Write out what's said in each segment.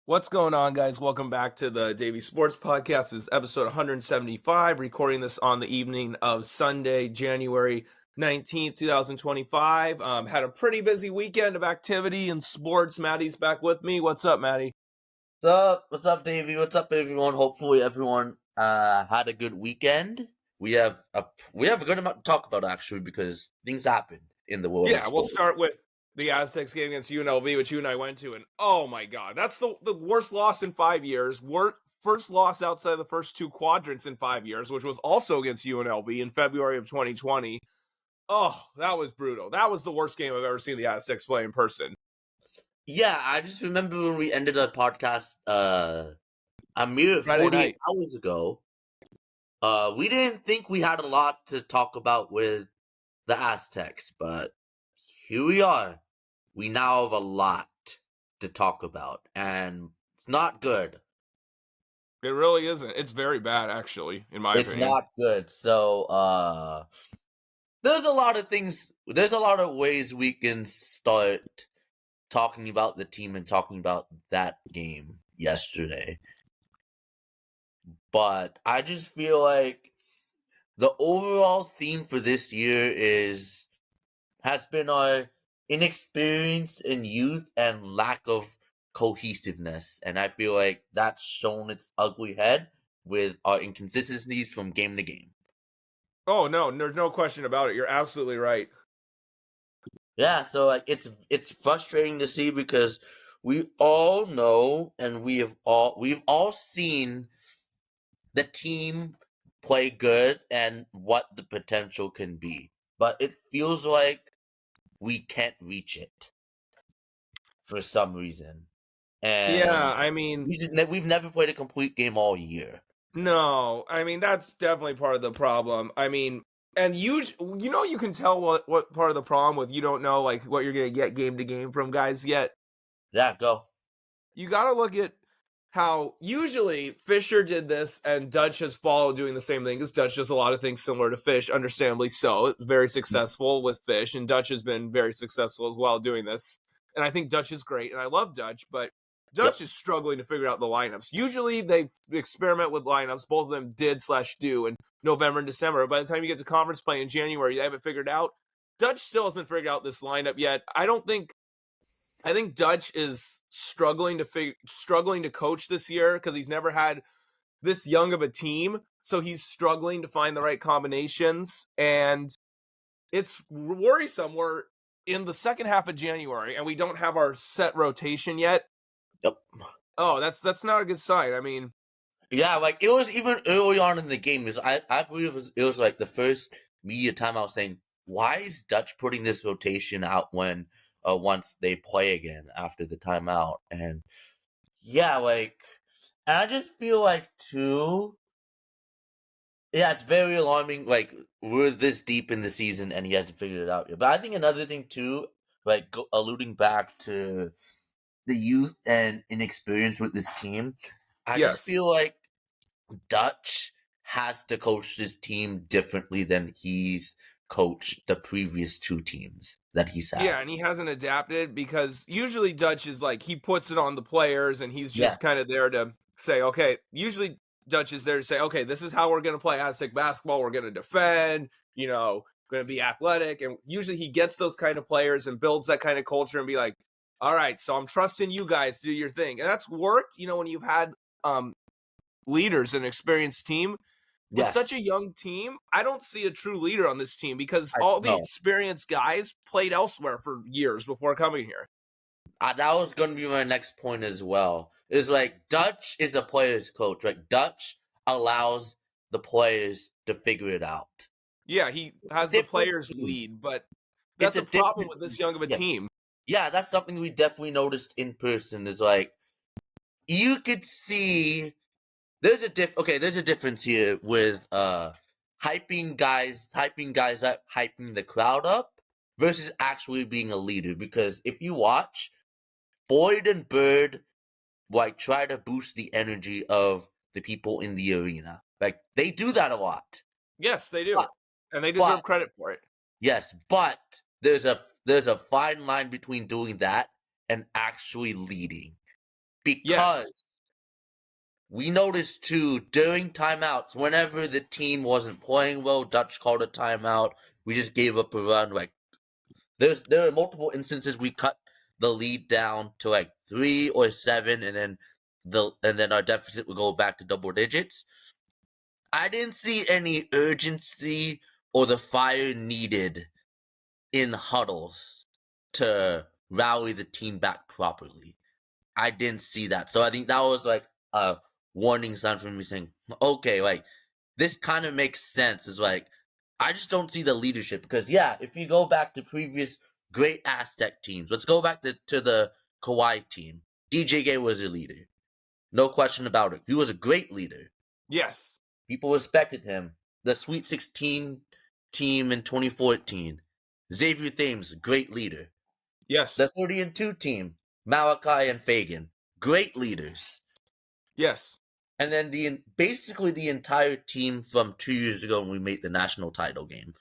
What's going on, guys? Welcome back to the Davey Sports Podcast. This is episode 175, recording this on the evening of Sunday, January 19th, 2025. Had a pretty busy weekend of activity and sports. Matty's back with me. What's up, Matty? What's up? What's up, Davey? What's up, everyone? Hopefully everyone had a good weekend. We have a good amount to talk about, actually, because things happened in the world. Yeah, we'll start with the Aztecs game against UNLV, which you and I went to, and oh my God, that's the worst loss in 5 years. First loss outside the first two quadrants in 5 years, which was also against UNLV in February of 2020. Oh, that was brutal. That was the worst game I've ever seen the Aztecs play in person. Yeah, I just remember when we ended our podcast a mere 48 hours ago. We didn't think we had a lot to talk about with the Aztecs, but here we are. We now have a lot to talk about, and it's not good. It really isn't. It's very bad, actually, in my opinion. It's not good. So, there's a lot of things. There's a lot of ways we can start talking about the team and talking about that game yesterday. But I just feel like the overall theme for this year has been our inexperience in youth and lack of cohesiveness. And I feel like that's shown its ugly head with our inconsistencies from game to game. Oh, no, there's no question about it. You're absolutely right. Yeah, so like it's frustrating to see because we all know and we've all seen the team play good and what the potential can be. But it feels like we can't reach it for some reason. And yeah, I mean, we've never played a complete game all year. No, I mean, that's definitely part of the problem. I mean, and you can tell what part of the problem with you don't know like what you're going to get game to game from guys yet. Yeah, go. You got to look at how usually Fisher did this and Dutch has followed doing the same thing because Dutch does a lot of things similar to Fish, understandably so. It's very successful with Fish, and Dutch has been very successful as well doing this. And I think Dutch is great, and I love Dutch, but Dutch is struggling to figure out the lineups. Usually they experiment with lineups. Both of them did/do in November and December. By the time you get to conference play in January, they haven't figured out. Dutch still hasn't figured out this lineup yet. I think Dutch is struggling to coach this year because he's never had this young of a team. So he's struggling to find the right combinations. And it's worrisome. We're in the second half of January and we don't have our set rotation yet. Yep. Oh, that's not a good sign. I mean, yeah, like it was even early on in the game. I believe it was like the first media time I was saying, why is Dutch putting this rotation out when once they play again after the timeout? And yeah, like, and I just feel like too. Yeah, it's very alarming. Like we're this deep in the season and he hasn't figured it out yet. But I think another thing too, like alluding back to the youth and inexperience with this team, I just feel like Dutch has to coach this team differently than he's coached the previous two teams that he's had. Yeah, and he hasn't adapted because usually Dutch is like, he puts it on the players and he's just kind of there to say, okay, usually Dutch is there to say, okay, this is how we're going to play Aztec basketball. We're going to defend, going to be athletic. And usually he gets those kind of players and builds that kind of culture and be like, all right, so I'm trusting you guys to do your thing. And that's worked, when you've had leaders, an experienced team. With such a young team, I don't see a true leader on this team because all the experienced guys played elsewhere for years before coming here. That was going to be my next point as well. Is like Dutch is a player's coach. Like Dutch allows the players to figure it out. Yeah, he has the players lead, but that's a problem with this young of a team. Yeah, that's something we definitely noticed in person. Is like you could see there's a difference here with hyping guys up, hyping the crowd up versus actually being a leader. Because if you watch, Boyd and Bird like try to boost the energy of the people in the arena. Like they do that a lot. Yes, they do. And they deserve credit for it. Yes, but there's a fine line between doing that and actually leading. because we noticed too during timeouts, whenever the team wasn't playing well, Dutch called a timeout. We just gave up a run. Like there are multiple instances we cut the lead down to like 3 or 7, and then our deficit would go back to double digits. I didn't see any urgency or the fire needed in huddles to rally the team back properly. I didn't see that. So I think that was like a warning sign for me saying, okay, like this kind of makes sense. Is like, I just don't see the leadership because if you go back to previous great Aztec teams, let's go back to the Kawhi team. DJ Gay was a leader. No question about it. He was a great leader. Yes. People respected him. The Sweet 16 team in 2014. Xavier Thames, great leader. Yes. The 30-2 team, Malachi and Fagan, great leaders. Yes. And then basically the entire team from 2 years ago when we made the national title game.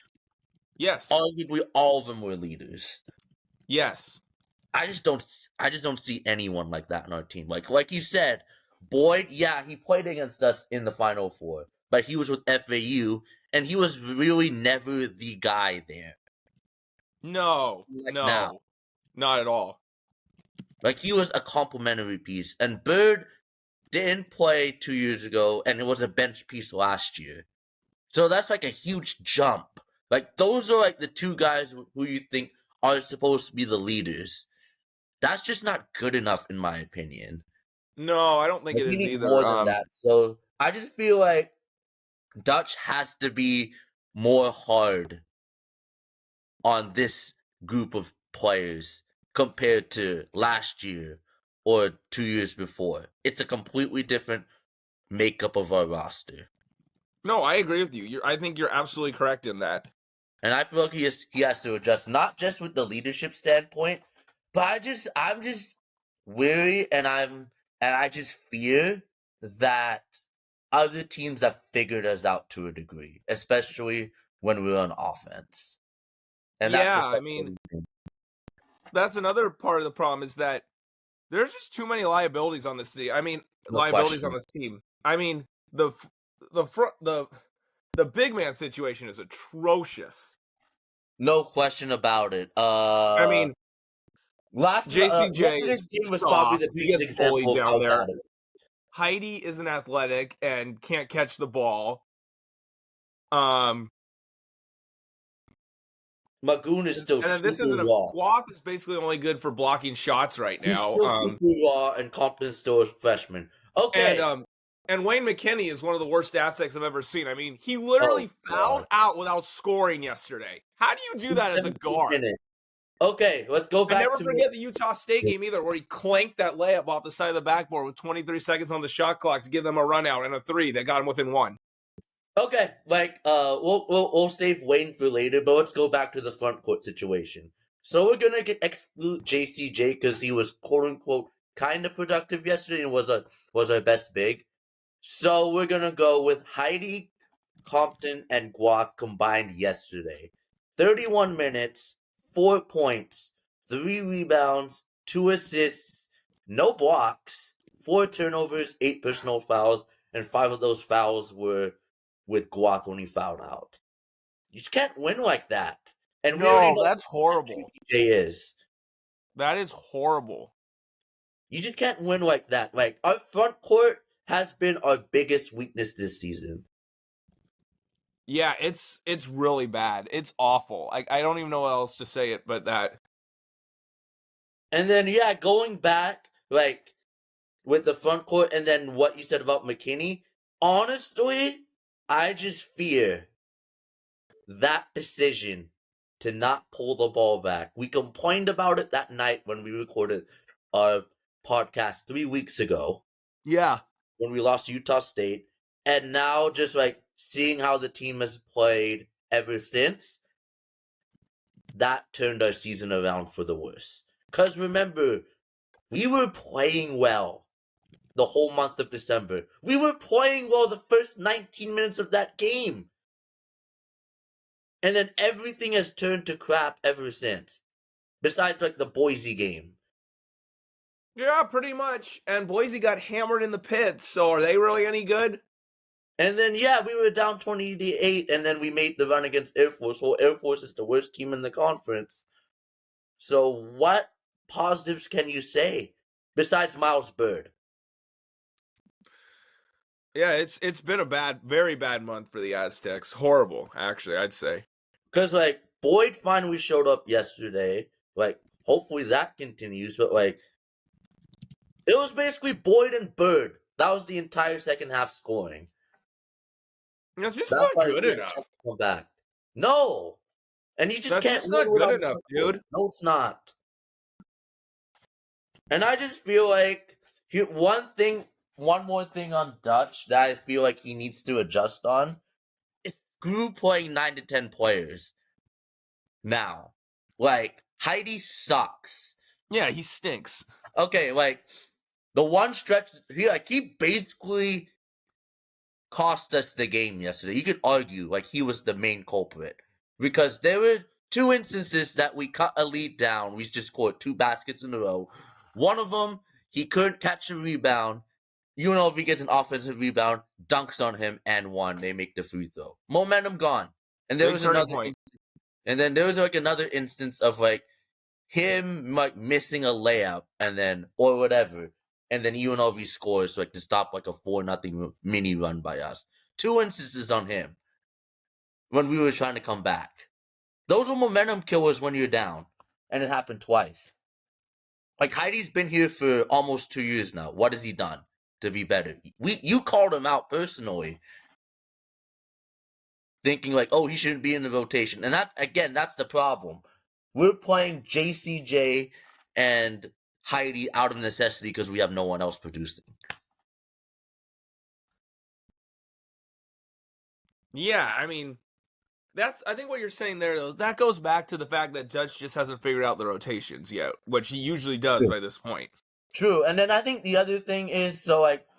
Yes. Arguably all of them were leaders. Yes. I just don't see anyone like that in our team. Like you said, Boyd, he played against us in the Final Four, but he was with FAU, and he was really never the guy there. No, now. Not at all. Like, he was a complimentary piece. And Bird didn't play 2 years ago, and it was a bench piece last year. So that's like a huge jump. Like, those are like the two guys who you think are supposed to be the leaders. That's just not good enough, in my opinion. No, I don't think Like, it we is need either. more than that. So I just feel like Dutch has to be more hard on this group of players compared to last year or 2 years before. It's a completely different makeup of our roster. No, I agree with you. I think you're absolutely correct in that. And I feel like he has to adjust, not just with the leadership standpoint, but I'm just weary, and I just fear that other teams have figured us out to a degree, especially when we're on offense. And I mean, that's another part of the problem is that there's just too many liabilities on this team. I mean, liabilities on this team. I mean, the big man situation is atrocious. No question about it. I mean, JCJ is game was probably the biggest example down there. of it. Heidi isn't athletic and can't catch the ball. Magoon is still and then this isn't raw. Guath is basically only good for blocking shots right now. He's still super raw, and Compton's still a freshman. Okay. And Wayne McKinney is one of the worst Aztecs I've ever seen. I mean, he literally fouled out without scoring yesterday. How do you do that as a guard? Okay, let's go back. I never forget the Utah State game either, where he clanked that layup off the side of the backboard with 23 seconds on the shot clock to give them a run out and a 3 that got him within 1. Okay, like we'll save Wayne for later, but let's go back to the front court situation. So we're gonna exclude JCJ because he was quote unquote kind of productive yesterday and was our best big. So we're gonna go with Heidi, Compton, and Guac combined yesterday. 31 minutes, 4 points, 3 rebounds, 2 assists, no blocks, 4 turnovers, 8 personal fouls, and 5 of those fouls were with Guac when he fouled out. You just can't win like that. And no, that's horrible. That is horrible. You just can't win like that. Like, our front court has been our biggest weakness this season. Yeah, it's really bad. It's awful. I don't even know what else to say it but that. And then going back, like, with the front court and then what you said about McKinney, honestly, I just fear that decision to not pull the ball back. We complained about it that night when we recorded our podcast 3 weeks ago. Yeah. When we lost to Utah State. And now just like seeing how the team has played ever since, that turned our season around for the worse. Because remember, we were playing well the whole month of December. We were playing well the first 19 minutes of that game. And then everything has turned to crap ever since. Besides like the Boise game. Yeah, pretty much. And Boise got hammered in the pits, so are they really any good? And then, we were down 20-8, and then we made the run against Air Force. Well, Air Force is the worst team in the conference. So what positives can you say besides Miles Bird? Yeah, it's been a very bad month for the Aztecs. Horrible, actually, I'd say. Because, Boyd finally showed up yesterday. Hopefully that continues. But, it was basically Boyd and Bird. That was the entire second half scoring. That's just not good enough. Come back. No. And you just That's can't just not good enough, dude. No, it's not. And I just feel like one more thing on Dutch that I feel like he needs to adjust on is screw playing 9 to 10 players. Now, Heidi sucks. Yeah, he stinks. Okay, the one stretch he basically cost us the game yesterday. You could argue he was the main culprit because there were 2 instances that we cut a lead down. We just scored 2 baskets in a row. One of them, he couldn't catch a rebound. UNLV gets an offensive rebound, dunks on him, and one. They make the free throw. Momentum gone. And there was another point. And then there was another instance of him missing a layup and then or whatever. And then UNLV scores to stop a 4-0 mini run by us. 2 instances on him when we were trying to come back. Those are momentum killers when you're down. And it happened twice. Heidi's been here for almost 2 years now. What has he done to be better? You called him out personally. Thinking he shouldn't be in the rotation. And that's the problem. We're playing JCJ and Heidi out of necessity because we have no one else producing. Yeah, I mean, I think what you're saying there, though, that goes back to the fact that Dutch just hasn't figured out the rotations yet, which he usually does by this point. True. And then I think the other thing is,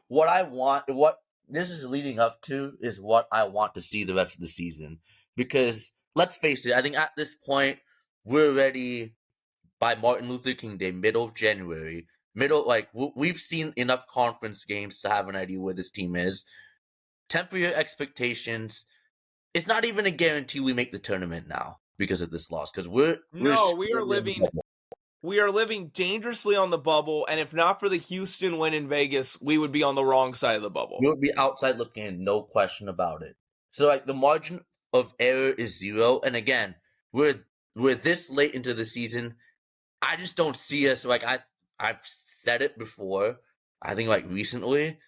what this is leading up to is what I want to see the rest of the season. Because, let's face it, I think at this point, we're ready by Martin Luther King Day, middle of January. We've seen enough conference games to have an idea where this team is. Temper your expectations. It's not even a guarantee we make the tournament now because of this loss. Because we are living dangerously on the bubble, and if not for the Houston win in Vegas, we would be on the wrong side of the bubble. We would be outside looking in, no question about it. So the margin of error is 0, and again, we're this late into the season. I just don't see us I've said it before. I think recently,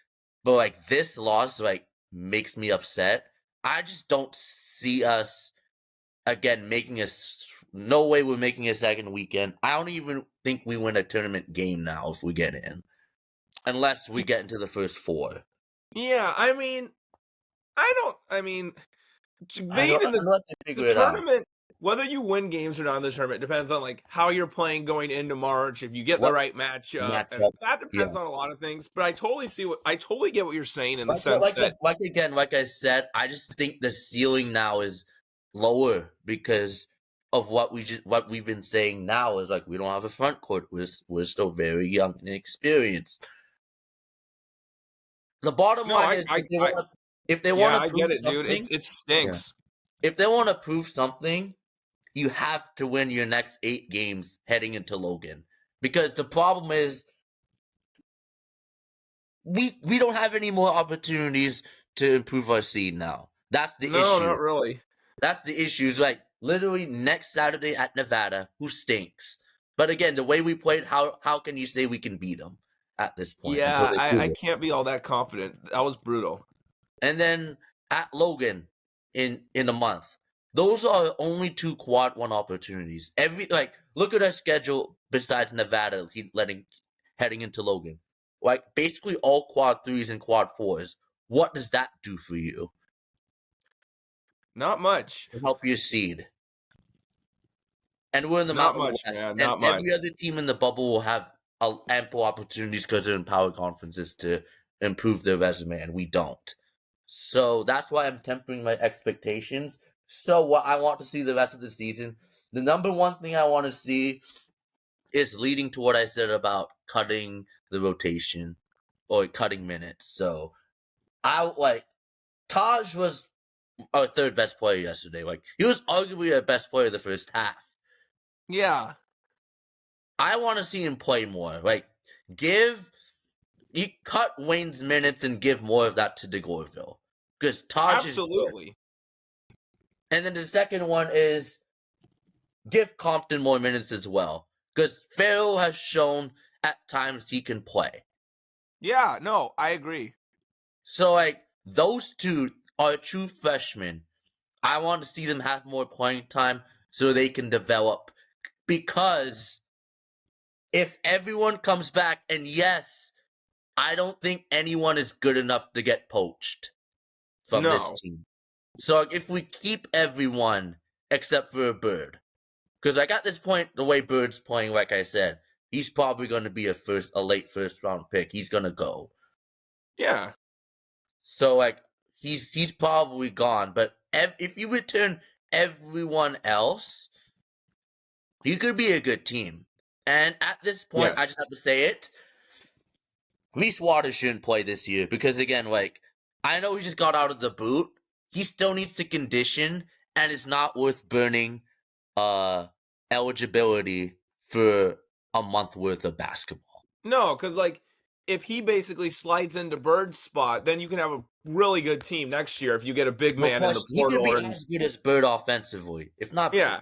but this loss makes me upset. I just don't see us again making no way we're making a second weekend. I don't even think we win a tournament game now if we get in. Unless we get into the first 4. Yeah, I mean, being in the tournament, whether you win games or not in the tournament depends on how you're playing going into March, if you get the right matchup. And that depends on a lot of things. But I totally get what you're saying in the sense that like I said, I just think the ceiling now is lower because of what we've been saying now is we don't have a front court. We're still very young and inexperienced. The bottom line is if they want to prove something, dude. It stinks. Yeah. If they want to prove something, you have to win your next 8 games heading into Logan. Because the problem is we don't have any more opportunities to improve our seed now. That's the issue. No, not really. That's the issue. It's literally next Saturday at Nevada, who stinks. But again, the way we played, how can you say we can beat them at this point? Yeah, I can't be all that confident. That was brutal. And then at Logan in a month. Those are only 2 quad 1 opportunities. Look at our schedule besides Nevada heading into Logan. Basically all quad 3s and quad 4s. What does that do for you? Not much. To help your seed. And we're in the Mountain West. Not much. Every other team in the bubble will have ample opportunities because they're in power conferences to improve their resume, and we don't. So that's why I'm tempering my expectations. So what I want to see the rest of the season, the number one thing I want to see is leading to what I said about cutting the rotation or cutting minutes. So Taj was our third best player yesterday. Like, he was arguably our best player the first half. Yeah. I want to see him play more. Like, you cut Wayne's minutes and give more of that to DeGorville. Because Taj is Absolutely. good. And then the second one is give Compton more minutes as well. Because Farrell has shown at times he can play. Yeah, no, I agree. So, like, those two are true freshmen. I want to see them have more playing time so they can develop. Because if everyone comes back, and yes, I don't think anyone is good enough to get poached from this team. So if we keep everyone except for a Bird, because like at this point, the way Bird's playing, like I said, he's probably going to be a late first round pick. He's going to go. Yeah. So like he's probably gone. But if you return everyone else, you could be a good team. And at this point, Yes. I just have to say it. Reese Waters shouldn't play this year because, again, like, I know he just got out of the boot. He still needs to condition, and it's not worth burning eligibility for a month worth of basketball. No, because, like, if he basically slides into Bird's spot, then you can have a really good team next year if you get a big man in the portal. He could be as good as Bird offensively, if not like,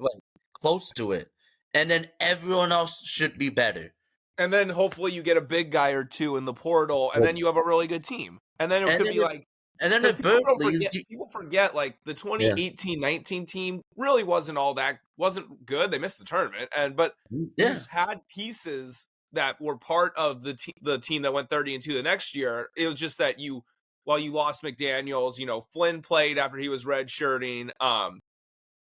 close to it. And then everyone else should be better. And then hopefully you get a big guy or two in the portal, and then you have a really good team. And then it could be like... And then if Bird leaves... People forget, like, the 2018-19 team really wasn't good. They missed the tournament. But you had pieces that were part of the team that went 30-2 the next year. It was just that while you lost McDaniels, Flynn played after he was redshirting.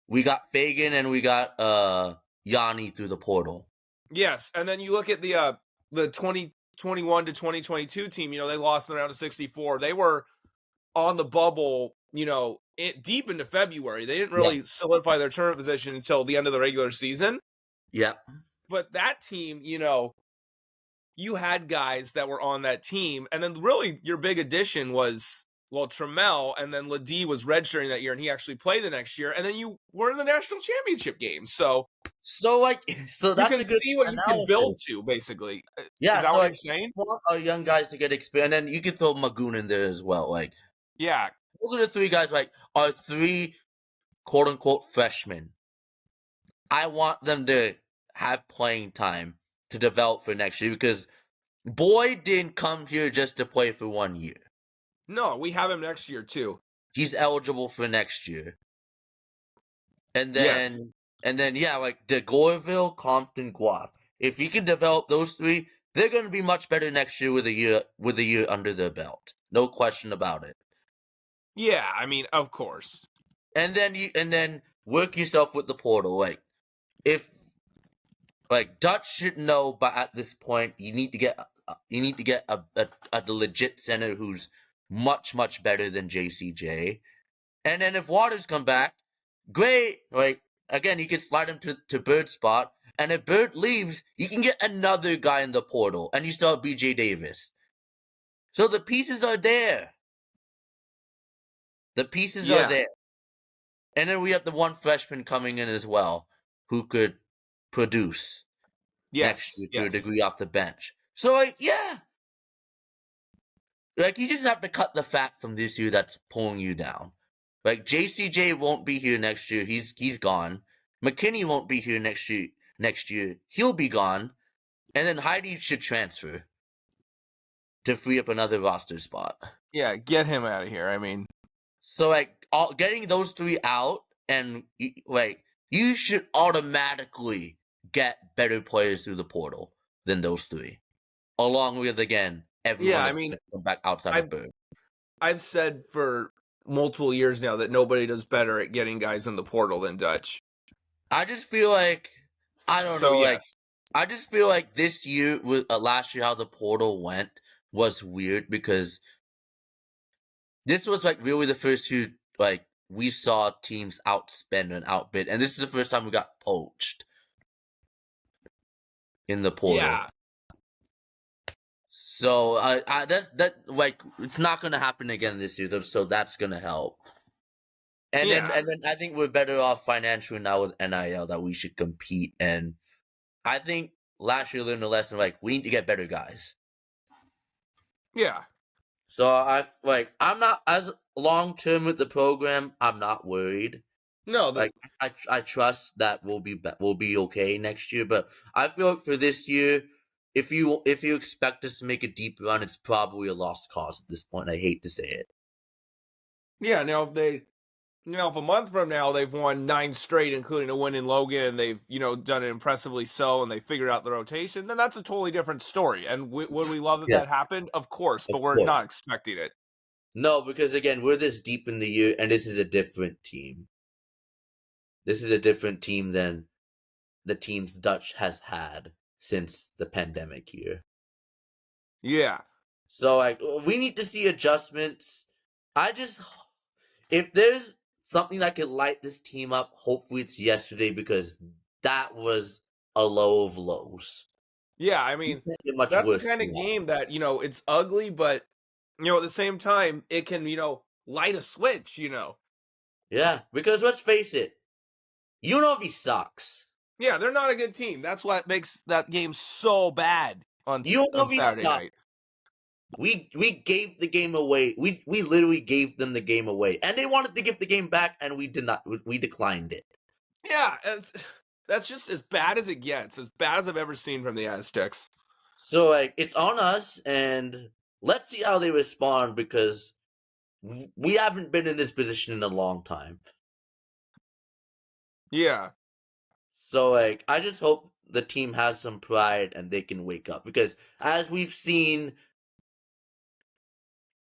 We got Fagan and we got Yanni through the portal. Yes, and then you look at the 2021 to 2022 team. They lost in the round of 64. They were on the bubble, deep into February. They didn't really solidify their tournament position until the end of the regular season. Yeah. But that team, you had guys that were on that team, and then really your big addition was, Trammell, and then Ledee was redshirting that year, and he actually played the next year, and then you were in the national championship game. So that's you can see what you can build to, basically. Yeah, is that what you're saying? Want our young guys to get experience, and then you can throw Magoon in there as well. Like, yeah, those are the three guys. Like, our three quote unquote freshmen. I want them to have playing time to develop for next year because Boyd didn't come here just to play for 1 year. No, we have him next year too. He's eligible for next year. And then like DeGorville, Compton, Guap. If he can develop those three, they're going to be much better next year with a year under their belt. No question about it. Yeah, I mean, of course. And then work yourself with the portal. Like, if Dutch should know, but at this point, you need to get a legit center who's much, much better than JCJ. And then if Waters come back, great. Like, again, you can slide him to Bird's spot. And if Bird leaves, you can get another guy in the portal. And you still have BJ Davis. So the pieces are there. The pieces are there. And then we have the one freshman coming in as well who could produce next year to a degree off the bench. So, like, yeah. Like, you just have to cut the fat from this year that's pulling you down. Like, JCJ won't be here next year. He's gone. McKinney won't be here next year. He'll be gone. And then Heidi should transfer to free up another roster spot. Yeah, get him out of here. I mean, so like getting those three out, and like you should automatically get better players through the portal than those three, along with again everyone. Come back outside of Bird. I've said for multiple years now that nobody does better at getting guys in the portal than Dutch. I just feel like I just feel like this year, last year, how the portal went was weird because this was like really the first year like we saw teams outspend and outbid, and this is the first time we got poached. in the portal. Yeah. So it's not gonna happen again this year. So that's gonna help. And Yeah. then I think we're better off financially now with NIL that we should compete. And I think last year learned a lesson we need to get better guys. Yeah. So I'm not as long term with the program. I'm not worried. No, I trust that we'll be okay next year. But I feel like for this year, if you expect us to make a deep run, it's probably a lost cause at this point. I hate to say it. yeah. Now, if a month from now they've won 9 straight, including a win in Logan, and they've done it impressively so, and they figured out the rotation, then that's a totally different story. And would we love that Yeah. that happened? Of course, Of but we're course. not expecting it. No, because again, we're this deep in the year, and this is a different team. This is a different team than the teams Dutch has had since the pandemic year. Yeah. So we need to see adjustments. If there's something that could light this team up, hopefully it's yesterday, because that was a low of lows. Yeah, I mean, Much that's the worse kind of than that. game that, it's ugly, but, at the same time, it can, light a switch, Yeah, because let's face it, UNLV sucks. Yeah, they're not a good team. That's what makes that game so bad on UNLV Saturday sucks. night. We gave the game away. We literally gave them the game away, and they wanted to give the game back, and we did not. We declined it. Yeah, and that's just as bad as it gets, as bad as I've ever seen from the Aztecs. So it's on us, and let's see how they respond, because we haven't been in this position in a long time. Yeah. So I just hope the team has some pride and they can wake up, because as we've seen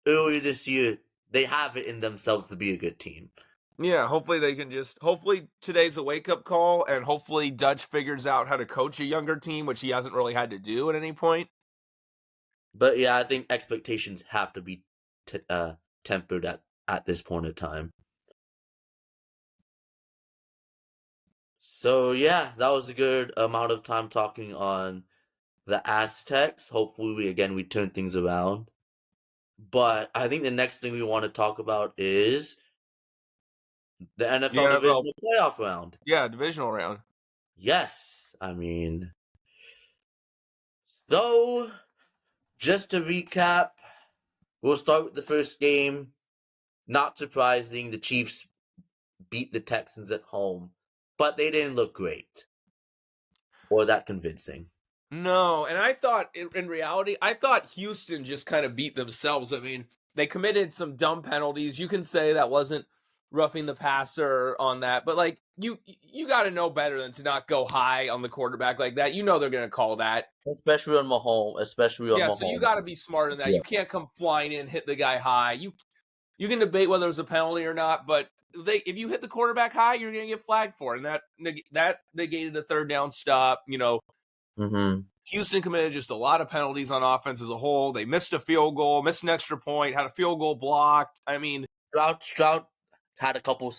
earlier this year, they have it in themselves to be a good team. Yeah, hopefully hopefully today's a wake-up call, and hopefully Dutch figures out how to coach a younger team, which he hasn't really had to do at any point. But yeah, I think expectations have to be tempered at this point in time. So yeah, that was a good amount of time talking on the Aztecs. Hopefully we turn things around. But I think the next thing we want to talk about is the NFL Divisional Playoff Round. Yeah, Divisional Round. Yes, I mean, so just to recap, we'll start with the first game. Not surprising, the Chiefs beat the Texans at home, but they didn't look great or that convincing. No, and I thought, in reality, Houston just kind of beat themselves. I mean, they committed some dumb penalties. You can say that wasn't roughing the passer on that, but you got to know better than to not go high on the quarterback like that. They're going to call that, especially on Mahomes. So you got to be smart in that. Yeah. You can't come flying in, hit the guy high. You can debate whether it was a penalty or not, but if you hit the quarterback high, you're going to get flagged for it, and that negated a third down stop. Mm-hmm. Houston committed just a lot of penalties on offense as a whole. They missed a field goal, missed an extra point, had a field goal blocked. I mean, Stroud had a couple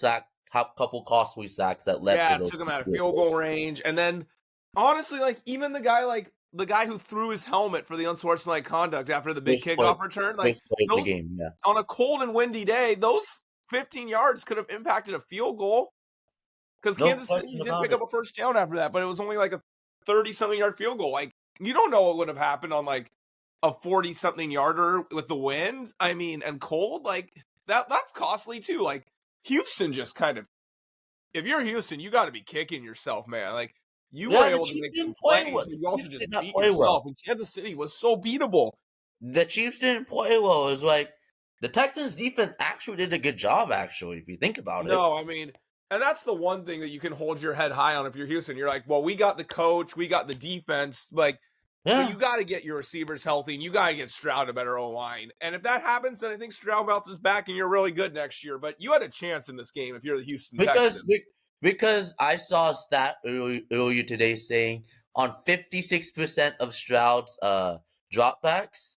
costly sacks that led to those. Took him out of field goal range. And then, honestly, even the guy who threw his helmet for the unsportsmanlike conduct after the big kickoff return, the game, yeah. On a cold and windy day, those 15 yards could have impacted a field goal, because Kansas City did pick up a first down after that, but it was only a 30-something yard field goal. You don't know what would have happened on a 40-something yarder with the wind. I mean, and cold, that's costly too. Houston just kind of, if you're Houston, you got to be kicking yourself, man. You were able to make some plays, but you also just beat yourself. And Kansas City was so beatable. The Chiefs didn't play well. It was the Texans defense actually did a good job, actually, if you think about it. No, I mean, and that's the one thing that you can hold your head high on if you're Houston. You're well, we got the coach, we got the defense, but you got to get your receivers healthy, and you got to get Stroud a better O-line. And if that happens, then I think Stroud bounces back, and you're really good next year. But you had a chance in this game if you're the Houston Texans. Because I saw a stat earlier today saying on 56% of Stroud's dropbacks,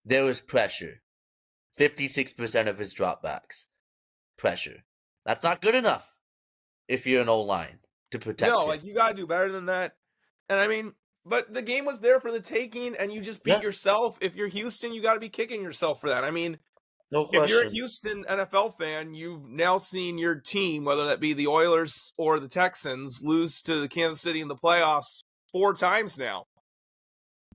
there was pressure. 56% of his dropbacks. Pressure. That's not good enough if you're an O-line to protect him. You got to do better than that. And I mean, But the game was there for the taking, and you just beat yourself. If you're Houston, you got to be kicking yourself for that. I mean, No if you're a question. Houston NFL fan, you've now seen your team, whether that be the Oilers or the Texans, lose to the Kansas City in the playoffs 4 times now.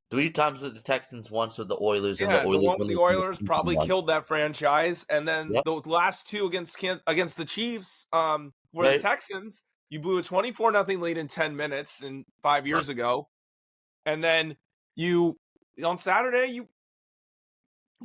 3 times with the Texans, once with the Oilers, and Yeah, the and the Oilers one with the Oilers probably killed that franchise. And then the last 2 against the Chiefs were the Texans. You blew a 24-0 lead in 10 minutes 5 years ago. And then on Saturday, you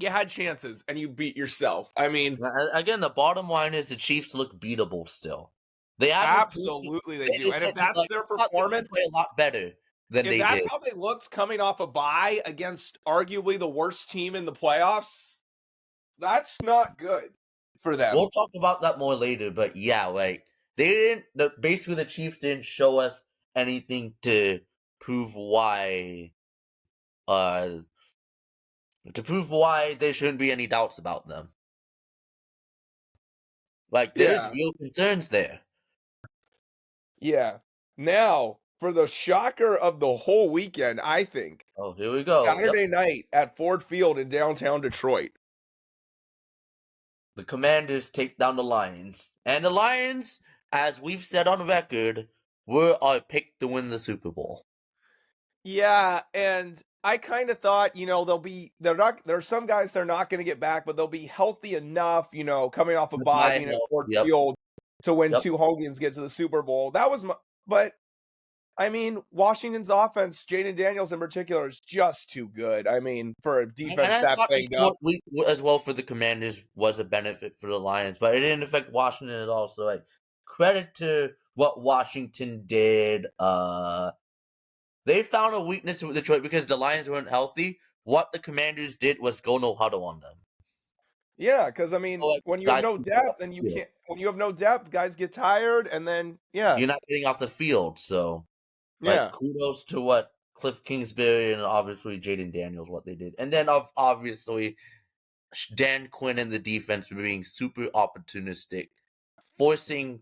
had chances and you beat yourself. I mean, again, the bottom line is the Chiefs look beatable still. They absolutely they do. And if that's their performance, they play a lot better than they did. If that's how they looked coming off a bye against arguably the worst team in the playoffs, that's not good for them. We'll talk about that more later, but yeah, like basically the Chiefs didn't show us anything to prove why there shouldn't be any doubts about them. Like, there's real concerns there. Yeah. Now, for the shocker of the whole weekend, I think. Oh, here we go. Saturday night at Ford Field in downtown Detroit. The Commanders take down the Lions. And the Lions, as we've said on record, were our pick to win the Super Bowl. Yeah, and I kind of thought, there's some guys they're not going to get back, but they'll be healthy enough, coming off a bye being at Ford Field to win 2 home games, get to the Super Bowl. That was but I mean, Washington's offense, Jaden Daniels in particular, is just too good. I mean, for a defense that banged up. As well for the Commanders was a benefit for the Lions, but it didn't affect Washington at all. So, like, credit to what Washington did. They found a weakness with Detroit because the Lions weren't healthy. What the Commanders did was go no huddle on them. Yeah, because I mean, when you have no depth, and you can't. When you have no depth, guys get tired, and then you're not getting off the field. So, kudos to what Cliff Kingsbury and obviously Jaden Daniels what they did, and then obviously Dan Quinn and the defense were being super opportunistic, forcing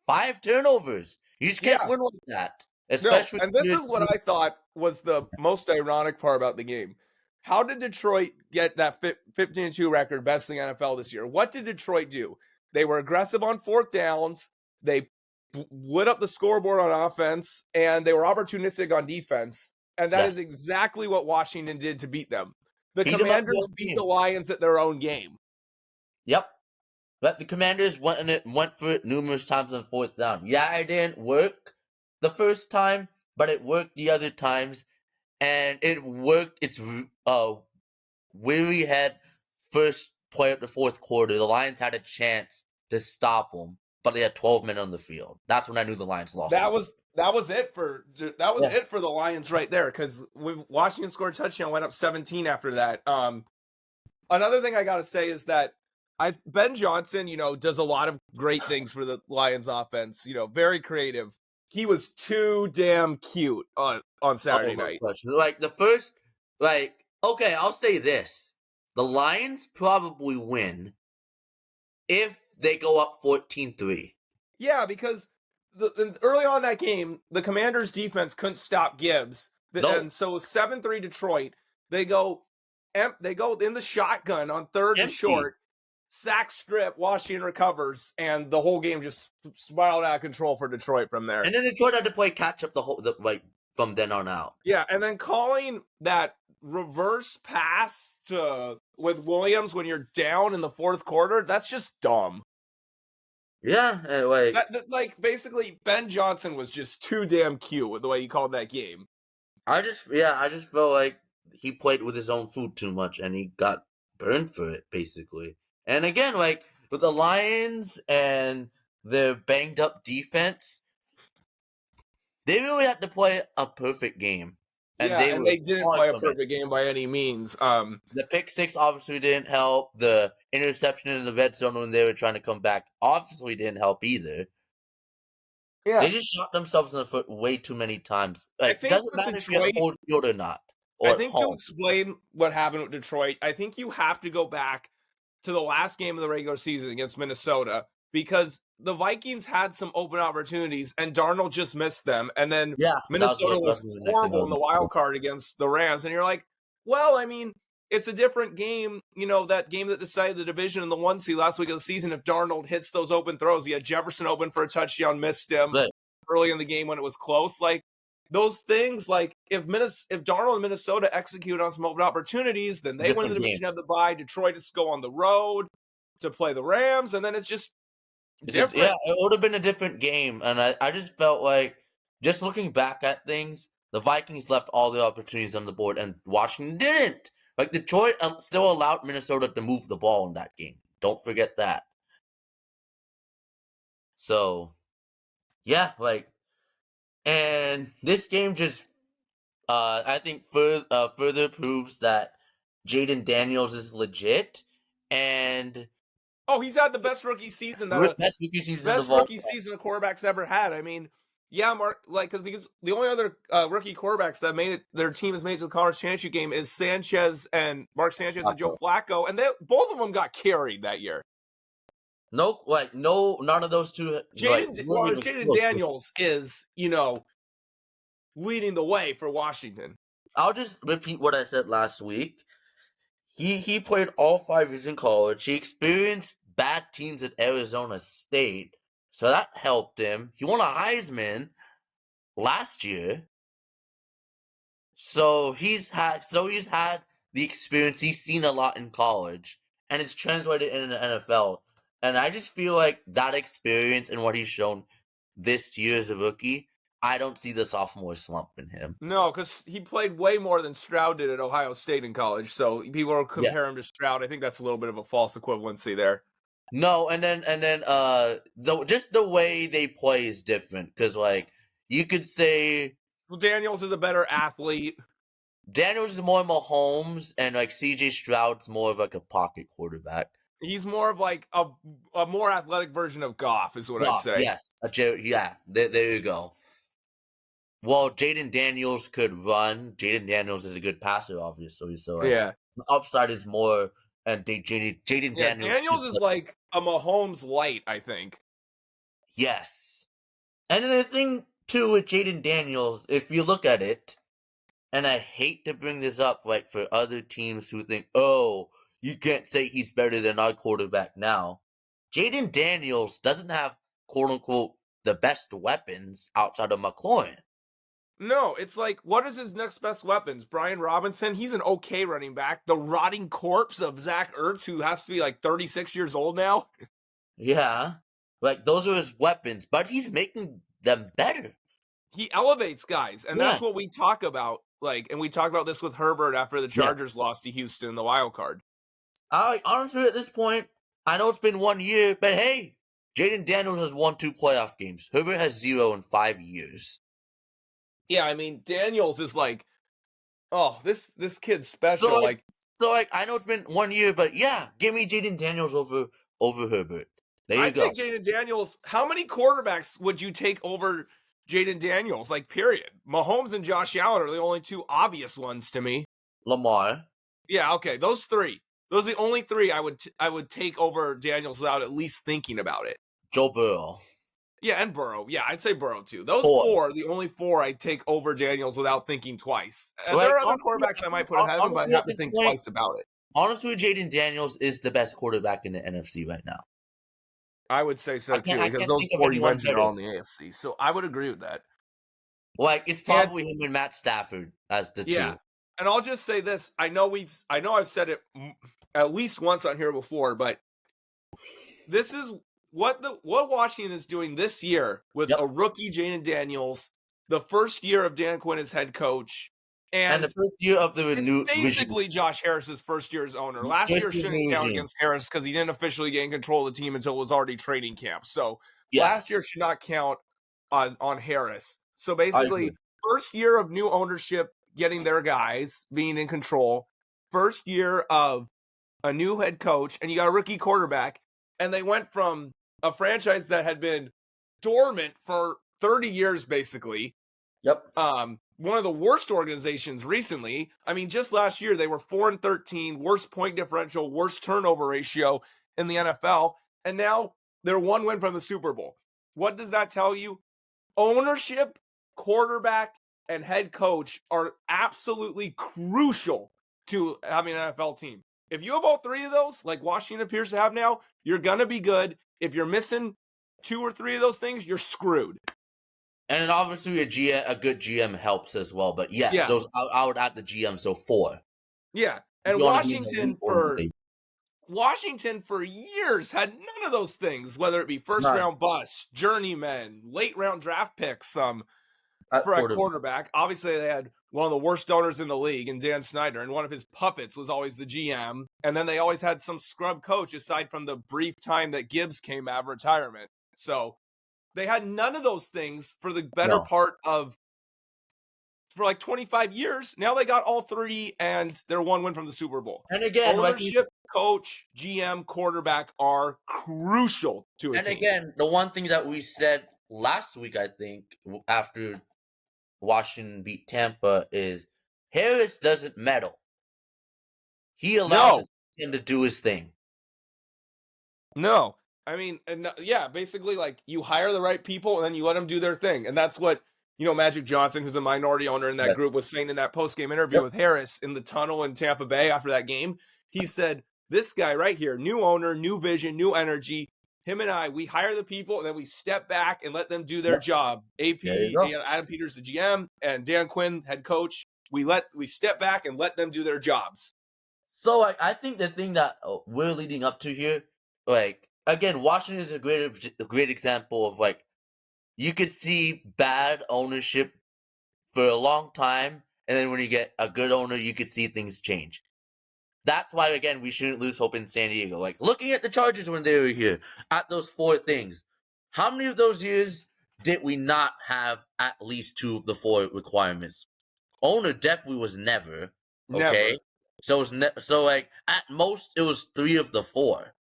5 turnovers. You just can't win like that. Especially and this is what I thought was the most ironic part about the game. How did Detroit get that 15-2 record, best in the NFL this year? What did Detroit do? They were aggressive on 4th downs. They lit up the scoreboard on offense, and they were opportunistic on defense. And that is exactly what Washington did to beat them. The Commanders beat the Lions at their own game. Yep. But the Commanders went for it numerous times on 4th down. Yeah, it didn't work the first time, but it worked the other times, and it worked. It's where we had first play of the 4th quarter. The Lions had a chance to stop them, but they had 12 men on the field. That's when I knew the Lions lost. That was it for it for the Lions right there, because Washington scored a touchdown, went up 17 after that. Another thing I got to say is that Ben Johnson, does a lot of great things for the Lions offense. Very creative. He was too damn cute on Saturday night. Like, the first, okay, I'll say this. The Lions probably win if they go up 14-3. Yeah, because early on in that game, the Commanders' defense couldn't stop Gibbs. And so 7-3 Detroit, they go in the shotgun on 3rd and short. Sack strip, Washington recovers, and the whole game just spiraled out of control for Detroit from there. And then Detroit had to play catch up from then on out. Yeah, and then calling that reverse pass with Williams when you're down in the 4th quarter, that's just dumb. Yeah, basically Ben Johnson was just too damn cute with the way he called that game. I just felt like he played with his own food too much, and he got burned for it, basically. And again, with the Lions and their banged up defense, they really had to play a perfect game. And they didn't play a perfect game by any means. The pick 6 obviously didn't help. The interception in the red zone when they were trying to come back obviously didn't help either. Yeah. They just shot themselves in the foot way too many times. It doesn't matter if you're at Ford Field or not. I think to explain what happened with Detroit, I think you have to go back to the last game of the regular season against Minnesota, because the Vikings had some open opportunities, and Darnold just missed them. And then Yeah, Minnesota was the next thing I horrible in was the wild card against the Rams. And you're like, well, I mean, it's a different game. You know, that game that decided the division in the 1 seed last week of the season. If Darnold hits those open throws, he had Jefferson open for a touchdown, missed him early in the game when it was close. Like, those things, like if Darnold and Minnesota execute on some open opportunities, then they win the division, have the bye. Detroit just go on the road to play the Rams, and then it's just different. It would have been a different game, and I just felt like, just looking back at things, the Vikings left all the opportunities on the board, and Washington didn't. Like, Detroit still allowed Minnesota to move the ball in that game. Don't forget that. So, yeah, like, and this game just, I think, further proves that Jaden Daniels is legit, and he's had the best rookie season best rookie season a quarterback's ever had. I mean, yeah, Mark, like, because the only other rookie quarterbacks that made it, their team has made it to the college championship game is Mark Sanchez and Joe Flacco, and both of them got carried that year. None of those two. Jaden Daniels is, leading the way for Washington. I'll just repeat what I said last week. He played all 5 years in college. He experienced bad teams at Arizona State, so that helped him. He won a Heisman last year. So he's had the experience. He's seen a lot in college, and it's translated in the NFL. And I just feel like that experience and what he's shown this year as a rookie, I don't see the sophomore slump in him. No, because he played way more than Stroud did at Ohio State in college. So people will compare him to Stroud. I think that's a little bit of a false equivalency there. No, and then just the way they play is different. Because, like, you could say, well, Daniels is a better athlete. Daniels is more Mahomes, and like CJ Stroud's more of like a pocket quarterback. He's more of like a more athletic version of Goff, is what I'd say. Yes, there you go. Well, Jaden Daniels could run. Jaden Daniels is a good passer, obviously. So the upside is more. And Jaden Daniels is like a Mahomes light, I think. Yes, and then the thing too with Jaden Daniels, if you look at it, and I hate to bring this up, like for other teams who think, oh, you can't say he's better than our quarterback now. Jaden Daniels doesn't have, quote unquote, the best weapons outside of McLaurin. No, it's like, what is his next best weapons? Brian Robinson, he's an okay running back. The rotting corpse of Zach Ertz, who has to be like 36 years old now. Yeah, like those are his weapons, but he's making them better. He elevates guys, and that's what we talk about. Like, and we talked about this with Herbert after the Chargers lost to Houston in the wild card. Honestly, at this point, I know it's been 1 year, but hey, Jaden Daniels has won 2 playoff games. Herbert has 0 in 5 years. Yeah, I mean, Daniels is like, oh, this kid's special. So I know it's been 1 year, but yeah, give me Jaden Daniels over Herbert. There you go. I'd take Jaden Daniels. How many quarterbacks would you take over Jaden Daniels? Like, period. Mahomes and Josh Allen are the only 2 obvious ones to me. Lamar. Yeah, okay, those 3. Those are the only 3 I would take over Daniels without at least thinking about it. Joe Burrow. Yeah, and Burrow. Yeah, I'd say Burrow too. Those 4 are the only 4 I'd take over Daniels without thinking twice. There are other quarterbacks I might put ahead of him, but I'd have to think twice about it. Honestly, Jaden Daniels is the best quarterback in the NFC right now. I would say so too, because those 4 you mentioned are all in the AFC. So I would agree with that. Like, it's probably him and Matt Stafford as the 2. And I'll just say this: I know I've said it at least once on here before, but this is what Washington is doing this year with a rookie Jaden Daniels, the first year of Dan Quinn as head coach, and the first year of the new basically regime. Josh Harris's first year as owner. Last year shouldn't count against Harris because he didn't officially gain control of the team until it was already training camp. So last year should not count on Harris. So basically, first year of new ownership, getting their guys, being in control. First year of a new head coach, and you got a rookie quarterback, and they went from a franchise that had been dormant for 30 years, basically. Yep. One of the worst organizations recently. I mean, just last year, they were 4-13, worst point differential, worst turnover ratio in the NFL. And now They're one win from the Super Bowl. What does that tell you? Ownership, quarterback, and head coach are absolutely crucial to having an NFL team. If you have all three of those, like Washington appears to have now, you're going to be good. If you're missing 2 or 3 of those things, you're screwed. And then obviously a good GM helps as well. But yes, those I would add the GM, so 4. Yeah. And Washington for years had none of those things, whether it be first-round busts, journeymen, late-round draft picks for a quarterback. Obviously, they had one of the worst owners in the league in Dan Snyder, and one of his puppets was always the GM. And then they always had some scrub coach aside from the brief time that Gibbs came out of retirement. So they had none of those things for the better part of for like 25 years. Now they got all 3, and they're 1 win from the Super Bowl. And again, ownership, coach, GM, quarterback are crucial to a team. And again, the one thing that we said last week, I think, after Washington beat Tampa, is Harris doesn't meddle. He allows him to do his thing. No. I mean, basically, like, you hire the right people, and then you let them do their thing. And that's what, Magic Johnson, who's a minority owner in that group, was saying in that post-game interview with Harris in the tunnel in Tampa Bay after that game. He said, this guy right here, new owner, new vision, new energy. Him and I, we hire the people, and then we step back and let them do their job. Adam Peters, the GM, and Dan Quinn, head coach. We step back and let them do their jobs. So I think the thing that we're leading up to here, like, again, Washington is a great example of, like, you could see bad ownership for a long time, and then when you get a good owner, you could see things change. That's why, again, we shouldn't lose hope in San Diego. Like, looking at the Chargers when they were here, at those 4 things, how many of those years did we not have at least 2 of the 4 requirements? Owner definitely was never. Okay? Never. So like, at most, it was 3 of the 4.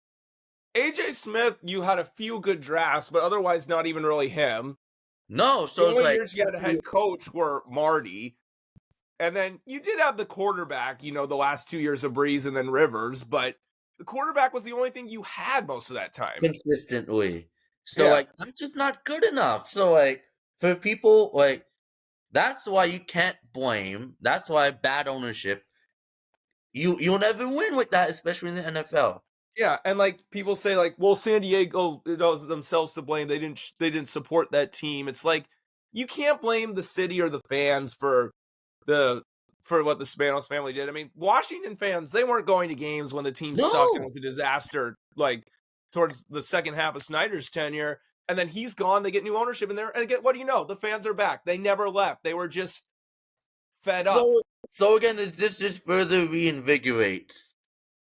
AJ Smith, you had a few good drafts, but otherwise not even really him. No, so the only years you had a head coach were Marty. And then you did have the quarterback, the last 2 years of Breeze and then Rivers, but the quarterback was the only thing you had most of that time. Consistently. So, like, that's just not good enough. So, like, for people, like, that's why you can't blame. That's why bad ownership, you'll never win with that, especially in the NFL. Yeah, and like people say, like, well, San Diego knows themselves to blame. They didn't support that team. It's like you can't blame the city or the fans for what the Spanos family did. I mean, Washington fans, they weren't going to games when the team sucked and was a disaster, like towards the second half of Snyder's tenure. And then he's gone. They get new ownership in there, and what do you know? The fans are back. They never left. They were just fed up. So again, this just further reinvigorates.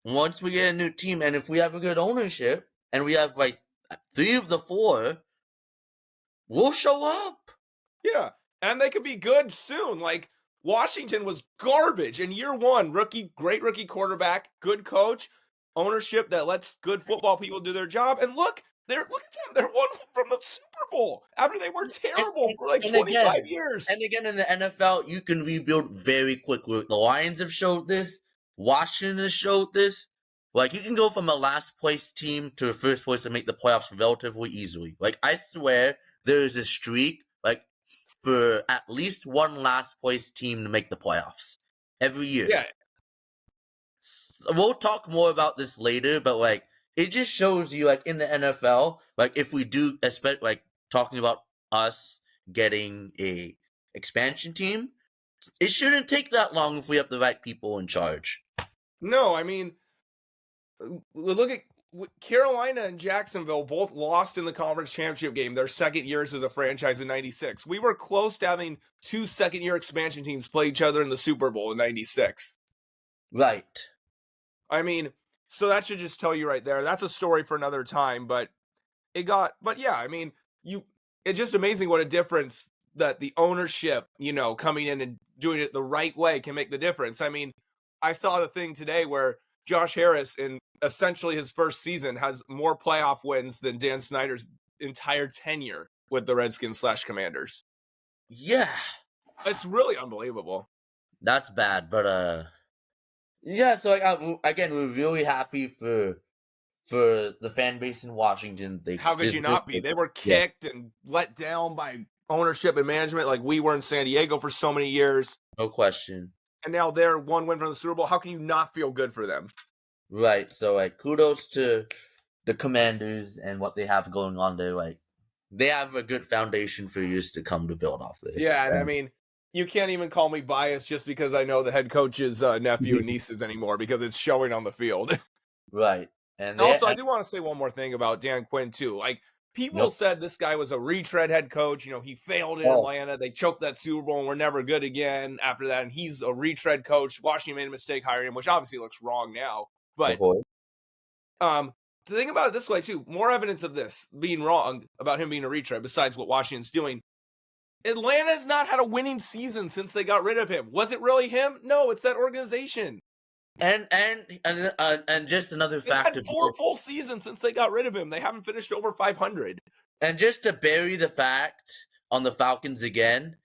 Once we get a new team, and if we have a good ownership, and we have like 3 of the 4, we'll show up. Yeah, and they could be good soon. Like, Washington was garbage in year 1. Great rookie quarterback, good coach, ownership that lets good football people do their job. And look at them. They're 1 from the Super Bowl after they were terrible for like 25 years. And again, in the NFL, you can rebuild very quickly. The Lions have showed this. Washington has showed this. Like, you can go from a last place team to a first place to make the playoffs relatively easily. Like, I swear there is a streak, like, for at least one last place team to make the playoffs every year. Yeah. So we'll talk more about this later, but like, it just shows you, like, in the NFL, like, if we do expect, like, talking about us getting a expansion team, it shouldn't take that long if we have the right people in charge. No, I mean, look at Carolina and Jacksonville both lost in the conference championship game their second years as a franchise in 96. We were close to having 2 second-year expansion teams play each other in the Super Bowl in 96. Right. I mean, so that should just tell you right there. That's a story for another time, but yeah, I mean, it's just amazing what a difference that the ownership, coming in and doing it the right way can make the difference. I mean, I saw the thing today where Josh Harris, in essentially his first season, has more playoff wins than Dan Snyder's entire tenure with the Redskins/Commanders. Yeah. It's really unbelievable. That's bad, but yeah, so like, again, we're really happy for for the fan base in Washington. How could you not be? They were kicked and let down by ownership and management like we were in San Diego for so many years. No question. And now they're one win from the Super Bowl. How can you not feel good for them? Right. So, like, kudos to the Commanders and what they have going on there. Like, they have a good foundation for years to come to build off this. Yeah, and I mean, you can't even call me biased just because I know the head coach's nephew and nieces anymore because it's showing on the field. Right. And also, I do want to say one more thing about Dan Quinn, too. Like, people said this guy was a retread head coach. You know, he failed in Atlanta. They choked that Super Bowl and were never good again after that. And he's a retread coach. Washington made a mistake hiring him, which obviously looks wrong now. But to think about it this way, too, more evidence of this being wrong about him being a retread besides what Washington's doing. Atlanta's not had a winning season since they got rid of him. Was it really him? No, it's that organization. And just another fact. They've had 4 full seasons since they got rid of him. They haven't finished over 500. And just to bury the fact on the Falcons again,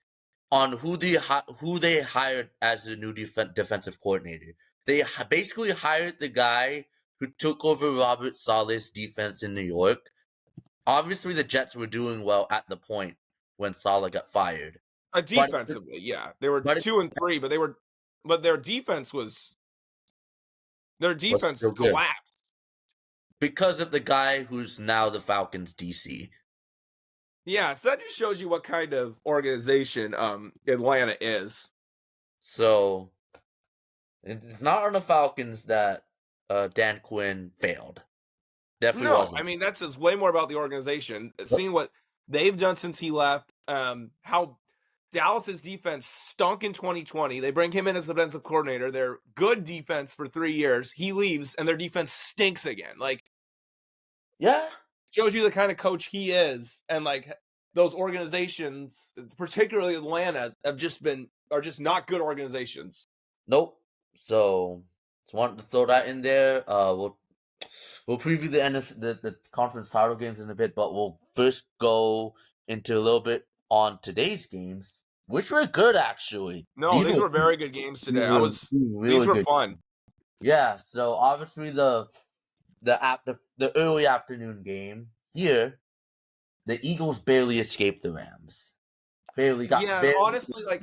on who they hired as the new defensive coordinator. They basically hired the guy who took over Robert Saleh's defense in New York. Obviously, the Jets were doing well at the point when Saleh got fired. Defensively, yeah. They were 2-3, but their defense collapsed. Because of the guy who's now the Falcons DC. Yeah, so that just shows you what kind of organization Atlanta is. So, it's not on the Falcons that Dan Quinn failed. Definitely wasn't. I mean, that's just way more about the organization. Seeing what they've done since he left, how Dallas's defense stunk in 2020. They bring him in as the defensive coordinator. They're good defense for 3 years. He leaves, and their defense stinks again. Like, yeah, shows you the kind of coach he is, and like those organizations, particularly Atlanta, are just not good organizations. Nope. So, just wanted to throw that in there. We'll preview the end of the conference title games in a bit, but we'll first go into a little bit on today's games, which were good actually. No, these were very good games today. These were fun. Yeah, so obviously the early afternoon game here, the Eagles barely escaped the Rams. Honestly, like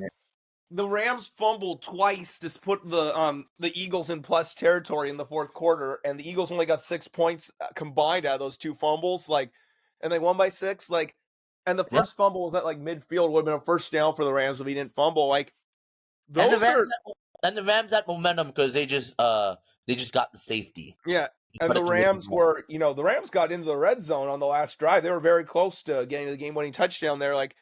the Rams fumbled twice to put the Eagles in plus territory in the fourth quarter, and the Eagles only got 6 points combined out of those 2 fumbles. Like, and they won by 6. Like, and the first fumble was at like midfield. Would have been a first down for the Rams if he didn't fumble. Like, and the Rams had momentum because they just got the safety. Yeah. And the Rams the Rams got into the red zone on the last drive. They were very close to getting the game-winning touchdown there. Like,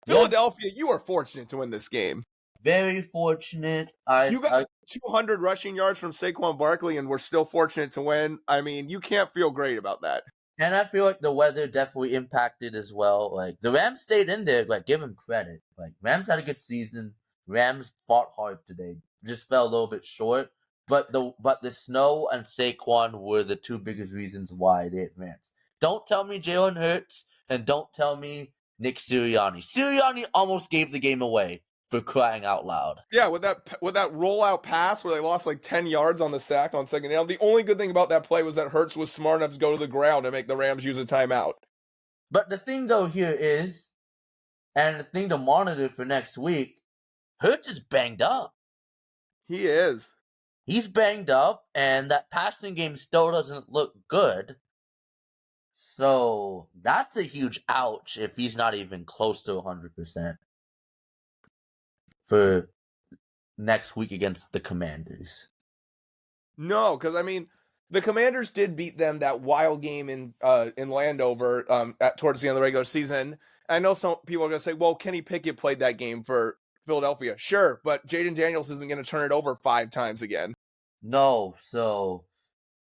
Philadelphia, you were fortunate to win this game. Very fortunate. You got 200 rushing yards from Saquon Barkley, and we're still fortunate to win. I mean, you can't feel great about that. And I feel like the weather definitely impacted as well. Like, the Rams stayed in there. Like, give them credit. Like, Rams had a good season. Rams fought hard today. Just fell a little bit short. But the snow and Saquon were the 2 biggest reasons why they advanced. Don't tell me Jalen Hurts, and don't tell me Nick Sirianni. Sirianni almost gave the game away, for crying out loud. Yeah, with that rollout pass where they lost like 10 yards on the sack on second down. The only good thing about that play was that Hurts was smart enough to go to the ground and make the Rams use a timeout. But the thing though here is, and the thing to monitor for next week, Hurts is banged up. He is. He's banged up, and that passing game still doesn't look good. So that's a huge ouch if he's not even close to 100% for next week against the Commanders. No, because I mean, the Commanders did beat them that wild game in Landover towards the end of the regular season. I know some people are going to say, well, Kenny Pickett played that game for Philadelphia. Sure, but Jaden Daniels isn't going to turn it over 5 times again. No, so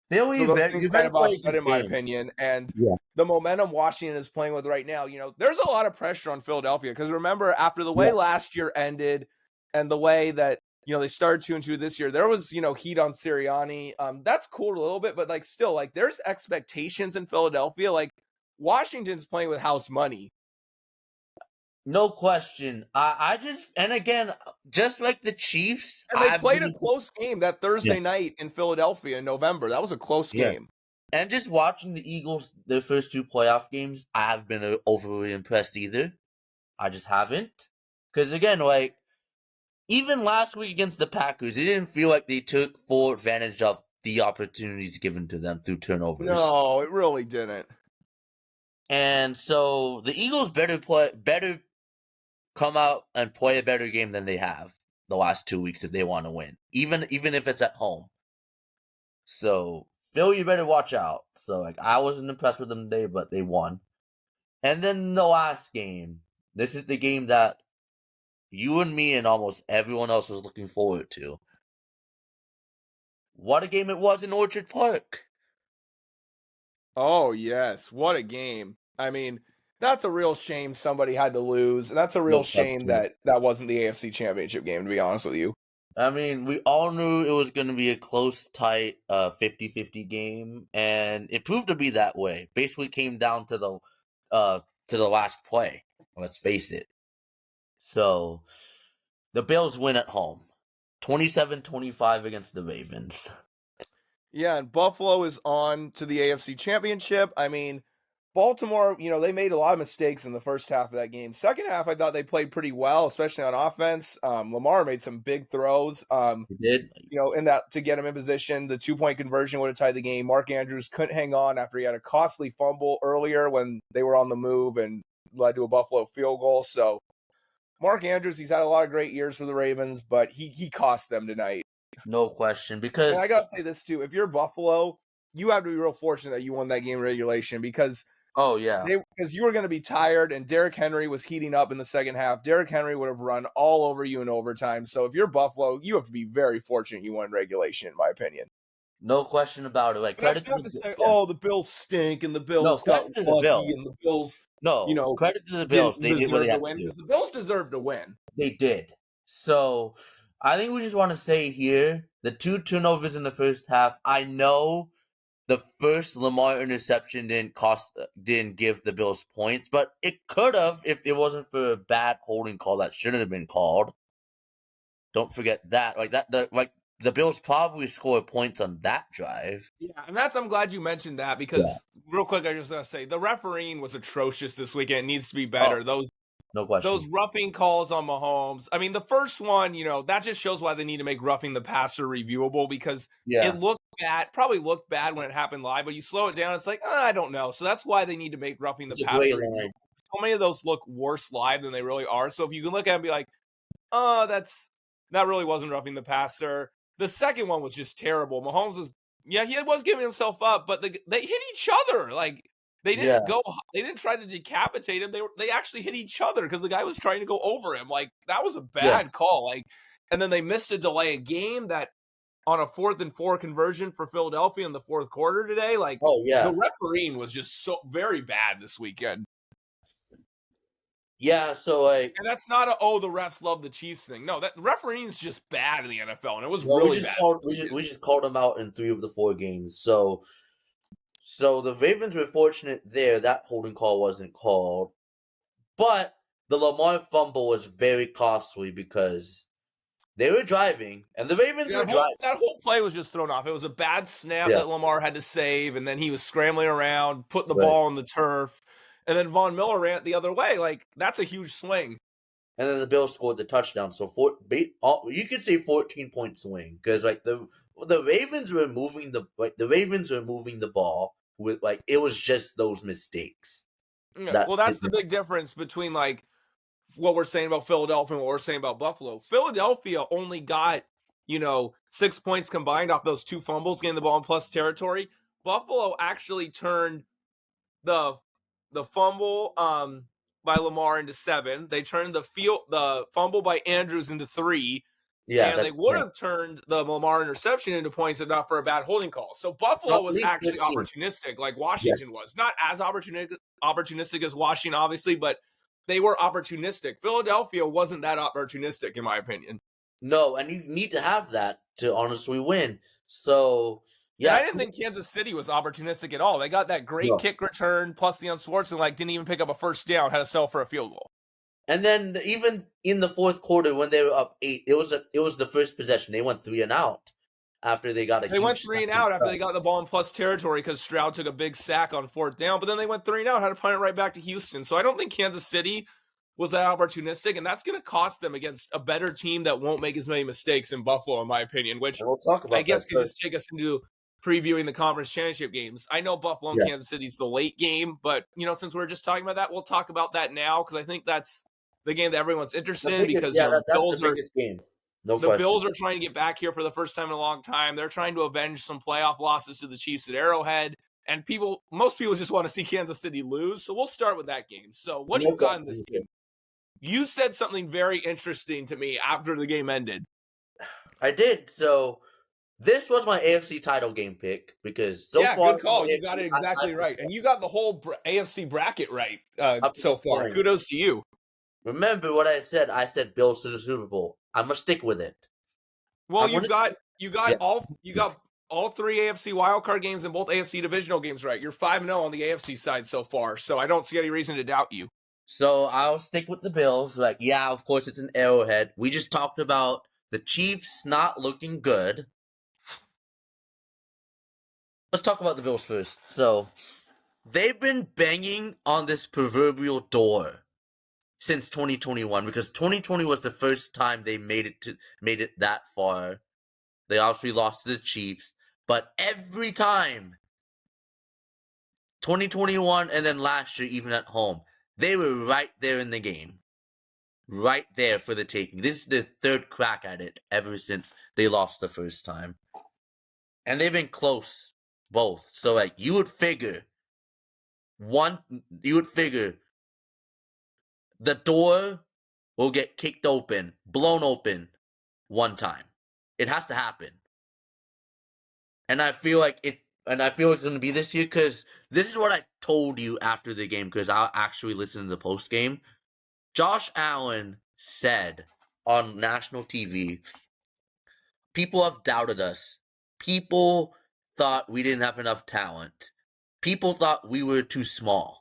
Philly, so those things kind of offset, in my opinion. And the momentum Washington is playing with right now, there's a lot of pressure on Philadelphia. Because remember, after the way last year ended and the way that, they started 2-2 this year, there was, heat on Sirianni. That's cool a little bit, but like still, like there's expectations in Philadelphia. Like Washington's playing with house money. No question. And again, just like the Chiefs. And they played a close game that Thursday night in Philadelphia in November. That was a close game. And just watching the Eagles, their first 2 playoff games, I haven't been overly impressed either. I just haven't. Because again, like, even last week against the Packers, it didn't feel like they took full advantage of the opportunities given to them through turnovers. No, it really didn't. And so the Eagles better come out and play a better game than they have the last 2 weeks if they want to win, even if it's at home. So Phil, you better watch out. So like, I wasn't impressed with them today, but they won. And then the last game, this is the game that you and me and almost everyone else was looking forward to. What a game it was in Orchard Park. Oh, yes. What a game. I mean, that's a real shame somebody had to lose. And that's a real shame that wasn't the AFC Championship game, to be honest with you. I mean, we all knew it was going to be a close, tight 50-50 game, and it proved to be that way. Basically came down to the last play, let's face it. So, the Bills win at home. 27-25 against the Ravens. Yeah, and Buffalo is on to the AFC Championship. I mean, Baltimore, they made a lot of mistakes in the first half of that game. Second half, I thought they played pretty well, especially on offense. Lamar made some big throws. He did. In that to get him in position. The 2-point conversion would have tied the game. Mark Andrews couldn't hang on after he had a costly fumble earlier when they were on the move and led to a Buffalo field goal. So Mark Andrews, he's had a lot of great years for the Ravens, but he cost them tonight. No question. Because and I got to say this too. If you're Buffalo, you have to be real fortunate that you won that game in regulation because oh, yeah. Because you were going to be tired, and Derrick Henry was heating up in the second half. Derrick Henry would have run all over you in overtime. So if you're Buffalo, you have to be very fortunate you won regulation, in my opinion. No question about it. Like, credit to the say, oh, the Bills stink, and the Bills got lucky, and the Bills. Credit to the Bills. They did what they had to win because the Bills deserved to win. They did. So I think we just want to say here the 2 turnovers in the first half. I know the first Lamar interception didn't give the Bills points, but it could have if it wasn't for a bad holding call that shouldn't have been called. Don't forget that. The Bills probably scored points on that drive. Yeah, and I'm glad you mentioned that because real quick, I just gotta say the refereeing was atrocious this weekend. It needs to be better. No question. Those roughing calls on Mahomes. I mean, the first one, that just shows why they need to make roughing the passer reviewable because it looked bad, probably looked bad when it happened live, but you slow it down, it's like, I don't know. So that's why they need to make roughing the passer reviewable. So many of those look worse live than they really are. So if you can look at it and be like, that really wasn't roughing the passer. The second one was just terrible. Mahomes he was giving himself up, but they hit each other. Like, they didn't they didn't try to decapitate him. They actually hit each other because the guy was trying to go over him. Like, that was a bad call. Like, and then they missed a delay of game that on a 4th and 4 conversion for Philadelphia in the fourth quarter today. Like, the refereeing was just so very bad this weekend. Yeah, so like, and that's not the refs love the Chiefs thing. No, that refereeing is just bad in the NFL, and it was really bad. We just called them out in 3 of the 4 games. So the Ravens were fortunate there. That holding call wasn't called. But the Lamar fumble was very costly because they were driving, and the Ravens were driving. That whole play was just thrown off. It was a bad snap that Lamar had to save, and then he was scrambling around, putting the ball on the turf, and then Von Miller ran it the other way. Like, that's a huge swing. And then the Bills scored the touchdown. So you could say 14-point swing because the Ravens were moving the ball with it was just those mistakes. Yeah, that's the big difference between what we're saying about Philadelphia and what we're saying about Buffalo. Philadelphia only got 6 points combined off those 2 fumbles, getting the ball in plus territory. Buffalo actually turned the fumble by Lamar into 7. They turned the fumble by Andrews into 3. Yeah, and they would have turned the Lamar interception into points if not for a bad holding call. So Buffalo was actually opportunistic, like Washington was. Not as opportunistic as Washington, obviously, but they were opportunistic. Philadelphia wasn't that opportunistic, in my opinion. No, and you need to have that to honestly win. So, yeah. And I didn't think Kansas City was opportunistic at all. They got that great kick return, plus the Schwartz, and didn't even pick up a first down, had to settle for a field goal. And then even in the fourth quarter when they were up 8, it was the first possession. They went 3 and out. after they got a They huge went 3 and out after they got the ball in plus territory because Stroud took a big sack on 4th down, but then they went 3 and out, had to punt it right back to Houston. So I don't think Kansas City was that opportunistic, and that's going to cost them against a better team that won't make as many mistakes in Buffalo, in my opinion, which we'll talk about I guess that could just take us into previewing the conference championship games. I know Buffalo and Kansas City's the late game, but, since we're just talking about that, we'll talk about that now because I think that's the game that everyone's interested in because that's the biggest game. No the question. Bills are trying to get back here for the first time in a long time. They're trying to avenge some playoff losses to the Chiefs at Arrowhead. And most people just want to see Kansas City lose. So we'll start with that game. So what do you got in this game? You said something very interesting to me after the game ended. I did. So this was my AFC title game pick because so far. Good call. You got it exactly right. And you got the whole AFC bracket right so far. Kudos to you. Remember what I said? I said Bills to the Super Bowl. I'm gonna stick with it. Well, you got all 3 AFC wildcard games and both AFC divisional games right. You're 5-0 on the AFC side so far, so I don't see any reason to doubt you. So I'll stick with the Bills. Of course it's an Arrowhead. We just talked about the Chiefs not looking good. Let's talk about the Bills first. So they've been banging on this proverbial door since 2021 because 2020 was the first time they made it that far. They obviously lost to the Chiefs, but every time 2021 and then last year even at home, they were right there in the game. Right there for the taking. This is their third crack at it ever since they lost the first time. And they've been close both. So you would figure the door will get kicked open, blown open one time. It has to happen. And I feel like it's going to be this year because this is what I told you after the game because I'll actually listen to the post game. Josh Allen said on national TV, people have doubted us. People thought we didn't have enough talent. People thought we were too small.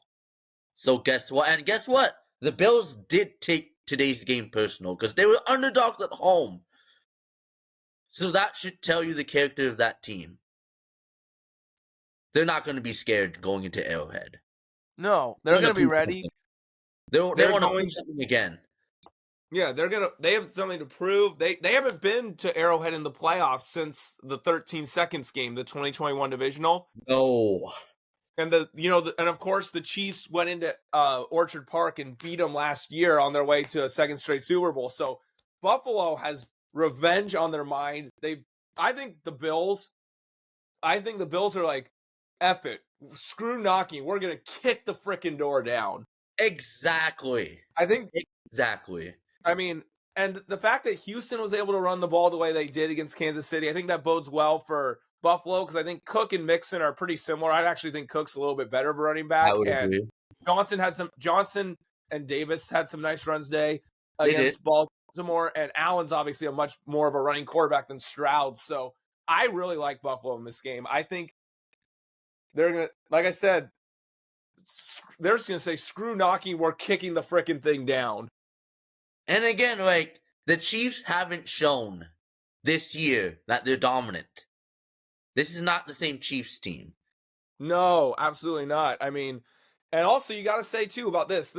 So guess what? And guess what? The Bills did take today's game personal because they were underdogs at home. So that should tell you the character of that team. They're not going to be scared going into Arrowhead. No, they're going to be ready. They want to prove something again. Yeah, they have something to prove. They haven't been to Arrowhead in the playoffs since the 13 seconds game, the 2021 divisional. No. And and of course the Chiefs went into Orchard Park and beat them last year on their way to a second straight Super Bowl. So Buffalo has revenge on their mind. I think the Bills are like, F it. Screw knocking. We're gonna kick the frickin' door down. Exactly. Exactly. I mean, and the fact that Houston was able to run the ball the way they did against Kansas City, I think that bodes well for Buffalo because I think Cook and Mixon are pretty similar. I actually think Cook's a little bit better of a running back. I would agree. Johnson and Davis had some nice runs today against Baltimore, and Allen's obviously a much more of a running quarterback than Stroud. So I really like Buffalo in this game. I think they're gonna, like I said, they're just gonna say, "Screw knocking, we're kicking the frickin' thing down." And again, the Chiefs haven't shown this year that they're dominant. This is not the same Chiefs team. No, absolutely not. I mean, and also you got to say too about this.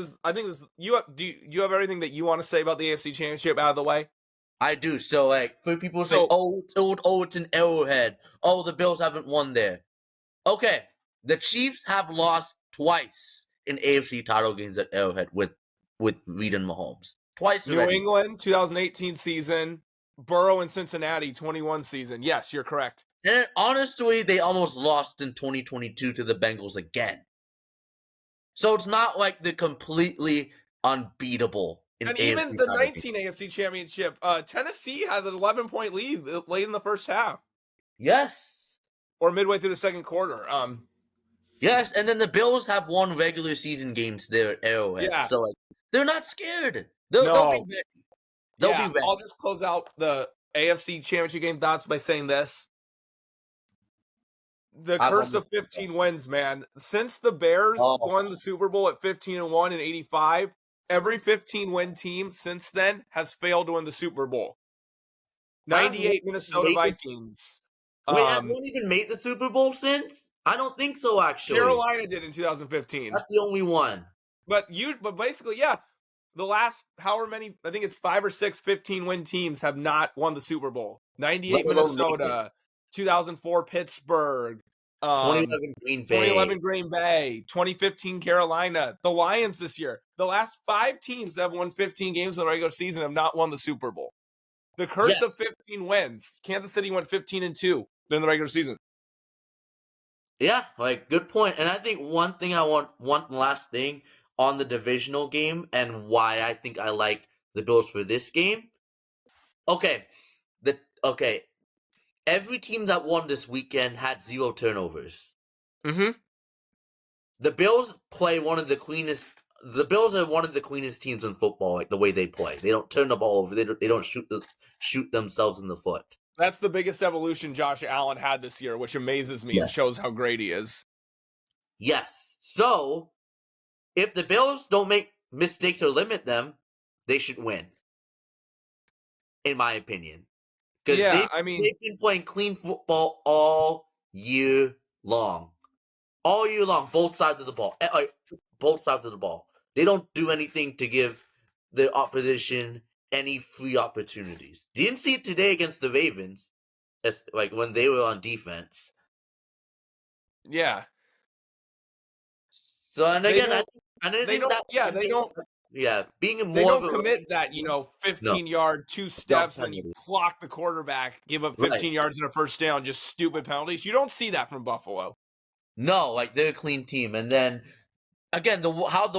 You have everything that you want to say about the AFC Championship out of the way? I do. So for people say, it's an Arrowhead. Oh, the Bills haven't won there. Okay, the Chiefs have lost twice in AFC title games at Arrowhead with Reed and Mahomes. Twice already. New England, 2018 season. Burrow and Cincinnati, 21 season. Yes, you're correct. And honestly, they almost lost in 2022 to the Bengals again. So it's not like they're completely unbeatable. And even the 19 AFC Championship, Tennessee had an 11-point lead late in the first half. Yes. Or midway through the second quarter. Yes, and then the Bills have won regular season games there at Arrowhead. Yeah. So they're not scared. They'll be ready. They'll be ready. I'll just close out the AFC Championship game thoughts by saying this. The curse of 15 wins, man. Since the Bears won the Super Bowl at 15-1 in 85, every 15-win team since then has failed to win the Super Bowl. 98 Minnesota Vikings, Wait, has one even made the Super Bowl since? I don't think so, actually. Carolina did in 2015. That's the only one. But basically, yeah, the last however many, I think it's 5 or 6 15-win teams have not won the Super Bowl. 98 Minnesota, 2004 Pittsburgh, 2011 Green Bay. 2011 Green Bay, 2015 Carolina, the Lions this year. The last 5 teams that have won 15 games in the regular season have not won the Super Bowl. The curse of 15 wins. Kansas City went 15-2 in the regular season. Yeah, like, good point. And I think one thing one last thing on the divisional game and why I think I like the Bills for this game. Okay, every team that won this weekend had 0 turnovers. Mm-hmm. The Bills play one of the cleanest. The Bills are one of the cleanest teams in football. Like the way they play, they don't turn the ball over. They don't shoot themselves in the foot. That's the biggest evolution Josh Allen had this year, which amazes me and shows how great he is. Yes. So, if the Bills don't make mistakes or limit them, they should win. In my opinion. Because they've been playing clean football all year long. All year long, both sides of the ball. Both sides of the ball. They don't do anything to give the opposition any free opportunities. Didn't see it today against the Ravens, like when they were on defense. Yeah. So and again, they don't commit that 15-yard 2 steps and you clock the quarterback, give up 15 yards and a first down, just stupid penalties. You don't see that from Buffalo. No, like they're a clean team, and then again the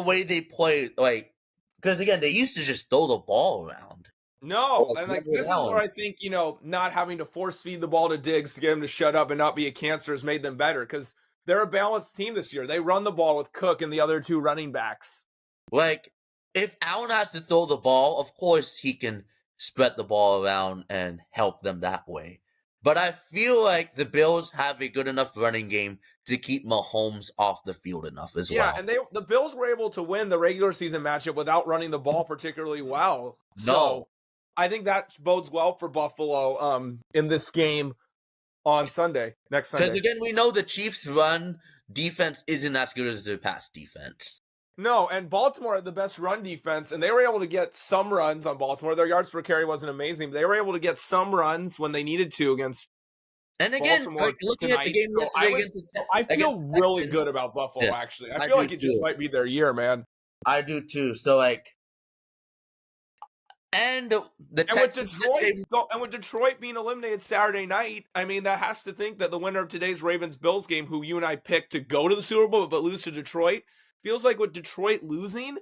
way they play, like because again they used to just throw the ball around. No, and like this is where I think not having to force feed the ball to Diggs to get him to shut up and not be a cancer has made them better because they're a balanced team this year. They run the ball with Cook and the other 2 running backs. Like if Allen has to throw the ball, of course he can spread the ball around and help them that way. But I feel like the Bills have a good enough running game to keep Mahomes off the field enough as well. Yeah, and the Bills were able to win the regular season matchup without running the ball particularly well. So I think that bodes well for Buffalo in this game on next Sunday. Because again, we know the Chiefs' run defense isn't as good as their pass defense. No, and Baltimore had the best run defense, and they were able to get some runs on Baltimore. Their yards per carry wasn't amazing, but they were able to get some runs when they needed to against Baltimore. Like, looking tonight. At the game yesterday I feel really good about Buffalo, actually. I feel like it just might be their year, man. I do too. So, like, with Detroit being eliminated Saturday night, I mean, that has to think that the winner of today's Ravens-Bills game, who you and I picked to go to the Super Bowl but lose to Detroit, feels like with Detroit losing,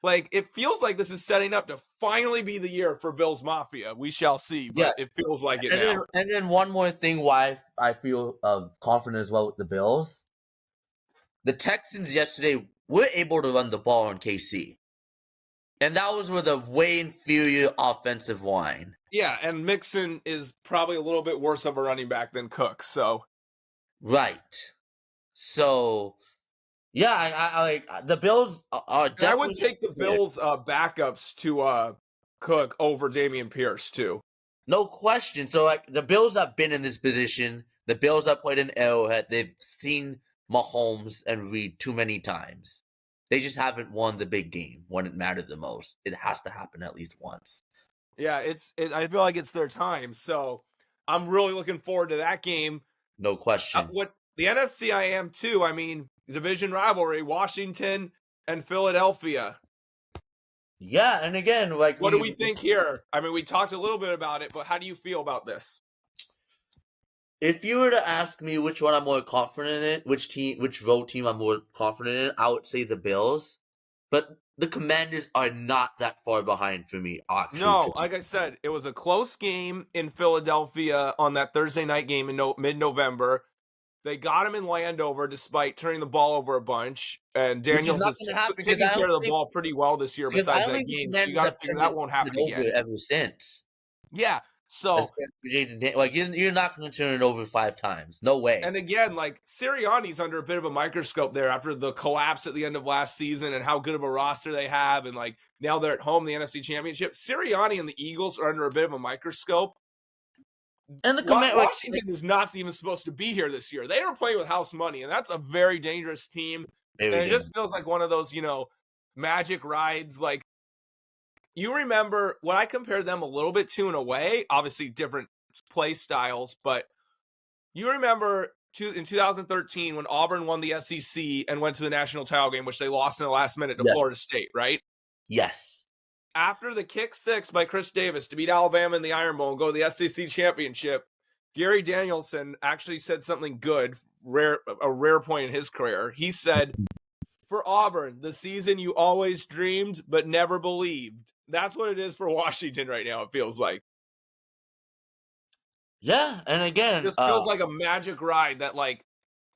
like it feels like this is setting up to finally be the year for Bills Mafia. We shall see, but it feels like it now. And then one more thing why I feel confident as well with the Bills. The Texans yesterday were able to run the ball on KC. And that was with a way inferior offensive line. Yeah, and Mixon is probably a little bit worse of a running back than Cook, so. Right. So, yeah, I like the Bills are definitely. I would take the Bills backups to Cook over Dameon Pierce, too. No question. So, like, the Bills have been in this position. The Bills have played in Arrowhead. They've seen Mahomes and Reed too many times. They just haven't won the big game when it mattered the most. It has to happen at least once. Yeah, I feel like it's their time. So I'm really looking forward to that game. No question. What the NFC I am too. I mean, division rivalry, Washington and Philadelphia. Yeah, and again, like what do we think here? I mean, we talked a little bit about it, but how do you feel about this? If you were to ask me which one I'm more confident in, which road team I'm more confident in, I would say the Bills. But the Commanders are not that far behind for me, actually. No, like I said, it was a close game in Philadelphia on that Thursday night game in mid-November. They got him in Landover despite turning the ball over a bunch. And Daniels is taking care of the ball pretty well this year besides that game. So you got to figure that won't happen again. Ever since. Yeah. So, like, you're not going to turn it over 5 times. No way. And again, like, Sirianni's under a bit of a microscope there after the collapse at the end of last season and how good of a roster they have. And, like, now they're at home in the NFC Championship. Sirianni and the Eagles are under a bit of a microscope. And the command, Washington is not even supposed to be here this year. They are playing with house money, and that's a very dangerous team. And it just feels like one of those, magic rides. Like, you remember what I compared them a little bit to in a way, obviously different play styles, but you remember in 2013 when Auburn won the SEC and went to the national title game, which they lost in the last minute to Florida State, right? Yes. After the kick six by Chris Davis to beat Alabama in the Iron Bowl and go to the SEC championship, Gary Danielson actually said something good, a rare point in his career. He said, for Auburn, the season you always dreamed but never believed. That's what it is for Washington right now, it feels like. Yeah, and again, it just feels like a magic ride that, like,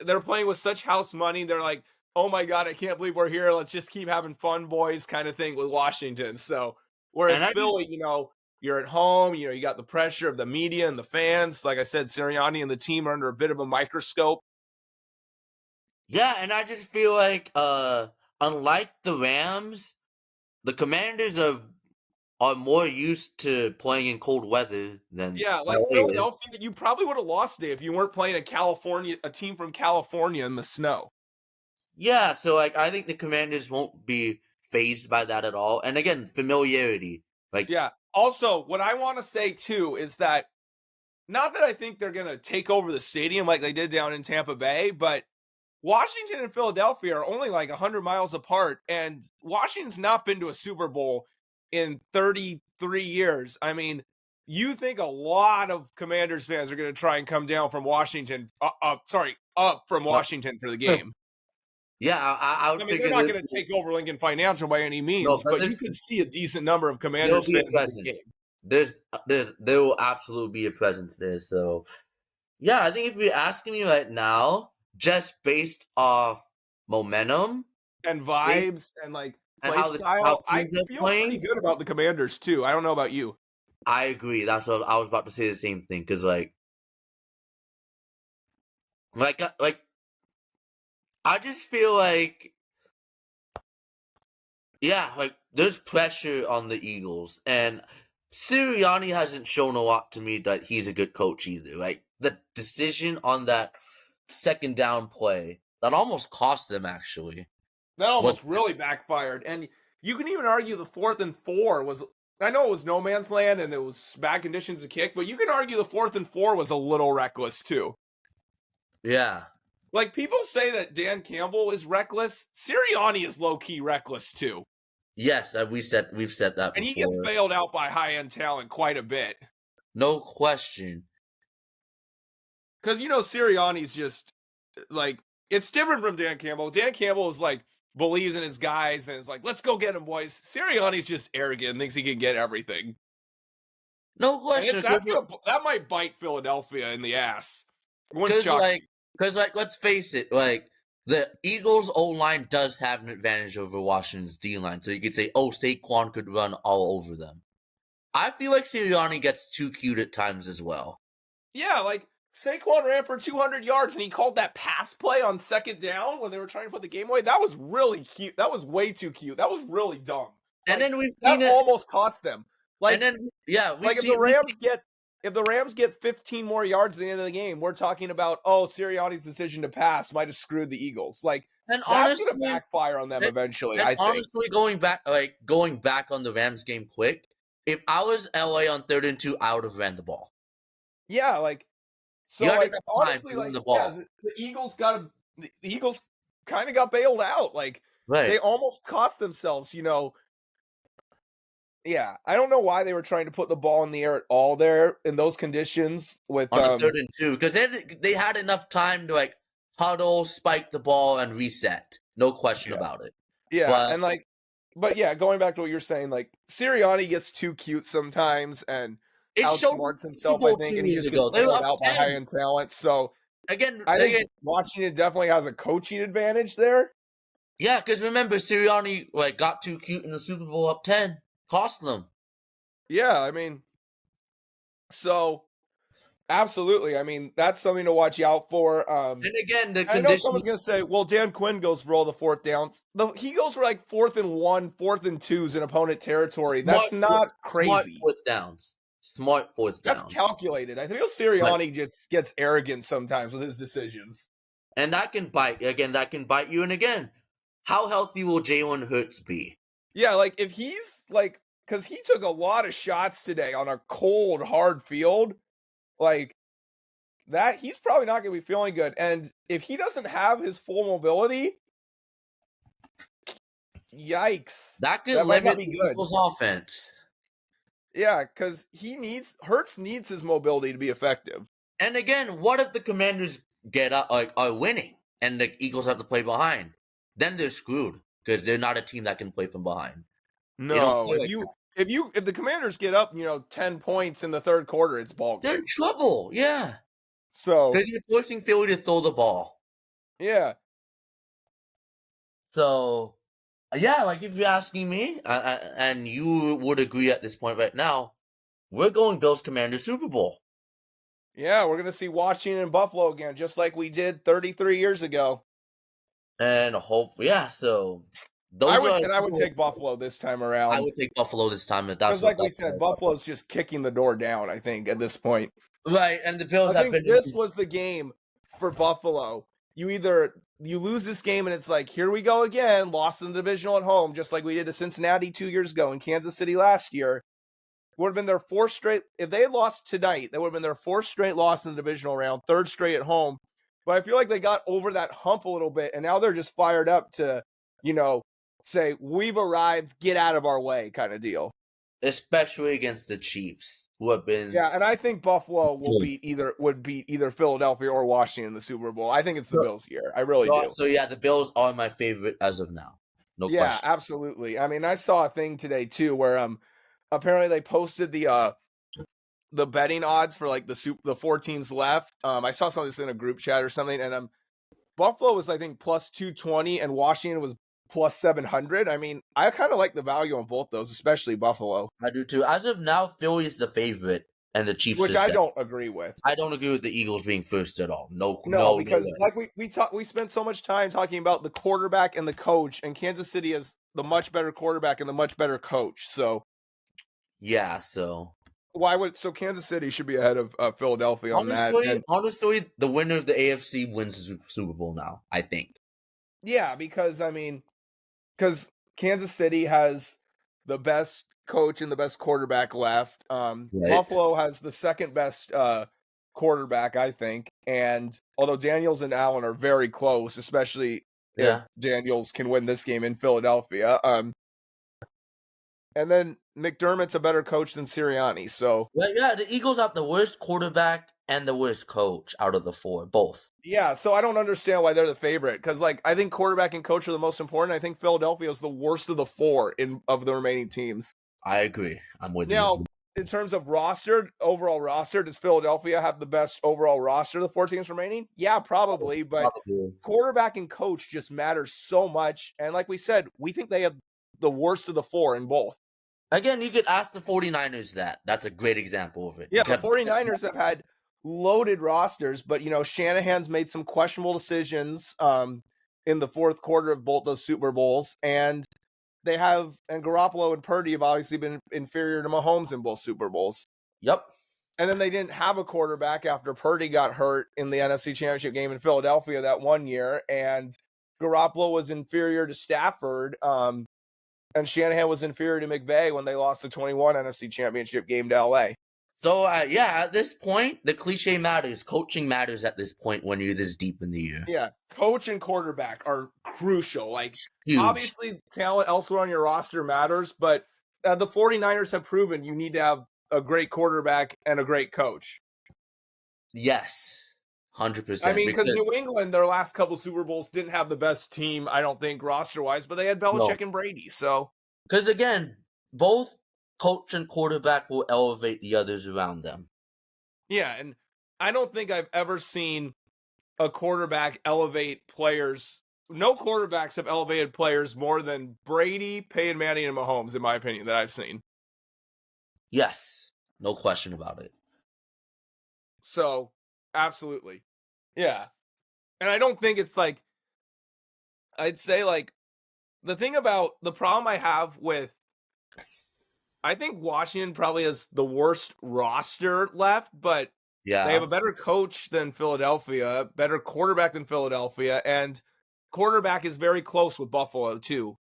they're playing with such house money. They're like, oh my God, I can't believe we're here. Let's just keep having fun, boys, kind of thing with Washington. So, whereas Philly, you're at home, you got the pressure of the media and the fans. Like I said, Sirianni and the team are under a bit of a microscope. Yeah, and I just feel like, unlike the Rams, the Commanders are more used to playing in cold weather than Philadelphia. You probably would have lost it if you weren't playing a team from California in the snow. Yeah, so I think the Commanders won't be fazed by that at all. And again, familiarity. Also, what I want to say too is that, not that I think they're gonna take over the stadium like they did down in Tampa Bay, but Washington and Philadelphia are only like 100 miles apart, and Washington's not been to a Super Bowl in 33 years. I mean, you think a lot of Commanders fans are going to try and come down from Washington, up from Washington for the game. Yeah, I mean, they're not going to take over Lincoln Financial by any means, but you could see a decent number of Commanders fans in the game. There will absolutely be a presence there. So, yeah, I think if you're asking me right now, just based off momentum and vibes and like play style, I feel pretty good about the Commanders too. I don't know about you. I agree. That's what I was about to say. The same thing, because like I just feel like, there's pressure on the Eagles, and Sirianni hasn't shown a lot to me that he's a good coach either. Like, the decision on that second down play that almost cost them, actually. That almost really backfired. And you can even argue the 4th and 4 was, I know it was no man's land and it was bad conditions to kick, but you can argue the 4th and 4 was a little reckless too. Yeah. Like, people say that Dan Campbell is reckless. Sirianni is low-key reckless too. Yes, we've said that before. And he gets bailed out by high-end talent quite a bit. No question. Because, Sirianni's just, like, it's different from Dan Campbell. Dan Campbell is like, believes in his guys and is like, let's go get him, boys. Sirianni's just arrogant and thinks he can get everything. No question. That might bite Philadelphia in the ass. Because, let's face it, the Eagles' O-line does have an advantage over Washington's D-line. So you could say, Saquon could run all over them. I feel like Sirianni gets too cute at times as well. Yeah, like, Saquon ran for 200 yards, and he called that pass play on second down when they were trying to put the game away. That was really cute. That was way too cute. That was really dumb. And then almost cost them. Like, if the Rams get 15 more yards at the end of the game, we're talking about, Sirianni's decision to pass might have screwed the Eagles. Like, that's going to backfire on them eventually, I think. Honestly, going back on the Rams game quick, if I was LA on 3rd and 2, I would have ran the ball. Yeah, like, so, honestly, the Eagles kind of got bailed out. Like, they almost cost themselves, Yeah, I don't know why they were trying to put the ball in the air at all there in those conditions with on 3rd and 2, because they had enough time to huddle, spike the ball, and reset. No question about it. Yeah, but going back to what you're saying, like, Sirianni gets too cute sometimes and outsmarts himself, I think, and he just gets bailed out by high-end talent. So, I think Washington definitely has a coaching advantage there. Yeah, because remember, Sirianni got too cute in the Super Bowl up 10. Cost them. Yeah, I mean, so absolutely. I mean, that's something to watch out for. And again, I know someone's going to say, well, Dan Quinn goes for all the 4th downs. He goes for 4th and 1, 4th and 2s in opponent territory. That's not crazy. Fourth downs. Smart fourth That's down. calculated. I feel Sirianni just gets arrogant sometimes with his decisions. And that can bite. Again, that can bite you. And again, how healthy will Jalen Hurts be? Yeah, like if he's like, because he took a lot of shots today on a cold, hard field, like that, he's probably not going to be feeling good. And if he doesn't have his full mobility, yikes. That could That might not limit be the good. Eagles' offense. Yeah, because Hurts needs his mobility to be effective. And again, what if the Commanders get up, are winning, and the Eagles have to play behind? Then they're screwed because they're not a team that can play from behind. They don't No, play like that. if the Commanders get up, 10 points in the third quarter, it's ball They're game. in trouble. Yeah, So because you're forcing Philly to throw the ball. yeah, So yeah, like if you're asking me, and you would agree at this point right now, we're going Bills Commanders Super Bowl. yeah, we're gonna see Washington and Buffalo again, just like we did 33 years ago. And hopefully, yeah. So I would take Buffalo this time around. I would take Buffalo this time. Because, like we said, Buffalo's just kicking the door down, I think, at this point. Right, and the Bills I think this was the game for Buffalo. You lose this game and it's like, here we go again, lost in the divisional at home, just like we did to Cincinnati 2 years ago and Kansas City last year. Would have been their fourth straight. If they had lost tonight, that would have been their fourth straight loss in the divisional round, third straight at home. But I feel like they got over that hump a little bit, and now they're just fired up to, say, we've arrived, get out of our way kind of deal. Especially against the Chiefs, who have been... Yeah, and I think Buffalo would beat either Philadelphia or Washington in the Super Bowl. I think it's the Bills' year. I really do. So, yeah, the Bills are my favorite as of now. No question. Yeah, absolutely. I mean, I saw a thing today, too, where apparently they posted the betting odds for, like, the 4 teams left. I saw some of this in a group chat or something, and Buffalo was, I think, plus 220, and Washington was plus 700. I mean, I kind of like the value on both those, especially Buffalo. I do too. As of now, Philly is the favorite, and the Chiefs. Which I don't agree with. I don't agree with the Eagles being first at all. No, because like we spent so much time talking about the quarterback and the coach, and Kansas City is the much better quarterback and the much better coach. So yeah, so Kansas City should be ahead of Philadelphia on that. And honestly, the winner of the AFC wins the Super Bowl now, I think. Yeah, because Kansas City has the best coach and the best quarterback left. Right. Buffalo has the second best quarterback, I think. And although Daniels and Allen are very close, especially if Daniels can win this game in Philadelphia. And then McDermott's a better coach than Sirianni. So the Eagles have the worst quarterback and the worst coach out of the 4, both. Yeah, so I don't understand why they're the favorite, because I think quarterback and coach are the most important. I think Philadelphia is the worst of the 4 of the remaining teams. I agree. I'm with you. Now, in terms of overall roster, does Philadelphia have the best overall roster of the 4 teams remaining? Yeah, probably, but quarterback and coach just matters so much. And like we said, we think they have the worst of the 4 in both. Again, you could ask the 49ers that. That's a great example of it. Yeah, the 49ers have had loaded rosters, but Shanahan's made some questionable decisions in the fourth quarter of both those Super Bowls, and Garoppolo and Purdy have obviously been inferior to Mahomes in both Super Bowls. Yep. And then they didn't have a quarterback after Purdy got hurt in the NFC Championship game in Philadelphia that one year, and Garoppolo was inferior to Stafford, and Shanahan was inferior to McVay when they lost the 21 NFC Championship game to LA. So, at this point, the cliche matters. Coaching matters at this point when you're this deep in the year. Yeah, coach and quarterback are crucial. Like, huge. Obviously, talent elsewhere on your roster matters, but the 49ers have proven you need to have a great quarterback and a great coach. Yes, 100%. I mean, because New England, their last couple Super Bowls didn't have the best team, I don't think, roster-wise, but they had Belichick and Brady, so. Because, again, both coach and quarterback will elevate the others around them. Yeah, and I don't think I've ever seen a quarterback elevate players. No quarterbacks have elevated players more than Brady, Peyton Manning, and Mahomes, in my opinion, that I've seen. Yes, no question about it. So, absolutely. Yeah. And I don't think it's like, I'd say like, the problem I have with I think Washington probably has the worst roster left, but Yeah. they have a better coach than Philadelphia, better quarterback than Philadelphia, and quarterback is very close with Buffalo too.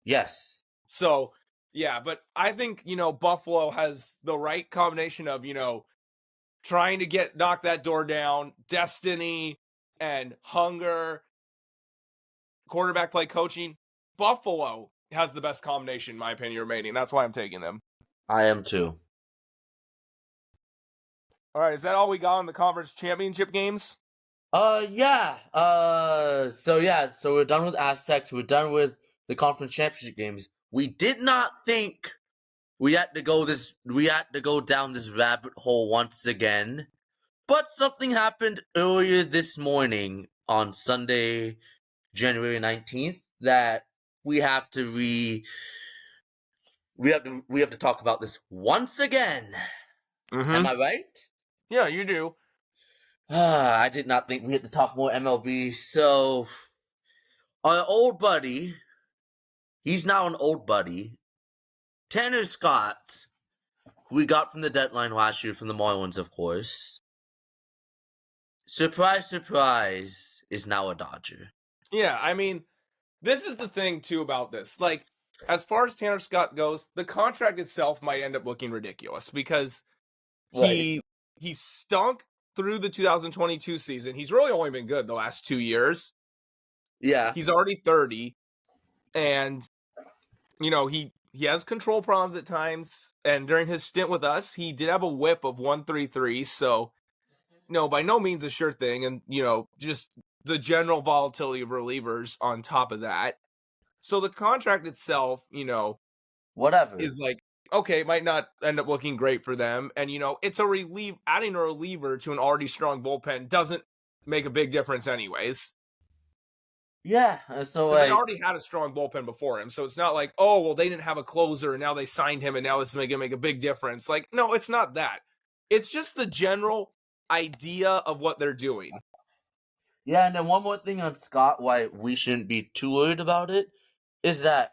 Yes. So, yeah, but I think, Buffalo has the right combination of, trying to knock that door down, destiny and hunger, quarterback play coaching. Buffalo has the best combination, in my opinion, remaining. That's why I'm taking them. I am too. All right, is that all we got on the conference championship games? Yeah. So we're done with Aztecs. We're done with the conference championship games. We did not think we had to go down this rabbit hole once again. But something happened earlier this morning on Sunday, January 19th that we have to talk about this once again. Mm-hmm. Am I right? Yeah, you do. I did not think we had to talk more MLB. So, our old buddy, he's now an old buddy, Tanner Scott, who we got from the deadline last year from the Marlins, of course. Surprise, surprise, is now a Dodger. Yeah, I mean, this is the thing, too, about this. Like, as far as Tanner Scott goes, the contract itself might end up looking ridiculous because he stunk through the 2022 season. He's really only been good the last 2 years. Yeah. He's already 30, and, he has control problems at times, and during his stint with us, he did have a whip of 133, so, by no means a sure thing, and, just the general volatility of relievers on top of that. So the contract itself, Whatever. is like, okay, it might not end up looking great for them. And, it's adding a reliever to an already strong bullpen doesn't make a big difference anyways. Yeah, so They already had a strong bullpen before him. So it's not like, oh, well, they didn't have a closer and now they signed him and now this is going to make a big difference. Like, no, it's not that. It's just the general idea of what they're doing. Yeah, and then one more thing on Scott, why we shouldn't be too worried about it, is that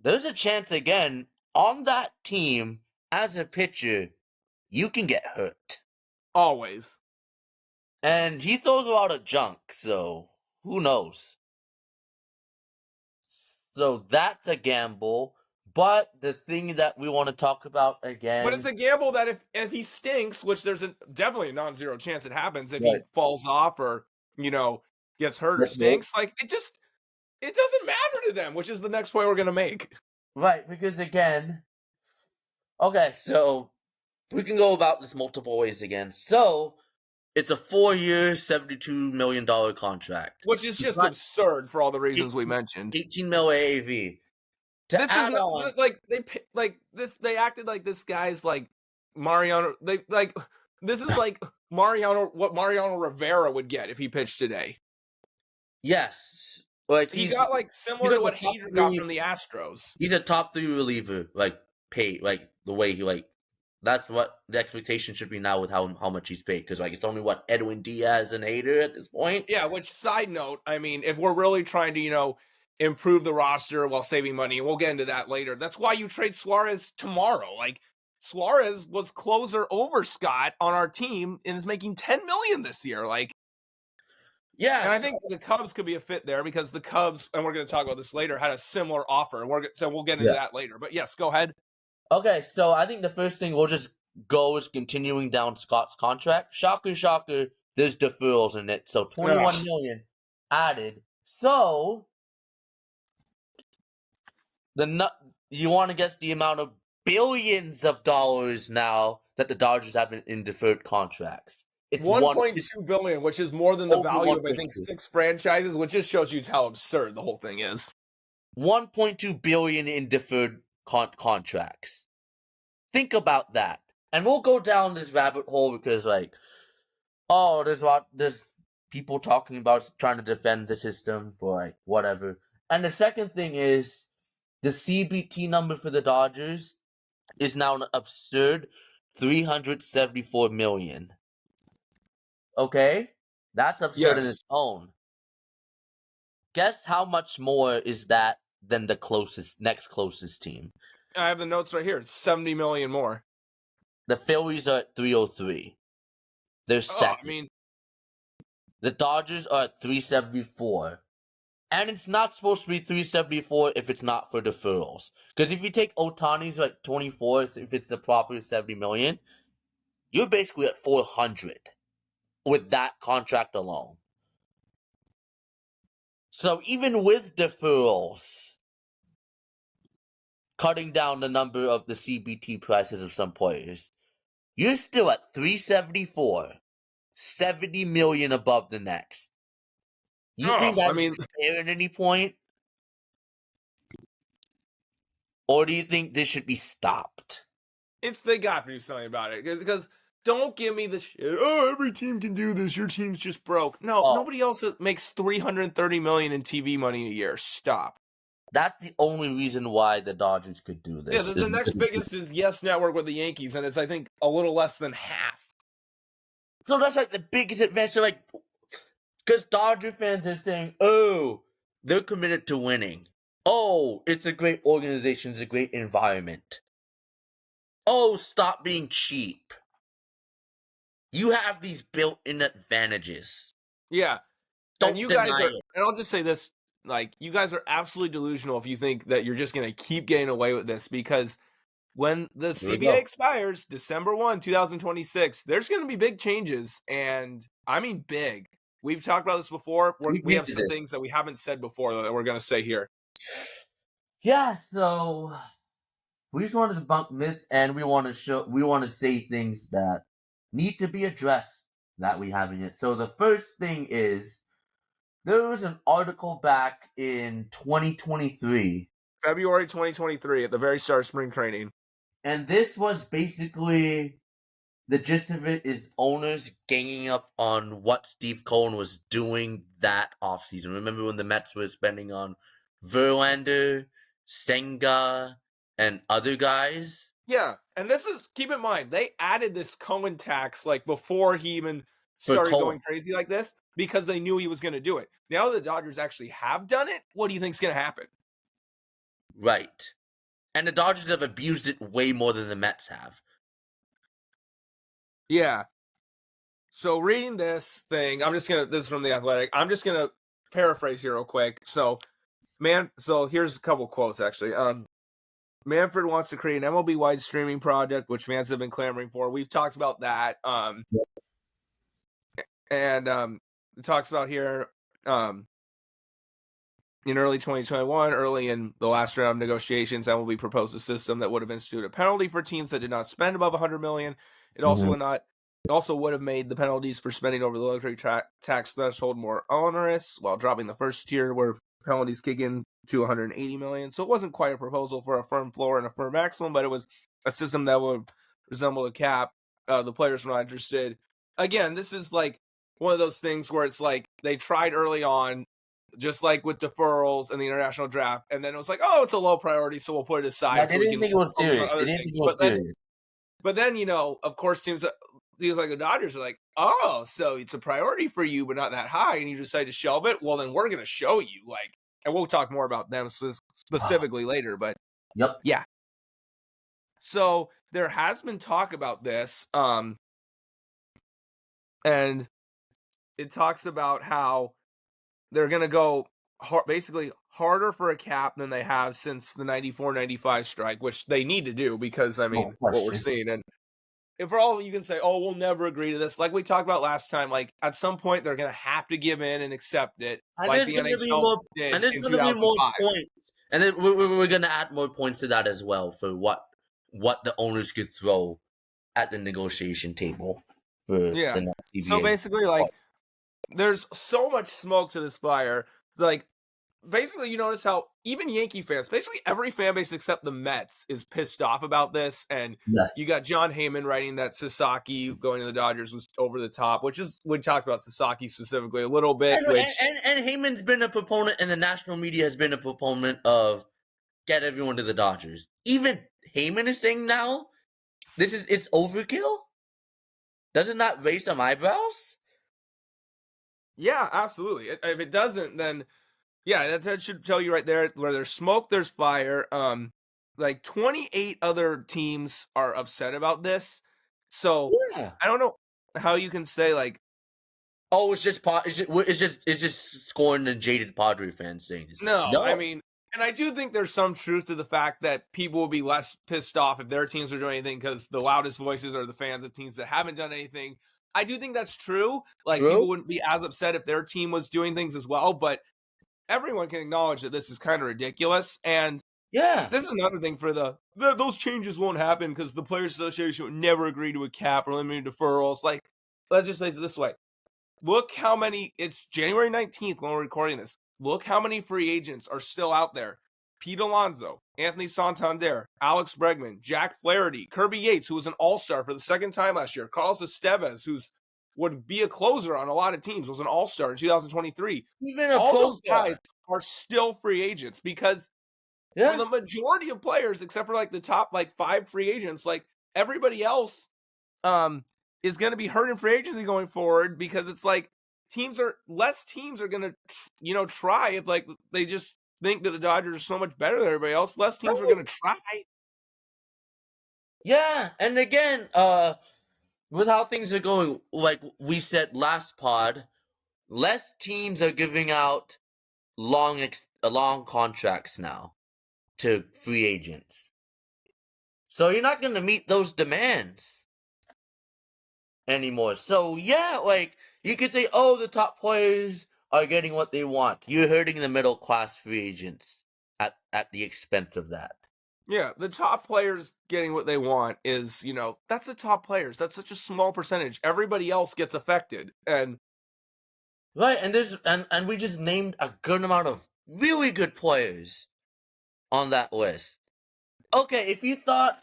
there's a chance again on that team as a pitcher, you can get hurt. Always. And he throws a lot of junk, so who knows? So that's a gamble. But the thing that we want to talk about again... But it's a gamble that if he stinks, which there's definitely a non-zero chance it happens if he falls off or, gets hurt or stinks, like, it doesn't matter to them, which is the next point we're going to make. Right, because again... Okay, so we can go about this multiple ways again. So, it's a 4-year, $72 million contract. Which is just absurd for all the reasons we mentioned. 18 mil AAV. This is not like they acted like this guy's like Mariano. This is like what Mariano Rivera would get if he pitched today. Yes, like he got like similar to what Hader got from the Astros. He's a top 3 reliever, like paid, like the way he that's what the expectation should be now with how much he's paid, because it's only Edwin Diaz and Hader at this point. Yeah, which, side note, I mean, if we're really trying to improve the roster while saving money, and we'll get into that later, that's why you trade Suarez tomorrow. Like, Suarez was closer over Scott on our team and is making $10 million this year. Like, yeah, and I think the Cubs could be a fit there because the Cubs, and we're going to talk about this later, had a similar offer. So we'll get into that later. But yes, go ahead. Okay, so I think the first thing we'll just go is continuing down Scott's contract. Shocker, shocker, there's deferrals in it. So $21 million added. So you want to guess the amount of billions of dollars now that the Dodgers have in deferred contracts? It's $1.2 billion, which is more than the value of, I think, 6 franchises, which just shows you how absurd the whole thing is. $1.2 billion in deferred contracts. Think about that. And we'll go down this rabbit hole because, there's people talking about trying to defend the system, but, whatever. And the second thing is, the CBT number for the Dodgers is now an absurd $374 million. Okay? That's absurd in its own. Guess how much more is that than the next closest team? I have the notes right here. It's 70 million more. The Phillies are at 303. They're second. I mean, the Dodgers are at 374. And it's not supposed to be 374 if it's not for deferrals. Because if you take Ohtani's like 24, if it's the proper 70 million, you're basically at 400 with that contract alone. So even with deferrals, cutting down the number of the CBT prices of some players, you're still at 374, 70 million above the next. You think that's fair at any point? Or do you think this should be stopped? They got to do something about it. Because don't give me the shit. Oh, every team can do this. Your team's just broke. No, nobody else makes $330 million in TV money a year. Stop. That's the only reason why the Dodgers could do this. Yeah, the next biggest is Yes Network with the Yankees, and it's, I think, a little less than half. So that's like the biggest advantage. Like, because Dodger fans are saying, oh, they're committed to winning. Oh, it's a great organization. It's a great environment. Oh, stop being cheap. You have these built-in advantages. Yeah. Don't and you deny guys are, it. And I'll just say this, like, you guys are absolutely delusional if you think that you're just going to keep getting away with this, because when the CBA expires December 1, 2026, there's going to be big changes, and I mean big. We've talked about this before. We have some things that we haven't said before that we're going to say here. Yeah, so we just want to debunk myths, and we want to say things that need to be addressed that we haven't yet. So the first thing is, there was an article back in 2023. February 2023, at the very start of spring training. And this was basically, the gist of it is owners ganging up on what Steve Cohen was doing that offseason. Remember when the Mets were spending on Verlander, Senga, and other guys? Yeah, and this is, keep in mind, they added this Cohen tax like before he even started going crazy like this, because they knew he was going to do it. Now the Dodgers actually have done it. What do you think is going to happen? Right. And the Dodgers have abused it way more than the Mets have. Yeah. So reading this thing, this is from The Athletic. I'm just going to paraphrase here real quick. So here's a couple quotes, actually. Manfred wants to create an MLB-wide streaming project, which fans have been clamoring for. We've talked about that. And it talks about here in early 2021, early in the last round of negotiations, MLB proposed a system that would have instituted a penalty for teams that did not spend above $100 million. It also would have made the penalties for spending over the luxury tax threshold more onerous, while dropping the first tier where penalties kick in to $180 million. So it wasn't quite a proposal for a firm floor and a firm maximum, but it was a system that would resemble a cap. The players were not interested. Again, this is like one of those things where it's like they tried early on, just like with deferrals and the international draft, and then it was like, oh, it's a low priority, so we'll put it aside. They didn't think it was serious. But then, of course, teams like the Dodgers are like, oh, so it's a priority for you, but not that high, and you decide to shelve it. Well, then we're going to show you, and we'll talk more about them specifically later. But yeah. So there has been talk about this, and it talks about how they're going to go basically harder for a cap than they have since the 94-95 strike, which they need to do because, what we're seeing. And if for all you can say, oh, we'll never agree to this. Like we talked about last time, at some point they're going to have to give in and accept it, like the NHL did in 2005. And there's going to be more points. And then we're going to add more points to that as well for what the owners could throw at the negotiation table. For the next CBA. So basically, there's so much smoke to this fire. Basically, you notice how even Yankee fans, basically every fan base except the Mets, is pissed off about this. And you got John Heyman writing that Sasaki going to the Dodgers was over the top, we talked about Sasaki specifically a little bit. And Heyman's been a proponent, and the national media has been a proponent of get everyone to the Dodgers. Even Heyman is saying now, it's overkill? Doesn't that raise some eyebrows? Yeah, absolutely. If it doesn't, then that should tell you right there, where there's smoke, there's fire. like 28 other teams are upset about this. So Yeah. I don't know how you can say like, Oh, it's just scoring the jaded Padre fans saying this. no, I No. mean, and I do think there's some truth to the fact that people will be less pissed off if their teams are doing anything because the loudest voices are the fans of teams that haven't done anything. I do think that's true. Like, True. people wouldn't be as upset if their team was doing things as well, but everyone can acknowledge that this is kind of ridiculous. And Yeah. this is another thing for those changes won't happen because the Players Association would never agree to a cap or limited deferrals. Like, let's just face it this way. Look how many, it's January 19th when we're recording this. Look how many free agents are still out there. Pete Alonso, Anthony Santander, Alex Bregman, Jack Flaherty, Kirby Yates, who was an all-star for the second time last year, Carlos Estevez, who's would be a closer on a lot of teams, was an all-star in 2023. Even a All pro those guys are still free agents because for the majority of players, except for like the top like 5 free agents, like everybody else is going to be hurt in free agency going forward because it's like less teams are going to try if like they just think that the Dodgers are so much better than everybody else. Less teams are going to try. Yeah, and again, with how things are going, like we said last pod, less teams are giving out long contracts now to free agents. So you're not going to meet those demands anymore. So yeah, like you could say, oh, the top players are getting what they want. You're hurting the middle class free agents at the expense of that. Yeah, the top players getting what they want is, that's the top players. That's such a small percentage. Everybody else gets affected. And right, and we just named a good amount of really good players on that list. Okay, if you thought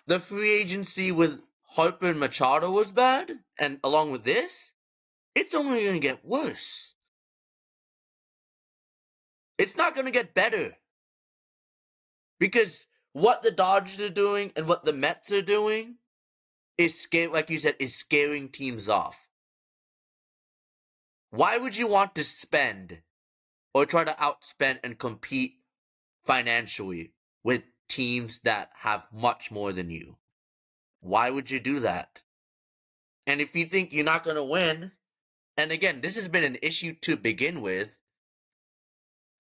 the free agency with Harper and Machado was bad, and along with this, it's only going to get worse. It's not going to get better. Because what the Dodgers are doing and what the Mets are doing is, like you said, is scaring teams off. Why would you want to spend or try to outspend and compete financially with teams that have much more than you? Why would you do that? And if you think you're not going to win, and again, this has been an issue to begin with,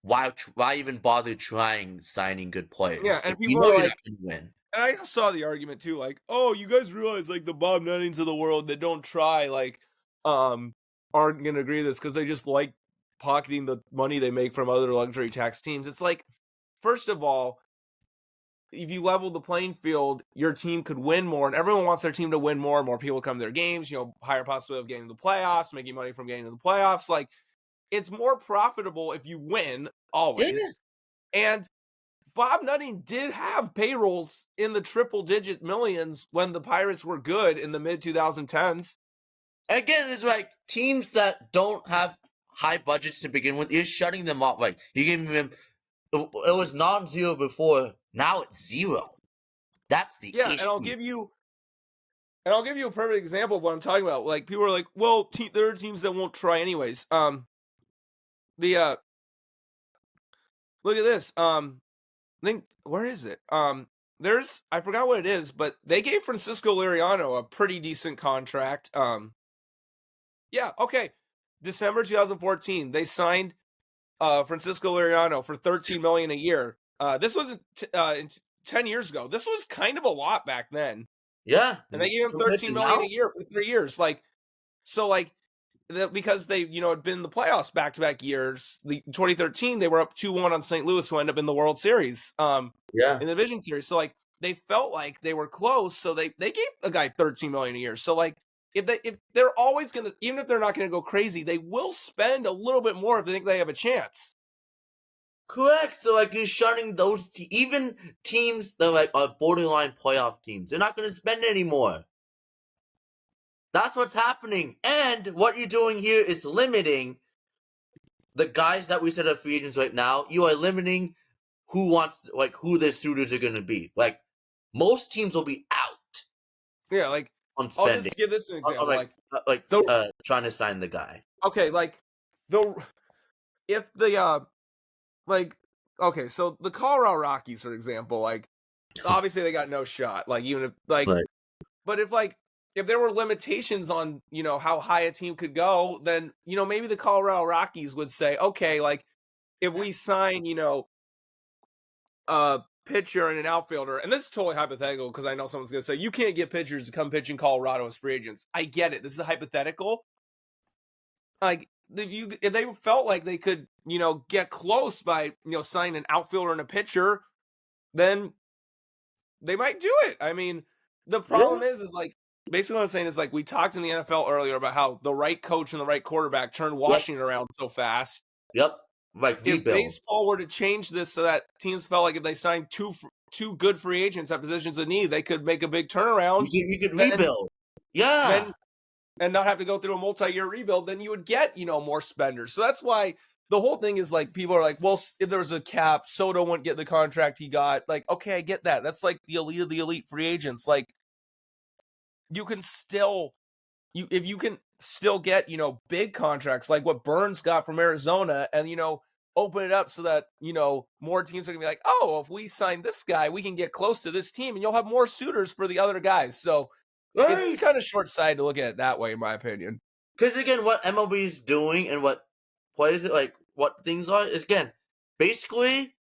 why even bother trying signing good players? yeah, and if people you know are you're like, not going to win. And I saw the argument too, like, oh, you guys realize like the Bob Nuttings of the world that don't try, like, aren't gonna agree to this because they just like pocketing the money they make from other luxury tax teams. It's like, first of all, if you level the playing field, your team could win more, and everyone wants their team to win more. More people come to their games, higher possibility of getting to the playoffs, making money from getting to the playoffs. Like, it's more profitable if you win always. Yeah. And Bob Nutting did have payrolls in the triple-digit millions when the Pirates were good in the mid-2010s. Again, it's like teams that don't have high budgets to begin with, you're shutting them off. Like, you're giving them... It was non-zero before, now it's zero. That's the issue. And I'll give you a perfect example of what I'm talking about. Like, people are like, well, there are teams that won't try anyways. Look at this. Where is it? I forgot what it is, but they gave Francisco Liriano a pretty decent contract. December 2014, they signed Francisco Liriano for $13 million a year. This was 10 years ago. This was kind of a lot back then. Yeah, and they gave him $13 million a year for 3 years. Because they, had been in the playoffs back-to-back years. The 2013, they were up 2-1 on St. Louis, who ended up in the World Series. In the Division Series. So, they felt like they were close, so they gave a guy $13 million a year. So, if they're always going to, even if they're not going to go crazy, they will spend a little bit more if they think they have a chance. Correct. So, you're shunning those even teams that are borderline playoff teams. They're not going to spend anymore. That's what's happening. And what you're doing here is limiting the guys that we said are free agents right now. You are limiting who their suitors are going to be. Most teams will be out. Yeah, on spending. I'll just give this an example. Trying to sign the guy. Okay, if the okay, so the Colorado Rockies, for example, like obviously they got no shot. Like even if like, Right. but if there were limitations on how high a team could go, then maybe the Colorado Rockies would say, okay, like if we sign a pitcher and an outfielder, and this is totally hypothetical because I know someone's gonna say you can't get pitchers to come pitch in Colorado as free agents. I get it. This is a hypothetical. Like if they felt like they could get close by signing an outfielder and a pitcher, then they might do it. I mean, the problem is like basically what I'm saying is like we talked in the NFL earlier about how the right coach and the right quarterback turned Washington around so fast. Yep. Like If rebuild. baseball were to change this so that teams felt like if they signed two good free agents at positions of need, they could make a big turnaround. You could rebuild. Yeah. And not have to go through a multi-year rebuild, then you would get, more spenders. So that's why the whole thing is like, people are like, well, if there was a cap, Soto wouldn't get the contract he got. Like, okay, I get that. That's like the elite of the elite free agents. Like, you can still, if you can still get, big contracts like what Burns got from Arizona and, open it up so that, more teams are gonna be like, oh, if we sign this guy, we can get close to this team and you'll have more suitors for the other guys. So it's kind of short-sighted to look at it that way, in my opinion. Because again, what MLB is doing and what players like what things are is again basically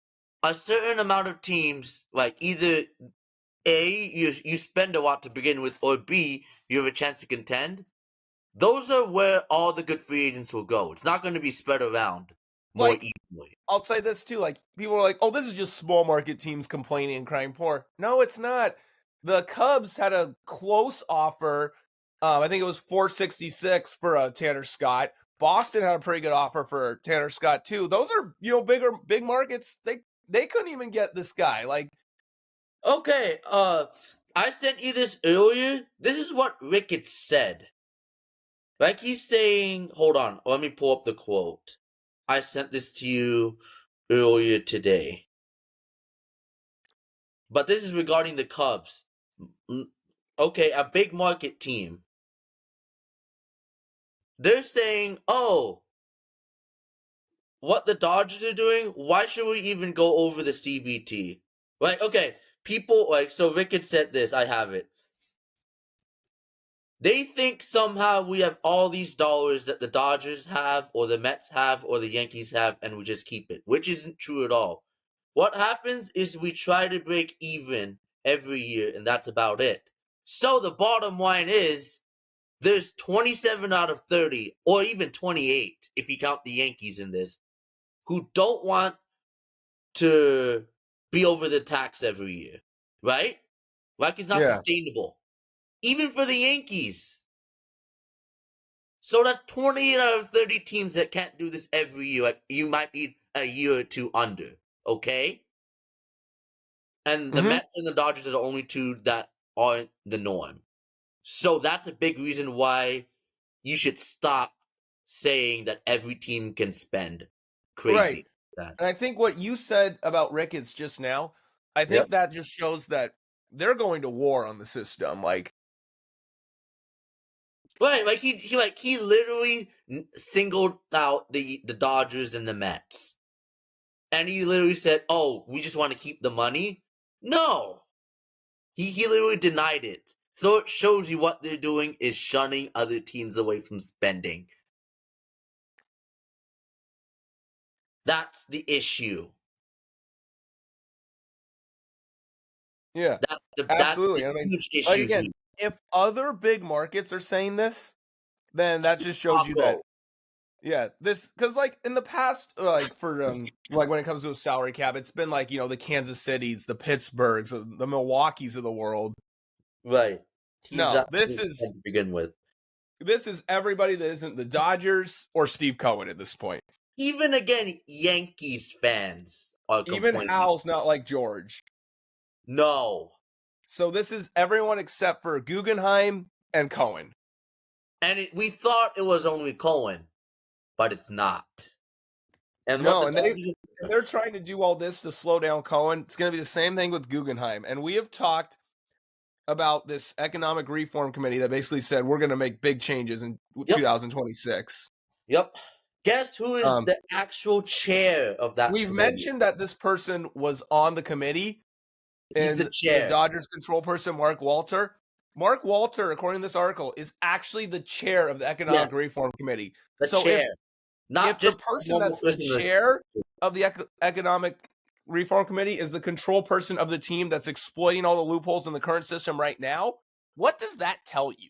a certain amount of teams like either A, you spend a lot to begin with, or B, you have a chance to contend. Those are where all the good free agents will go. It's not going to be spread around more evenly. I'll say this too, like people are like, oh, this is just small market teams complaining and crying poor. No, it's not. The Cubs had a close offer. I think it was $466 for Tanner Scott. Boston had a pretty good offer for Tanner Scott too. Those are big markets. They couldn't even get this guy. Like, okay, I sent you this earlier. This is what Ricketts said. Like he's saying, hold on, let me pull up the quote. I sent this to you earlier today. But this is regarding the Cubs. Okay, a big market team. They're saying, oh, what the Dodgers are doing, why should we even go over the CBT? Like, okay, people, like, so Ricketts said this, I have it. They think somehow we have all these dollars that the Dodgers have, or the Mets have, or the Yankees have, and we just keep it, which isn't true at all. What happens is we try to break even every year, and that's about it. So the bottom line is, there's 27 out of 30, or even 28, if you count the Yankees in this, who don't want to be over the tax every year, right? Like it's not sustainable. Even for the Yankees. So that's 28 out of 30 teams that can't do this every year. Like you might need a year or two under, okay? And the Mets and the Dodgers are the only two that aren't the norm. So that's a big reason why you should stop saying that every team can spend crazy. Right. And I think what you said about Ricketts just now, I think that just shows that they're going to war on the system. Like, right, like he literally singled out the Dodgers and the Mets, and he literally said, "Oh, we just want to keep the money." No, he literally denied it. So it shows you what they're doing is shunning other teams away from spending. That's the issue. Yeah, absolutely. That's the huge issue. Like again, if other big markets are saying this, then that just shows you that. Yeah, this because like in the past, like for like when it comes to a salary cap, it's been like the Kansas Cities, the Pittsburghs, the Milwaukees of the world. Right. No, this is to begin with. This is everybody that isn't the Dodgers or Steve Cohen at this point. Even again, Yankees fans are complaining. Even Hal's not like George. No. So this is everyone except for Guggenheim and Cohen. And we thought it was only Cohen, but it's not. And no, they're trying to do all this to slow down Cohen. It's going to be the same thing with Guggenheim. And we have talked about this economic reform committee that basically said we're going to make big changes in 2026. Yep. Guess who is the actual chair of that We've committee? mentioned that this person was on the committee. He's And the chair. Dodgers control person, Mark Walter. Mark Walter, according to this article, is actually the chair of the Economic Reform Committee. The so chair. if the person that's the chair of the Economic Reform Committee is the control person of the team that's exploiting all the loopholes in the current system right now, what does that tell you?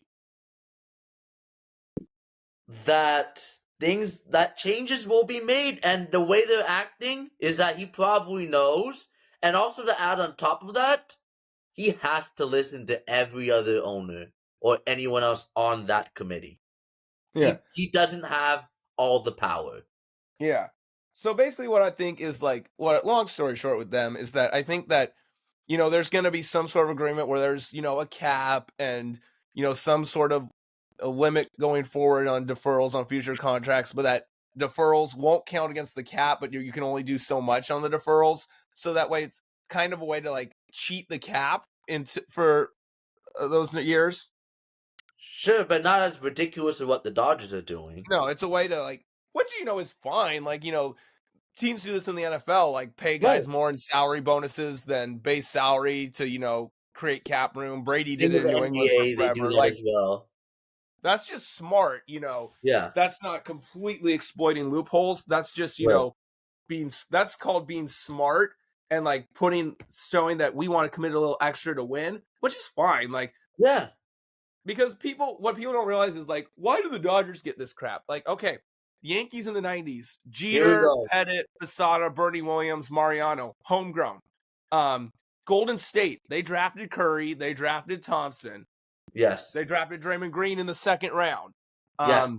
That changes will be made, and the way they're acting is that he probably knows. And also to add on top of that, he has to listen to every other owner or anyone else on that committee. Yeah. He doesn't have all the power. Yeah. So basically what I think is long story short with them is that I think that, there's going to be some sort of agreement where there's, a cap and, some sort of a limit going forward on deferrals on future contracts, but that deferrals won't count against the cap, but you can only do so much on the deferrals. So that way it's kind of a way to cheat the cap for those years. Sure, but not as ridiculous as what the Dodgers are doing. No, it's a way to which is fine. Teams do this in the NFL, pay guys more in salary bonuses than base salary to, create cap room. Brady did it in New England for forever. They do that as well. That's just smart, Yeah. That's not completely exploiting loopholes. That's just, that's called being smart and showing that we want to commit a little extra to win, which is fine. Yeah. Because what people don't realize is why do the Dodgers get this crap? Okay, the Yankees in the 90s, Jeter, Pettit, Posada, Bernie Williams, Mariano, homegrown. Golden State, they drafted Curry, they drafted Thompson. Yes. They drafted Draymond Green in the second round. Yes.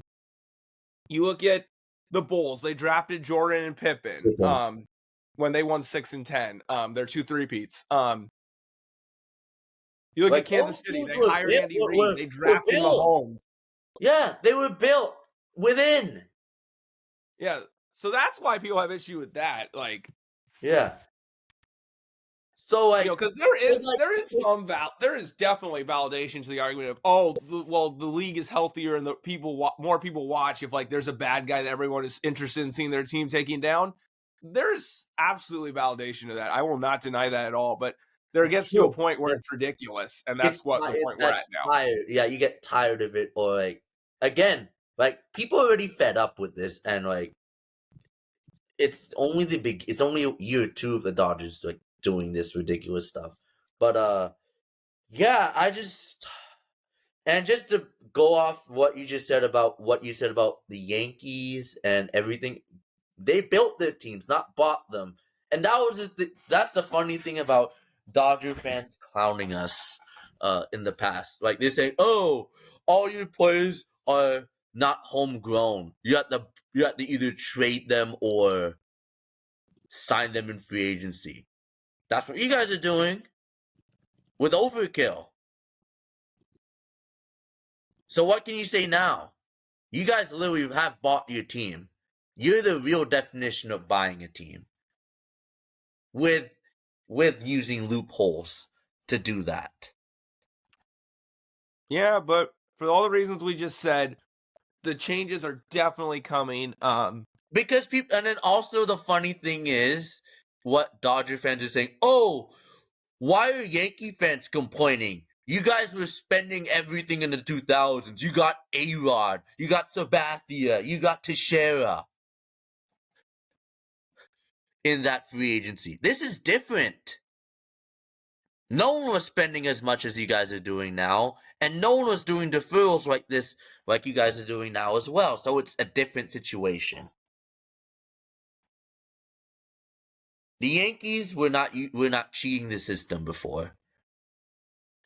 You look at the Bulls, they drafted Jordan and Pippen when they won 6 and 10. They're 2 3-peats. You look at Kansas City, they hired Andy Reid, they drafted Mahomes. Yeah, they were built within. Yeah, so that's why people have issue with that. Yeah. So because there is definitely validation to the argument of the league is healthier and more people watch if there's a bad guy that everyone is interested in seeing their team taking down. There's absolutely validation to that. I will not deny that at all. But there gets to a point where it's ridiculous, and that's the point we're at now. Tired. Yeah, you get tired of it, or again, people are already fed up with this, and it's only it's only year 2 of the Dodgers doing this ridiculous stuff. But yeah, just to go off what you said about the Yankees and everything, they built their teams, not bought them. And that's the funny thing about Dodger fans clowning us in the past. They're saying, "Oh, all your players are not homegrown. You have to either trade them or sign them in free agency." That's what you guys are doing with overkill. So what can you say now? You guys literally have bought your team. You're the real definition of buying a team. With using loopholes to do that. Yeah, but for all the reasons we just said, the changes are definitely coming. Because people, and then also the funny thing is, what Dodger fans are saying, "Oh, why are Yankee fans complaining? You guys were spending everything in the 2000s. You got A-Rod, you got Sabathia, you got Teixeira in that free agency. This is different. No one was spending as much as you guys are doing now, and no one was doing deferrals like this, like you guys are doing now as well. So it's a different situation. The Yankees were not cheating the system before.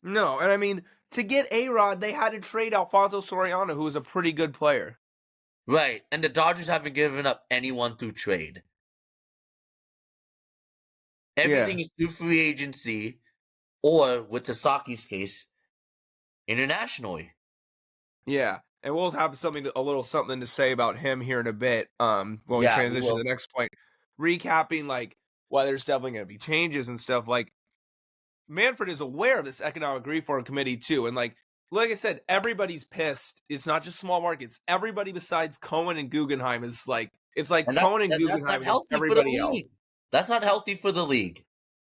No, and I mean, to get A-Rod, they had to trade Alfonso Soriano, who was a pretty good player. Right, and the Dodgers haven't given up anyone through trade. Everything is through free agency, or with Sasaki's case, internationally. Yeah, and we'll have a little something to say about him here in a bit. When we transition to the next point, recapping why there's definitely going to be changes and stuff. Manfred is aware of this economic reform committee too, and like I said, everybody's pissed. It's not just small markets. Everybody besides Cohen and Guggenheim is like, it's like And Cohen and that's Guggenheim not against healthy for the everybody else. league. That's not healthy for the league.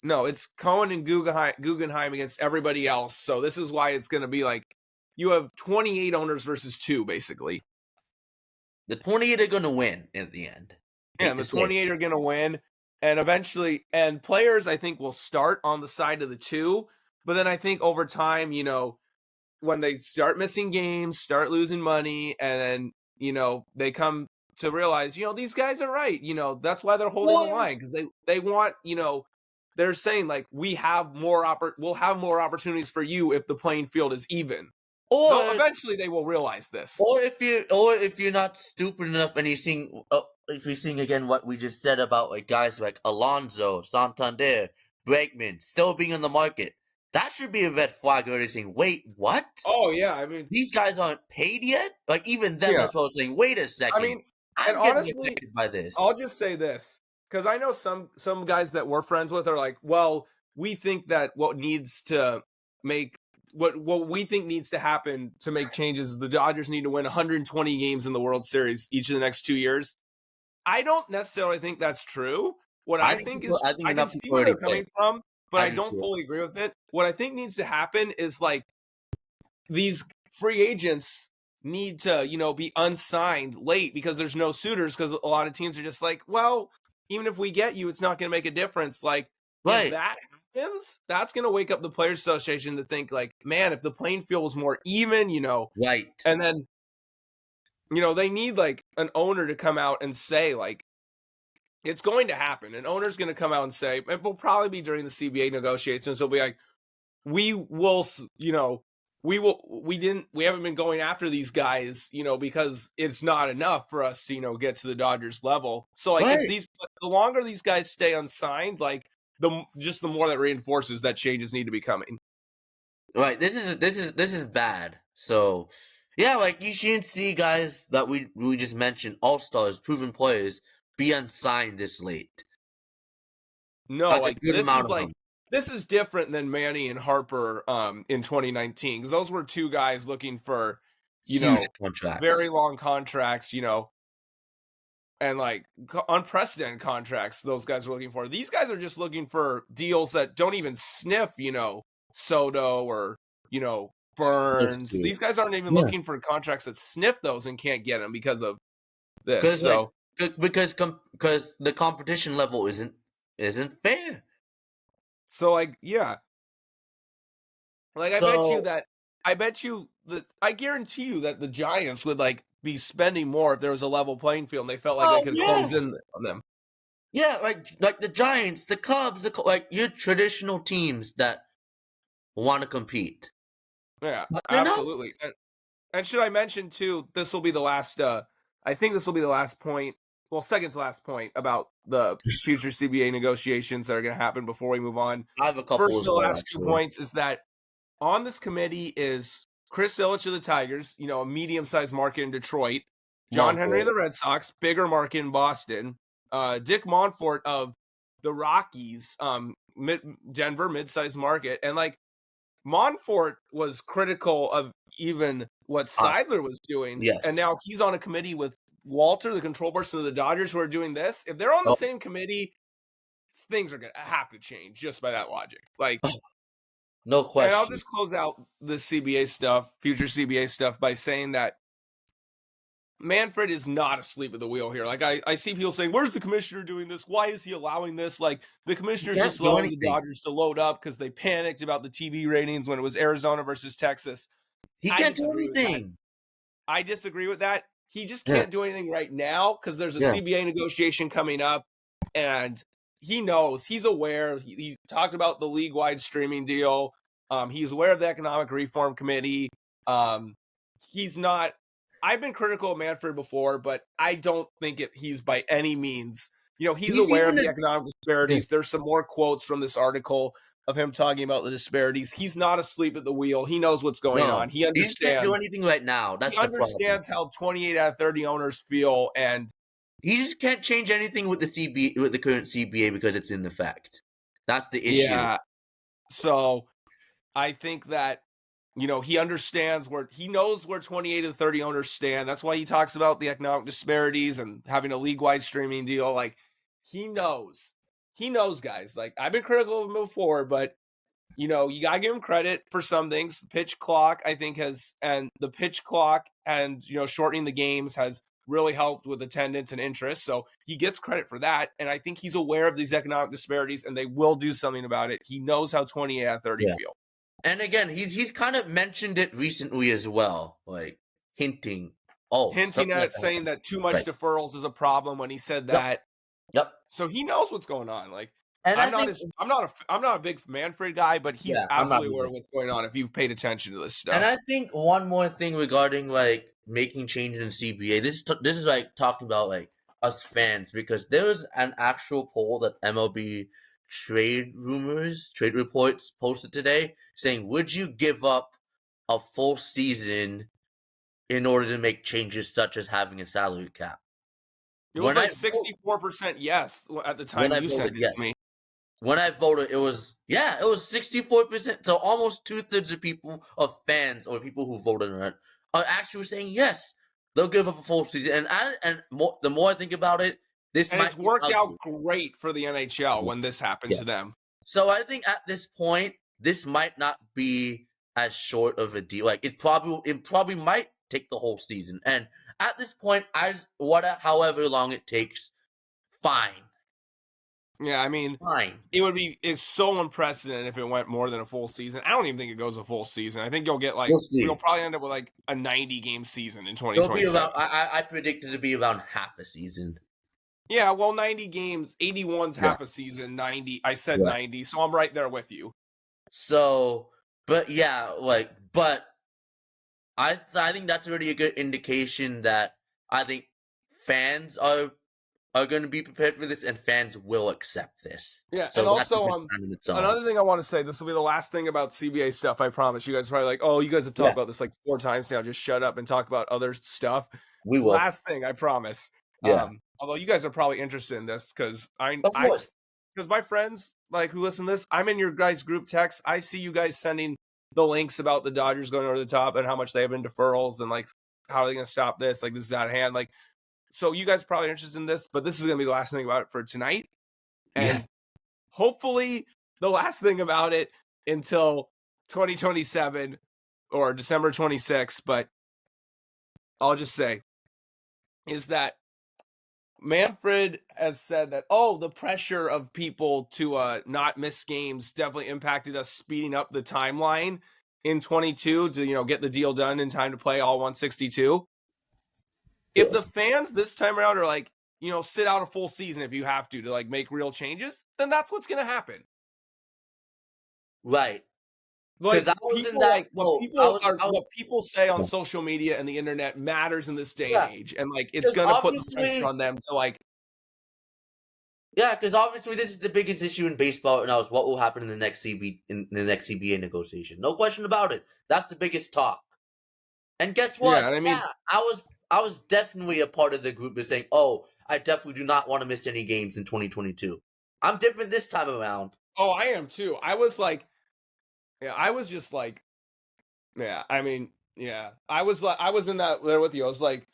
No, it's Cohen and Guggenheim against everybody else. So this is why it's going to be like, you have 28 owners versus 2, basically. The 28 are going to win in the end. Yeah, and the 28 are going to win. And eventually, and players, I think, will start on the side of the 2. But then I think over time, you know, when they start missing games, start losing money, and then, you know, they come to realize, you know, these guys are right. You know, that's why they're holding the line, because they want, you know, they're saying like, we'll have more opportunities for you if the playing field is even. Though eventually they will realize this. Or if you're not stupid enough and if you're seeing again what we just said about like guys like Alonso, Santander, Bregman still being on the market, that should be a red flag already saying, wait, what? Oh yeah, I mean, these guys aren't paid yet? Like even them as well saying, wait a second. I mean, I'm and honestly, affected by this. I'll just say this, because I know some guys that we're friends with are like, well, we think that what needs to make what we think needs to happen to make changes is the Dodgers need to win 120 games in the World Series each of the next 2 years. I don't necessarily think that's true. What I think is, I can see where they're coming from, but I don't fully agree with it. What I think needs to happen is like, these free agents need to, you know, be unsigned late because there's no suitors, because a lot of teams are just like, well, even if we get you, it's not going to make a difference. Like, if that happens, that's going to wake up the Players Association to think like, man, if the playing field was more even, you know, and then, you know, they need like an owner to come out and say like, it's going to happen. An owner's going to come out and say, it will probably be during the CBA negotiations. They'll be like, we will, you know, we haven't been going after these guys, you know, because it's not enough for us to, you know, get to the Dodgers level. So like, if the longer these guys stay unsigned, like the more that reinforces that changes need to be coming. Right. This is bad. So yeah, like you shouldn't see guys that we just mentioned, all-stars, proven players, be unsigned this late. No, like this is different than Manny and Harper in 2019, because those were 2 guys looking for, you huge know, contracts, very long contracts, you know, and like unprecedented contracts those guys are looking for. These guys are just looking for deals that don't even sniff, you know, Soto or, you know, Burns. These guys aren't even looking for contracts that sniff those and can't get them because of this. So because the competition level isn't fair. So like, yeah. Like, I guarantee you that the Giants would like be spending more if there was a level playing field and they felt like they could close in on them. Yeah, like the Giants, the Cubs, like your traditional teams that want to compete. Yeah, absolutely. And should I mention too, this will be the last I think this will be the last point, well, second to last point about the future CBA negotiations that are going to happen before we move on. I have a couple First, the last 2 points is that on this committee is Chris Ilitch of the Tigers, you know, a medium-sized market in Detroit. John Henry of the Red Sox, bigger market in Boston. Dick Monfort of the Rockies, Denver, mid-sized market. And like, Monfort was critical of even what Seidler was doing. Yes. And now he's on a committee with Walter, the control person of the Dodgers, who are doing this. If they're on the same committee, things are going to have to change just by that logic. Like, no question. And I'll just close out the CBA stuff, future CBA stuff, by saying that Manfred is not asleep at the wheel here. Like, I see people saying, where's the commissioner doing this? Why is he allowing this? Like, the commissioner's just allowing the Dodgers to load up because they panicked about the TV ratings when it was Arizona versus Texas. He can't do anything. I disagree with that. He just can't do anything right now because there's a CBA negotiation coming up, and he knows, he's aware. He's talked about the league-wide streaming deal. He's aware of the Economic Reform Committee. He's not. I've been critical of Manfred before, but I don't think he's by any means. You know, he's aware of the economic disparities. There's some more quotes from this article of him talking about the disparities. He's not asleep at the wheel. He knows what's going on. He understands. He can't do anything right now. He understands how 28 out of 30 owners feel, and he just can't change anything with the current CBA because it's in effect. That's the issue. Yeah. So I think that, he understands he knows where 28 of the 30 owners stand. That's why he talks about the economic disparities and having a league-wide streaming deal. Like, he knows, guys. Like, I've been critical of him before, but you gotta give him credit for some things. The pitch clock, I think, and shortening the games has really helped with attendance and interest. So he gets credit for that. And I think he's aware of these economic disparities, and they will do something about it. He knows how 28 out of 30 feel. And again, he's kind of mentioned it recently as well, like hinting at saying that too much deferrals is a problem when he said that. Yep. So he knows what's going on. Like, and I'm not a big Manfred guy, but he's absolutely aware of what's going on if you've paid attention to this stuff. And I think one more thing regarding like making changes in CBA. This is like talking about like us fans, because there was an actual poll that MLB trade reports posted today saying, would you give up a full season in order to make changes such as having a salary cap? It was like 64% yes at the time you sent it to me. When I voted, it was 64%. So almost 2/3 of people, of fans or people who voted on it, are actually saying yes, they'll give up a full season. The more I think about it, it's worked out great for the NHL when this happened to them. So I think at this point, this might not be as short of a deal. Like, it probably might take the whole season. And at this point, however long it takes, fine. Yeah, I mean, it's so unprecedented if it went more than a full season. I don't even think it goes a full season. I think you'll get you'll probably end up with like a 90-game season in 2027. I predicted it to be around half a season. Yeah, well, 90 games, 81's half a season, 90. I said 90, so I'm right there with you. So, but I think that's already a good indication that I think fans are going to be prepared for this, and fans will accept this. Yeah, so and also another thing I want to say, this will be the last thing about CBA stuff, I promise. You guys are probably like, oh, you guys have talked about this like 4 times now, just shut up and talk about other stuff. We will. Last thing, I promise. Yeah. Although you guys are probably interested in this, because my friends like who listen to this, I'm in your guys' group text. I see you guys sending the links about the Dodgers going over the top and how much they have in deferrals and like how are they going to stop this? Like, this is out of hand. Like, so you guys are probably interested in this, but this is going to be the last thing about it for tonight. And hopefully the last thing about it until 2027 or December 26th. But I'll just say is that Manfred has said that, the pressure of people to not miss games definitely impacted us speeding up the timeline in 22 to, get the deal done in time to play all 162. If the fans this time around are like, sit out a full season if you have to like make real changes, then that's what's going to happen. Right. Like, what people say on social media and the internet matters in this day and age, and like it's gonna put pressure on them to like. Yeah, because obviously this is the biggest issue in baseball right now is what will happen in the next CBA negotiation. No question about it. That's the biggest talk. And guess what? Yeah, I was definitely a part of the group that's saying, I definitely do not want to miss any games in 2022. I'm different this time around. Oh, I am too. I was like. Yeah, I was just like, I was in that there with you. I was like,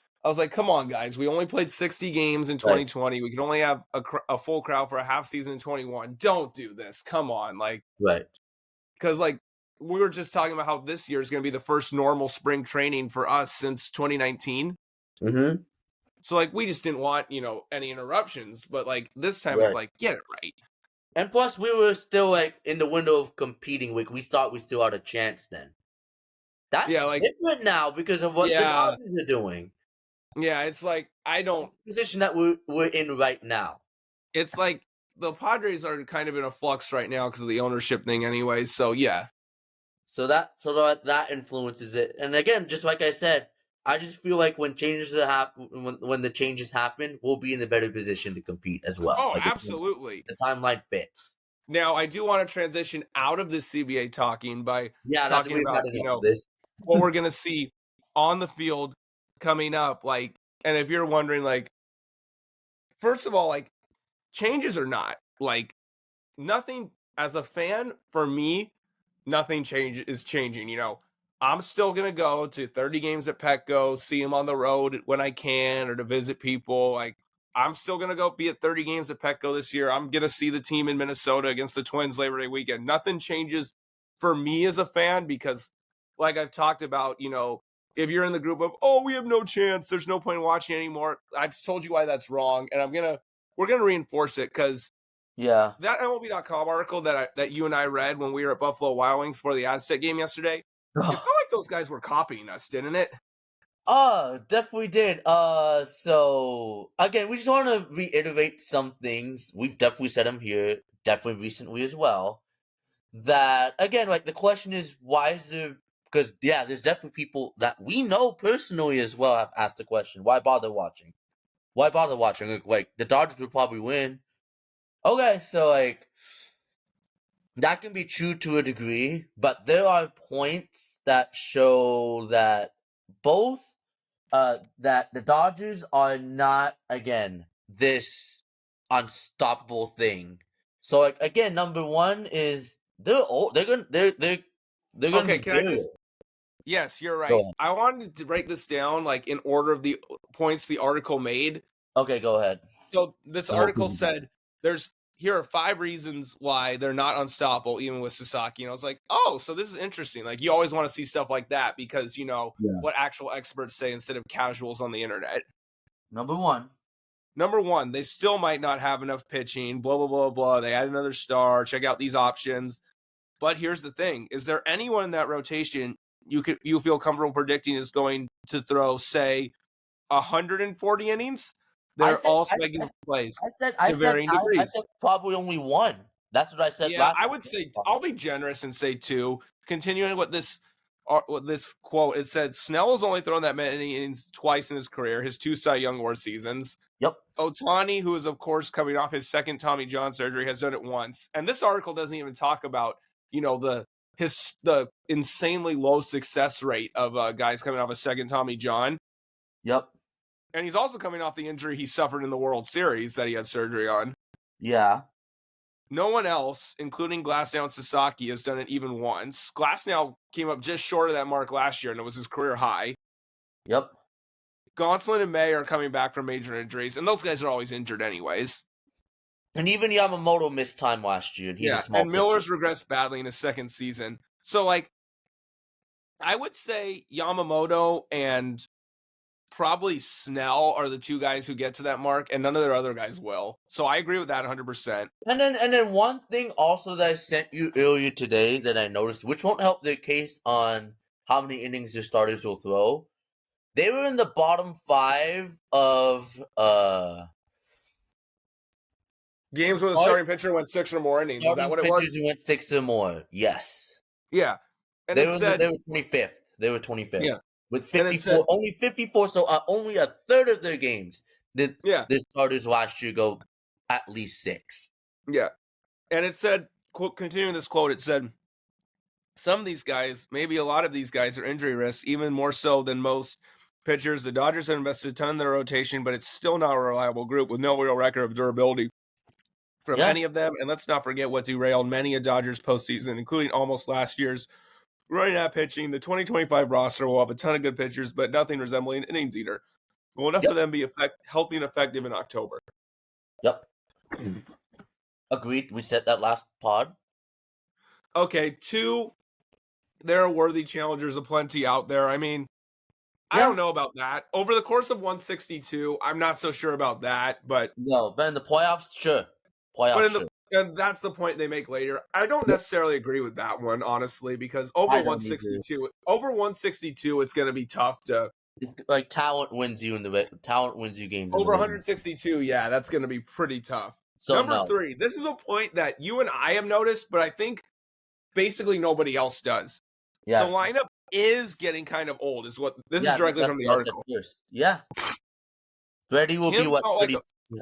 come on, guys. We only played 60 games in 2020. Right. We can only have a full crowd for a half season in 21. Don't do this. Come on. Like, right. Because like we were just talking about how this year is going to be the first normal spring training for us since 2019. Mm-hmm. So like, we just didn't want, any interruptions, but like this time it's like, get it right. And plus, we were still, like, in the window of competing. We thought we still had a chance then. That's different now because of what the Dodgers are doing. Yeah, it's like, the position that we're in right now. It's like the Padres are kind of in a flux right now because of the ownership thing anyway, so yeah. So that influences it. And again, just like I said, I just feel like when the changes happen, we'll be in a better position to compete as well. Oh, like absolutely. The timeline fits. Now, I do want to transition out of the CBA talking by talking about what we're going to see on the field coming up. Like, and if you're wondering, like, first of all, like, changes or not, like, nothing as a fan for me, nothing is changing. I'm still going to go to 30 games at Petco, see him on the road when I can, or to visit people. Like, I'm still going to go be at 30 games at Petco this year. I'm going to see the team in Minnesota against the Twins Labor Day weekend. Nothing changes for me as a fan because, like I've talked about, if you're in the group of, oh, we have no chance, there's no point in watching anymore. I've told you why that's wrong, and we're going to reinforce it because Yeah. that MLB.com article that you and I read when we were at Buffalo Wild Wings for the Aztec game yesterday, it felt like those guys were copying us, didn't it? Definitely did. So again, we just want to reiterate some things. We've definitely said them here, definitely recently as well. That again, like the question is, why is there? Because there's definitely people that we know personally as well have asked the question, why bother watching? Why bother watching? Like the Dodgers would probably win. Okay, so like that can be true to a degree, but there are points that show that both that the Dodgers are not again this unstoppable thing. So like again, number one is they're old. They're gonna Okay, be can I good. just? Yes, you're Go right. ahead. I wanted to break this down like in order of the points the article made. Okay, go ahead. So this I hope article you- said here are 5 reasons why they're not unstoppable, even with Sasaki. And I was like, oh, so this is interesting. Like you always want to see stuff like that because what actual experts say instead of casuals on the internet. Number one, They still might not have enough pitching, blah, blah, blah, blah. They add another star, check out these options. But here's the thing. Is there anyone in that rotation you feel comfortable predicting is going to throw, say, 140 innings? They're all swinging plays to varying degrees. I said probably only one. That's what I said Yeah, last. I would say I'll be generous and say 2. Continuing with this quote, it said Snell has only thrown that many innings twice in his career, his 2 Cy Young Award seasons. Yep. Otani, who is of course coming off his second Tommy John surgery, has done it once. And this article doesn't even talk about the insanely low success rate of guys coming off a second Tommy John. Yep. And he's also coming off the injury he suffered in the World Series that he had surgery on. Yeah. No one else, including Glasnow and Sasaki, has done it even once. Glasnow came up just short of that mark last year, and it was his career high. Yep. Gonsolin and May are coming back from major injuries, and those guys are always injured anyways. And even Yamamoto missed time last year, and he's a small and Miller's regressed badly in his second season. So, like, I would say Yamamoto and probably Snell are the 2 guys who get to that mark, and none of their other guys will. So I agree with that 100%. And then one thing also that I sent you earlier today that I noticed, which won't help their case on how many innings their starters will throw. They were in the bottom 5 of games where the starting pitcher went 6 or more innings. Is that what it was? Pitchers went 6 or more. Yes. Yeah. And they were 25th. They were 25th. Yeah. With 54, only 54, so only a third of their games did their starters last year go at least 6. Yeah. And it said, continuing this quote, it said, some of these guys, maybe a lot of these guys, are injury risks, even more so than most pitchers. The Dodgers have invested a ton in their rotation, but it's still not a reliable group with no real record of durability from any of them. And let's not forget what derailed many a Dodgers postseason, including almost last year's running out pitching. The 2025 roster will have a ton of good pitchers, but nothing resembling an innings eater. Will enough of them be healthy and effective in October? Yep. Agreed. We said that last pod. Okay, 2, there are worthy challengers aplenty out there. I mean, I don't know about that. Over the course of 162, I'm not so sure about that, but... No, but in the playoffs, sure. And that's the point they make later. I don't necessarily agree with that one, honestly, because over 162, it's going to be tough to. It's like talent wins you games. Over 162, yeah, that's going to be pretty tough. So Number 3, this is a point that you and I have noticed, but I think basically nobody else does. Yeah, the lineup is getting kind of old. Is directly from the article. Yeah. Freddie will be what?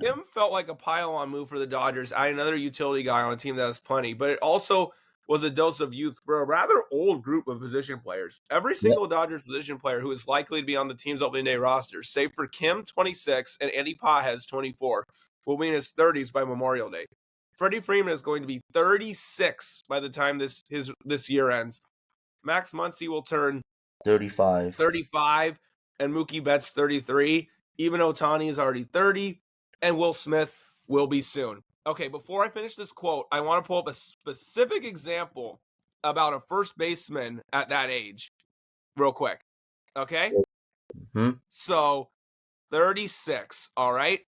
Kim felt like a pile-on move for the Dodgers. I had another utility guy on a team that has plenty, but it also was a dose of youth for a rather old group of position players. Every single Dodgers position player who is likely to be on the team's opening day roster, save for Kim, 26, and Andy Pages, 24, will be in his 30s by Memorial Day. Freddie Freeman is going to be 36 by the time this year ends. Max Muncy will turn 35. 35, and Mookie Betts 33. Even Ohtani is already 30, and Will Smith will be soon. Okay, before I finish this quote, I want to pull up a specific example about a first baseman at that age real quick. Okay? Mm-hmm. So, 36, all right?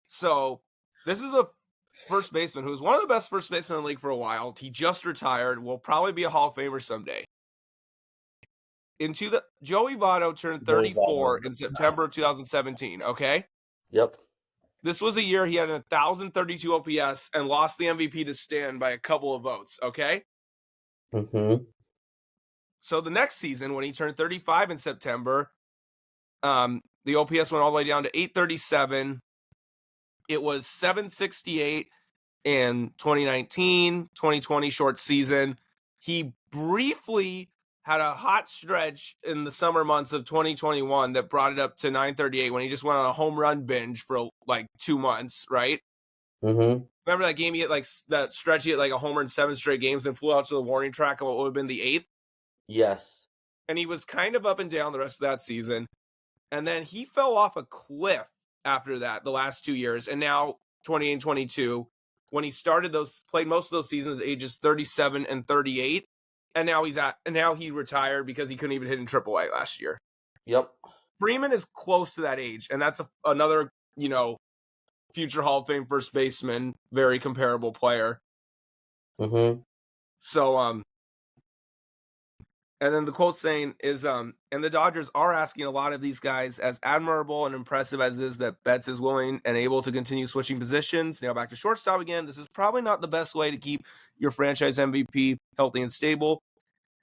So, this is a first baseman who was one of the best first basemen in the league for a while. He just retired, will probably be a Hall of Famer someday. Joey Votto turned 34 in September of 2017, okay? Yep. This was a year he had 1,032 OPS and lost the MVP to Stan by a couple of votes, okay? Mm-hmm. So the next season, when he turned 35 in September, the OPS went all the way down to 837. It was 768 in 2019, 2020 short season. He briefly had a hot stretch in the summer months of 2021 that brought it up to 938 when he just went on a home run binge for like 2 months, right? Mm-hmm. Remember that game he had that stretch he had like a homer in 7 straight games and flew out to the warning track on what would have been the 8th? Yes. And he was kind of up and down the rest of that season. And then he fell off a cliff after that the last 2 years. And now 20 and 22, when he played most of those seasons ages 37 and 38. And now he retired because he couldn't even hit in AAA last year. Yep. Freeman is close to that age, and that's another, future Hall of Fame first baseman, very comparable player. Mm-hmm. So, and then the quote saying is, and the Dodgers are asking a lot of these guys, as admirable and impressive as it is that Betts is willing and able to continue switching positions. Now back to shortstop again. This is probably not the best way to keep your franchise MVP healthy and stable.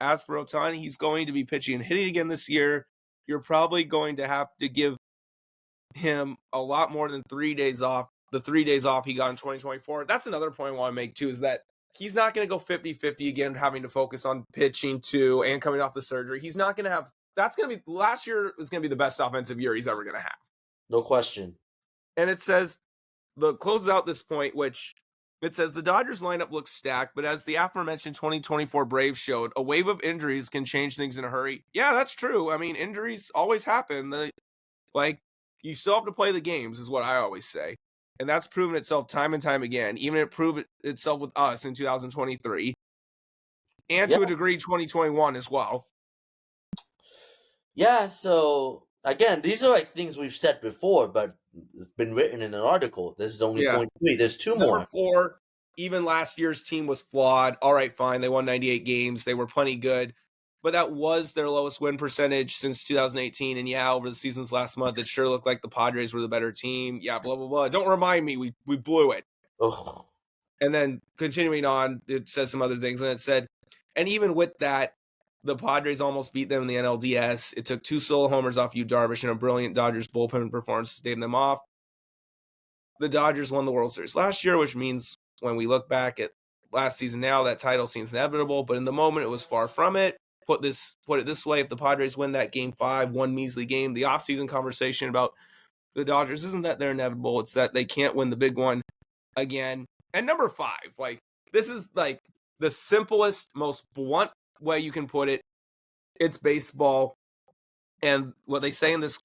As for Ohtani, he's going to be pitching and hitting again this year. You're probably going to have to give him a lot more than 3 days off. The 3 days off he got in 2024. That's another point I want to make, too, is that he's not going to go 50-50 again, having to focus on pitching, too, and coming off the surgery. He's not going to have – that's going to be – last year is going to be the best offensive year he's ever going to have. No question. And it says – closes out this point, which – it says the Dodgers lineup looks stacked, but as the aforementioned 2024 Braves showed, a wave of injuries can change things in a hurry. Yeah, that's true. I mean, injuries always happen. You still have to play the games, is what I always say. And that's proven itself time and time again. Even it proved itself with us in 2023. And to a degree, 2021 as well. Yeah, so, again, these are like things we've said before, but it's been written in an article. This is only point 3. There's 2 more. Number 4, even last year's team was flawed. All right, fine. They won 98 games. They were plenty good. But that was their lowest win percentage since 2018. And yeah, over the season's last month, it sure looked like the Padres were the better team. Yeah, blah, blah, blah. Don't remind me. We blew it. Ugh. And then continuing on, it says some other things. And it said, and even with that, the Padres almost beat them in the NLDS. It took 2 solo homers off Yu Darvish and a brilliant Dodgers bullpen performance to stave them off. The Dodgers won the World Series last year, which means when we look back at last season now, that title seems inevitable. But in the moment, it was far from it. Put it this way, if the Padres win that Game 5, one measly game, the offseason conversation about the Dodgers isn't that they're inevitable. It's that they can't win the big one again. And number 5, this is the simplest, most blunt way you can put it. It's baseball. And what they say in this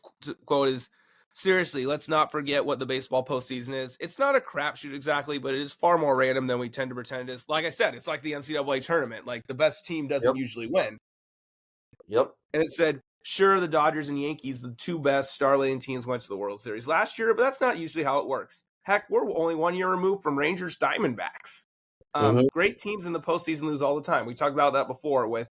quote is, seriously, let's not forget what the baseball postseason is. It's not a crapshoot exactly, but it is far more random than we tend to pretend it is. Like I said, it's like the NCAA tournament. The best team doesn't usually win. Yep. And it said, sure, the Dodgers and Yankees, the 2 best star-laden teams, went to the World Series last year, but that's not usually how it works. Heck, we're only 1 year removed from Rangers Diamondbacks. Great teams in the postseason lose all the time. We talked about that before with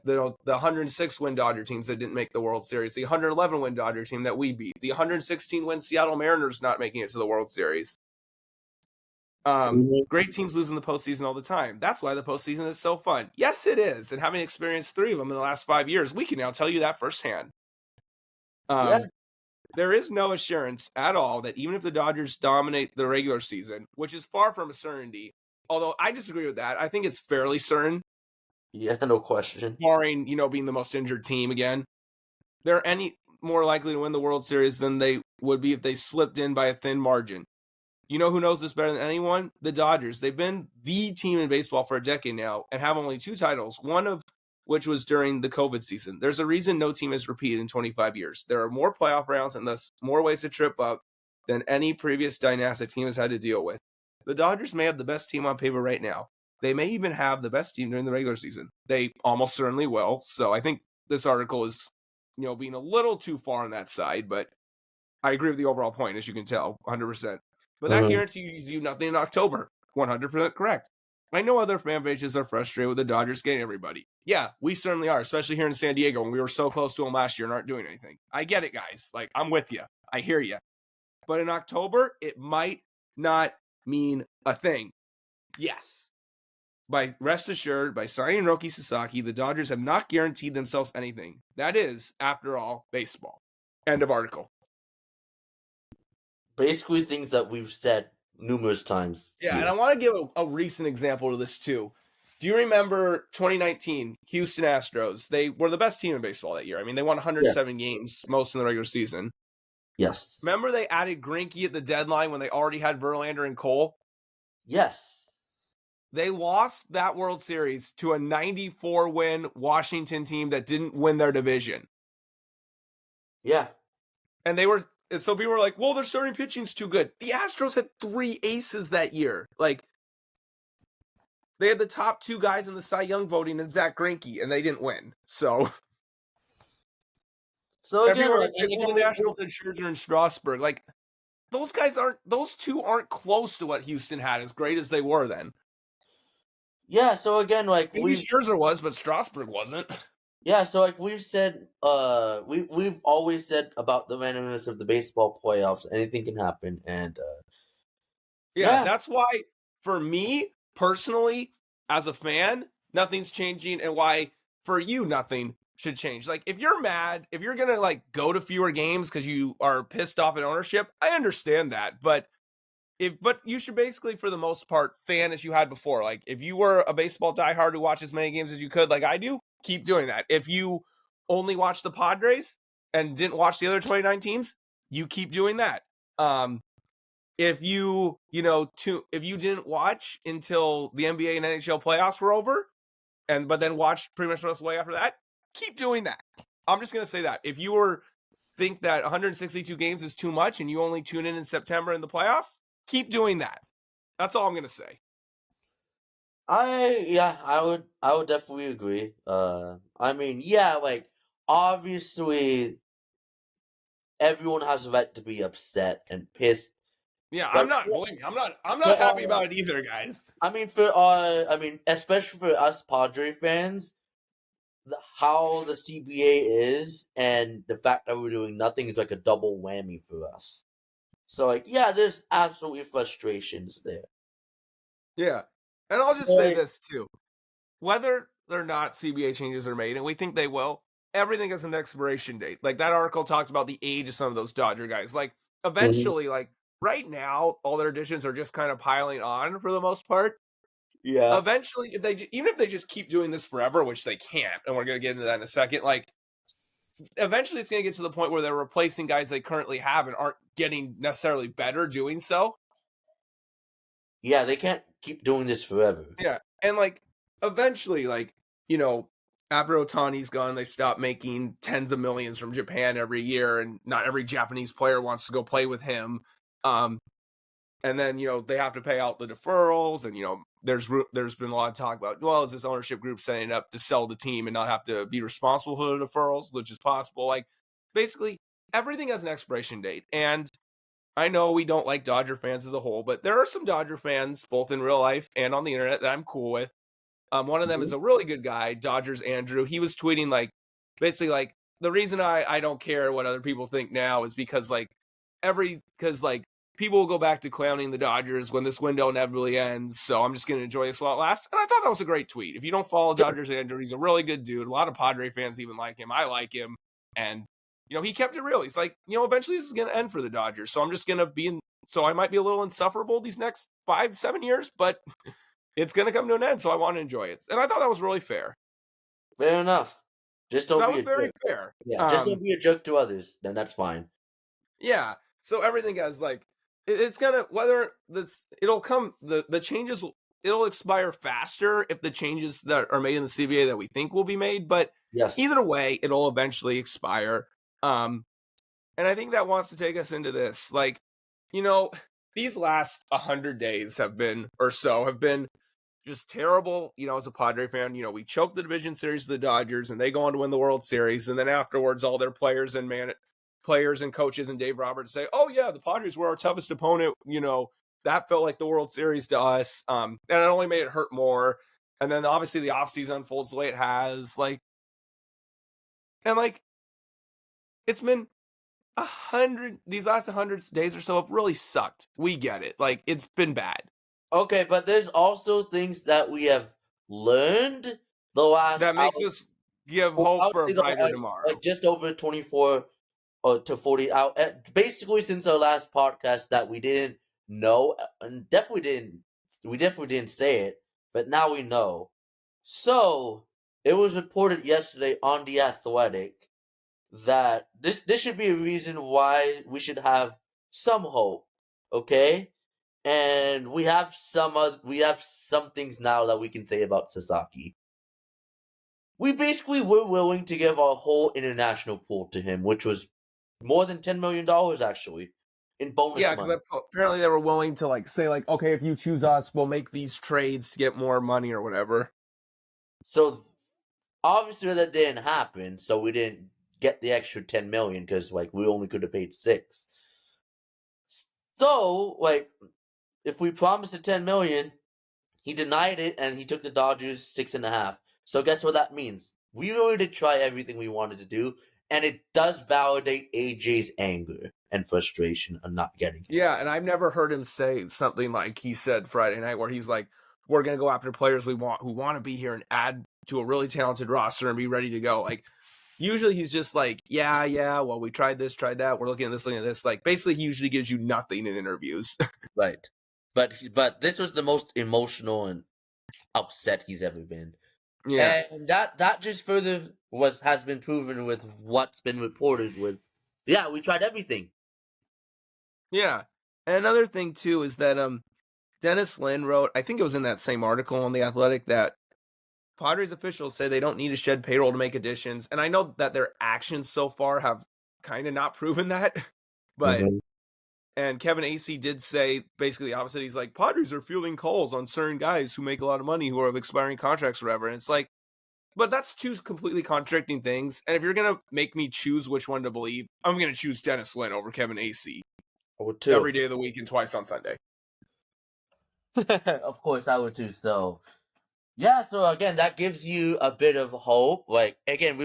the 106-win Dodger teams that didn't make the World Series, the 111-win Dodger team that we beat, the 116-win Seattle Mariners not making it to the World Series. Great teams lose in the postseason all the time. That's why the postseason is so fun. Yes, it is. And having experienced 3 of them in the last 5 years, we can now tell you that firsthand. There is no assurance at all that even if the Dodgers dominate the regular season, which is far from a certainty, although I disagree with that, I think it's fairly certain. Yeah, no question. Barring, being the most injured team again. They're any more likely to win the World Series than they would be if they slipped in by a thin margin. You know who knows this better than anyone? The Dodgers. They've been the team in baseball for a decade now and have only 2 titles, one of which was during the COVID season. There's a reason no team has repeated in 25 years. There are more playoff rounds and thus more ways to trip up than any previous dynastic team has had to deal with. The Dodgers may have the best team on paper right now. They may even have the best team during the regular season. They almost certainly will. So I think this article is, being a little too far on that side, but I agree with the overall point, as you can tell, 100%. But that guarantees you nothing in October. 100% correct. I know other fan bases are frustrated with the Dodgers getting everybody. Yeah, we certainly are, especially here in San Diego when we were so close to them last year and aren't doing anything. I get it, guys. Like, I'm with you. I hear you. But in October, it might not mean a thing. Yes. Rest assured, by signing Roki Sasaki, the Dodgers have not guaranteed themselves anything. That is, after all, baseball. End of article. Basically things that we've said numerous times. Yeah, and I want to give a recent example to this too. Do you remember 2019, Houston Astros? They were the best team in baseball that year. I mean, they won 107 games, most in the regular season. Yes. Remember they added Greinke at the deadline when they already had Verlander and Cole? Yes. They lost that World Series to a 94-win Washington team that didn't win their division. Yeah. And so people were like, well, their starting pitching's too good. The Astros had 3 aces that year. Like, they had the top 2 guys in the Cy Young voting and Zach Greinke, and they didn't win. So again, the Nationals had Scherzer and Strasburg. Like, those 2 aren't close to what Houston had, as great as they were then. Yeah, so again, maybe Scherzer was, but Strasburg wasn't. Yeah, so we've said, we've always said about the randomness of the baseball playoffs, anything can happen, and yeah, that's why for me personally, as a fan, nothing's changing, and why for you nothing should change. Like, if you're mad, if you're gonna go to fewer games because you are pissed off at ownership, I understand that, but you should basically, for the most part, fan as you had before. Like, if you were a baseball diehard who watched as many games as you could, like I do, keep doing that. If you only watched the Padres and didn't watch the other 29 teams, you keep doing that. If you didn't watch until the NBA and NHL playoffs were over, but then watched pretty much the rest of the way after that, keep doing that. I'm just gonna say that if you think that 162 games is too much and you only tune in September in the playoffs, keep doing that. That's all I'm gonna say. I would definitely agree. I mean, yeah, obviously everyone has a right to be upset and pissed. Yeah, I'm not happy about it either, guys. I mean, especially for us Padre fans, how the CBA is and the fact that we're doing nothing is like a double whammy for us. So, yeah, there's absolutely frustrations there. Yeah. And I'll just say this, too. Whether or not CBA changes are made, and we think they will, everything has an expiration date. Like, that article talked about the age of some of those Dodger guys. Like, eventually, right now, all their additions are just kind of piling on for the most part. Yeah. Eventually, even if they just keep doing this forever, which they can't, and we're going to get into that in a second, eventually it's going to get to the point where they're replacing guys they currently have and aren't getting necessarily better doing so. Yeah, they can't keep doing this forever. Yeah, and eventually, after Ohtani's gone, they stop making tens of millions from Japan every year, and not every Japanese player wants to go play with him. And then, they have to pay out the deferrals, and, there's been a lot of talk about, well, is this ownership group setting up to sell the team and not have to be responsible for the deferrals, which is possible. Basically, everything has an expiration date. And I know we don't like Dodger fans as a whole, but there are some Dodger fans, both in real life and on the internet, that I'm cool with. One of them is a really good guy, Dodgers Andrew. He was tweeting, basically, the reason I don't care what other people think now is because, people will go back to clowning the Dodgers when this window inevitably ends, so I'm just going to enjoy this while it lasts. And I thought that was a great tweet. If you don't follow Dodgers Andrew, he's a really good dude. A lot of Padre fans even like him. I like him. And, he kept it real. He's like, eventually this is going to end for the Dodgers, so I'm just going to so I might be a little insufferable these next 5-7 years, but it's going to come to an end, so I want to enjoy it. And I thought that was really fair. Fair enough. Just don't be a jerk. That was very fair. Yeah, just don't be a jerk to others, then that's fine. Yeah, so everything has, it's gonna, whether it'll come, the changes it'll expire faster if the changes that are made in the CBA that we think will be made, but Yes. either way, it'll eventually expire. And I think that wants to take us into this. Like, these last 100 days have been just terrible, as a Padre fan. We choked the division series to the Dodgers, and they go on to win the World Series, and then afterwards, all their players and coaches and Dave Roberts say, "Oh yeah, the Padres were our toughest opponent." That felt like the World Series to us, and it only made it hurt more. And then obviously the offseason unfolds the way it has, it's been these last 100 days or so have really sucked. We get it, it's been bad. Okay, but there's also things that we have learned the last That makes us give hope for a brighter tomorrow. Like just over 24 to 40 hours. Basically, since our last podcast that we didn't know, and we definitely didn't say it, but now we know. So, it was reported yesterday on The Athletic that this should be a reason why we should have some hope, okay? And we have some things now that we can say about Sasaki. We basically were willing to give our whole international pool to him, which was more than $10 million actually in bonus Yeah, money. because apparently they were willing to say okay, if you choose us, we'll make these trades to get more money or whatever. So obviously that didn't happen. So we didn't get the extra 10 million because we only could have paid 6. So if we promised the 10 million, he denied it and he took the Dodgers 6.5. So guess what that means? We really did try everything we wanted to do, and it does validate AJ's anger and frustration of not getting it. Yeah, and I've never heard him say something like he said Friday night, where he's like, "We're gonna go after players who want to be here and add to a really talented roster and be ready to go." Usually he's just yeah, well, we tried this, tried that, we're looking at this. Basically, he usually gives you nothing in interviews. Right. But this was the most emotional and upset he's ever been. Yeah. And that just further has been proven with what's been reported with, yeah, we tried everything. Yeah. And another thing too is that Dennis Lin wrote, I think it was in that same article on The Athletic, that Padres officials say they don't need to shed payroll to make additions. And I know that their actions so far have kind of not proven that. But And Kevin Acee did say basically the opposite. He's like, Padres are fielding calls on certain guys who make a lot of money who have expiring contracts or whatever. And it's but that's two completely contradicting things. And if you're going to make me choose which one to believe, I'm going to choose Dennis Lin over Kevin Acee. I would too. Every day of the week and twice on Sunday. Of course, I would too. So, yeah. So again, that gives you a bit of hope. Again,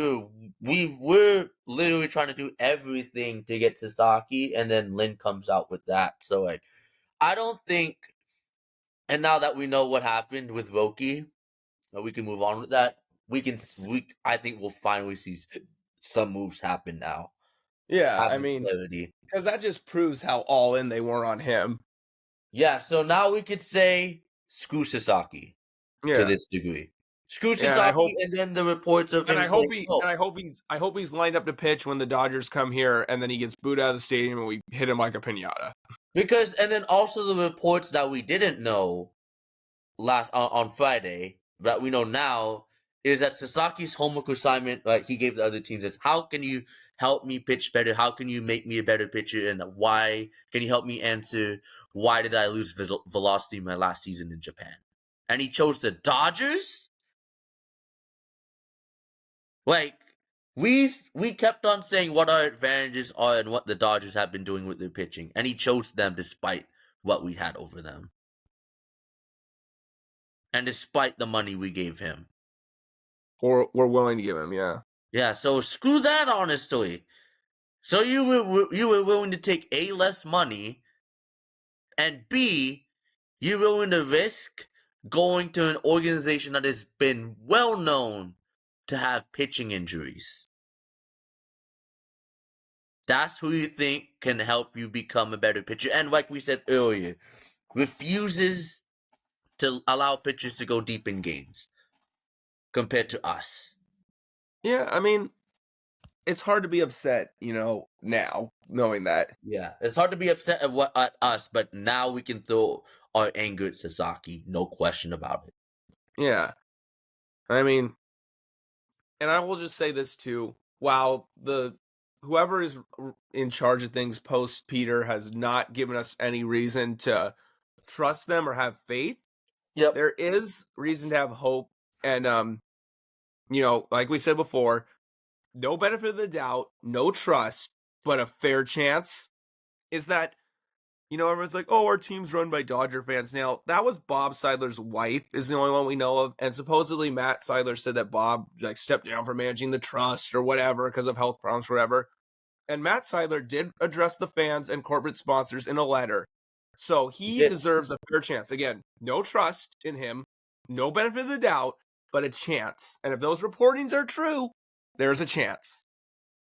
we were literally trying to do everything to get Sasaki, and then Lin comes out with that. So I don't think. And now that we know what happened with Roki, we can move on with that. I think we'll finally see some moves happen now. Yeah, I mean, because that just proves how all in they were on him. Yeah, so now we could say screw Sasaki to this degree. Screw Sasaki, and then the reports of him. And I hope he's lined up to pitch when the Dodgers come here, and then he gets booed out of the stadium, and we hit him like a piñata. And then also the reports that we didn't know on Friday that we know now is that Sasaki's homework assignment, he gave the other teams, is how can you help me pitch better? How can you make me a better pitcher? And why can you help me answer why did I lose velocity in my last season in Japan? And he chose the Dodgers? We kept on saying what our advantages are and what the Dodgers have been doing with their pitching. And he chose them despite what we had over them. And despite the money we gave him. Or we're willing to give him, yeah. Yeah, so screw that, honestly. So you were willing to take A, less money, and B, you're willing to risk going to an organization that has been well known to have pitching injuries. That's who you think can help you become a better pitcher. And like we said earlier, refuses to allow pitchers to go deep in games compared to us. Yeah, I mean, it's hard to be upset, now, knowing that. Yeah, it's hard to be upset at us, but now we can throw are angry at Sasaki, no question about it. Yeah. I mean, and I will just say this too. While whoever is in charge of things post Peter has not given us any reason to trust them or have faith, Yep. there is reason to have hope. And like we said before, no benefit of the doubt, no trust, but a fair chance is that, everyone's like, oh, our team's run by Dodger fans. Now, that was Bob Seidler's wife is the only one we know of. And supposedly Matt Seidler said that Bob stepped down from managing the trust or whatever because of health problems or whatever. And Matt Seidler did address the fans and corporate sponsors in a letter. So he deserves a fair chance. Again, no trust in him, no benefit of the doubt, but a chance. And if those reportings are true, there's a chance.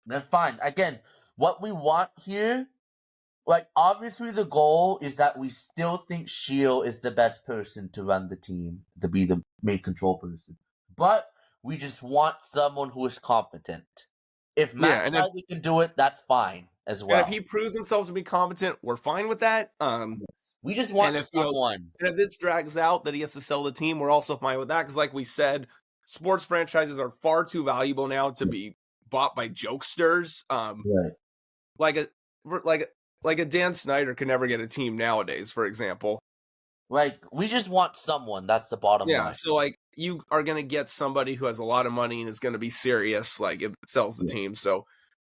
Then fine. Again, what we want here, obviously the goal is that we still think Shield is the best person to run the team, to be the main control person. But we just want someone who is competent. If Matt Seidler can do it, that's fine as well. And if he proves himself to be competent, we're fine with that. We just want someone. And if this drags out that he has to sell the team, we're also fine with that. Because like we said, sports franchises are far too valuable now to be bought by jokesters. Right. Like a Dan Snyder can never get a team nowadays, for example. We just want someone. That's the bottom line. Yeah, so you are going to get somebody who has a lot of money and is going to be serious, if it sells the team. So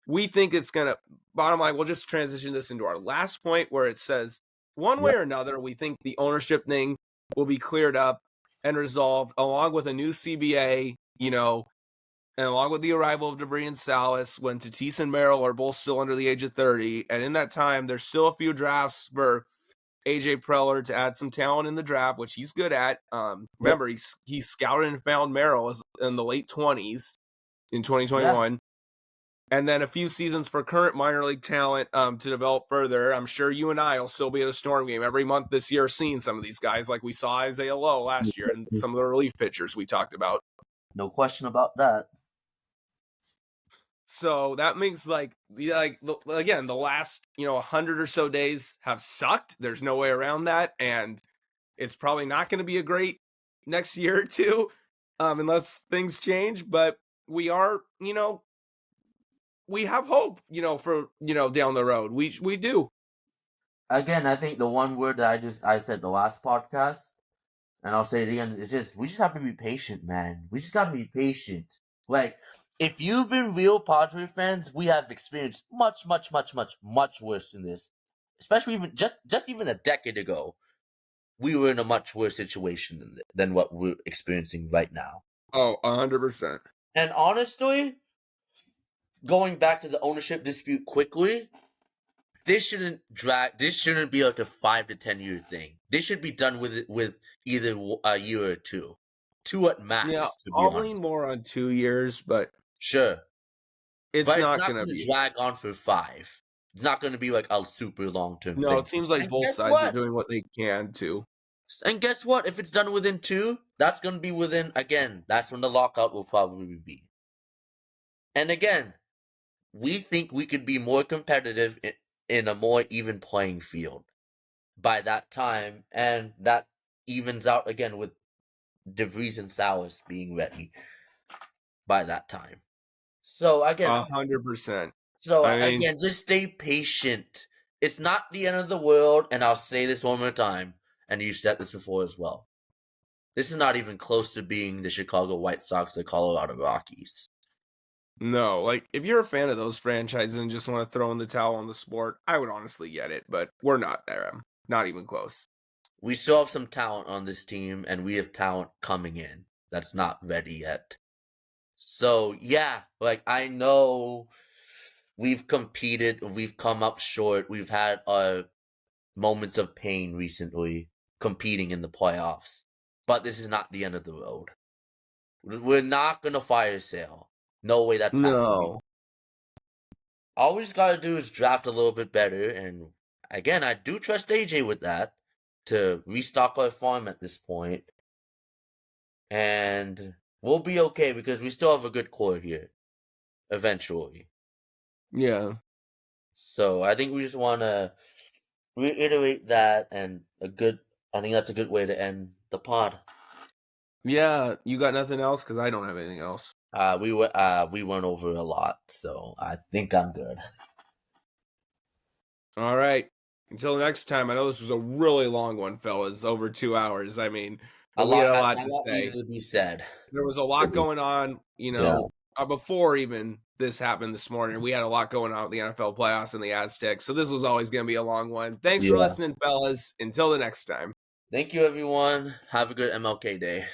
we think it's going to, bottom line, we'll just transition this into our last point where it says, one way or another, we think the ownership thing will be cleared up and resolved along with a new CBA, and along with the arrival of Debris and Salas, when Tatis and Merrill are both still under the age of 30. And in that time, there's still a few drafts for AJ Preller to add some talent in the draft, which he's good at. Remember, he scouted and found Merrill in the late 20s in 2021. Yeah. And then a few seasons for current minor league talent to develop further. I'm sure you and I will still be at a Storm game every month this year seeing some of these guys like we saw Isaiah Lowe last year and some of the relief pitchers we talked about. No question about that. So that means again, the last 100 or so days have sucked. There's no way around that, and it's probably not going to be a great next year or two, unless things change. But we are, we have hope, for down the road. We do. Again, I think the one word that I said the last podcast, and I'll say it again, is we just have to be patient, man. We just got to be patient. If you've been real Padre fans, we have experienced much, much, much, much, much worse than this. Especially even just even a decade ago, we were in a much worse situation than what we're experiencing right now. Oh, 100%. And honestly, going back to the ownership dispute quickly, this shouldn't be like a 5 to 10 year thing. This should be done with either a year or two. 2 at max. Yeah, I'll lean more on 2 years, but sure, it's not going to be drag on for 5. It's not going to be like a super long term. No, thing. It seems like both sides are doing what they can to. And guess what? If it's done within 2, that's going to be within, again, that's when the lockout will probably be. And again, we think we could be more competitive in a more even playing field by that time, and that evens out again with DeVries and Salas being ready by that time. So again, 100%. So again, just stay patient. It's not the end of the world, and I'll say this one more time, and you said this before as well. This is not even close to being the Chicago White Sox or Colorado Rockies. No, if you're a fan of those franchises and just want to throw in the towel on the sport, I would honestly get it, but we're not there. Not even close. We still have some talent on this team, and we have talent coming in that's not ready yet. So, yeah, I know we've competed, we've come up short, we've had moments of pain recently competing in the playoffs, but this is not the end of the road. We're not going to fire sale. No way that's happening. All we just got to do is draft a little bit better, and again, I do trust AJ with that, to restock our farm at this point. And we'll be okay because we still have a good core here. Eventually. Yeah. So I think we just want to reiterate that, and a good I think that's a good way to end the pod. Yeah, you got nothing else? Because I don't have anything else. We went over a lot, so I think I'm good. All right. Until next time. I know this was a really long one, fellas. Over 2 hours. I mean, we had a lot to say. Needed to be said. There was a lot going on, before even this happened this morning. We had a lot going on with the NFL playoffs and the Aztecs, so this was always going to be a long one. Thanks for listening, fellas. Until the next time. Thank you, everyone. Have a good MLK day.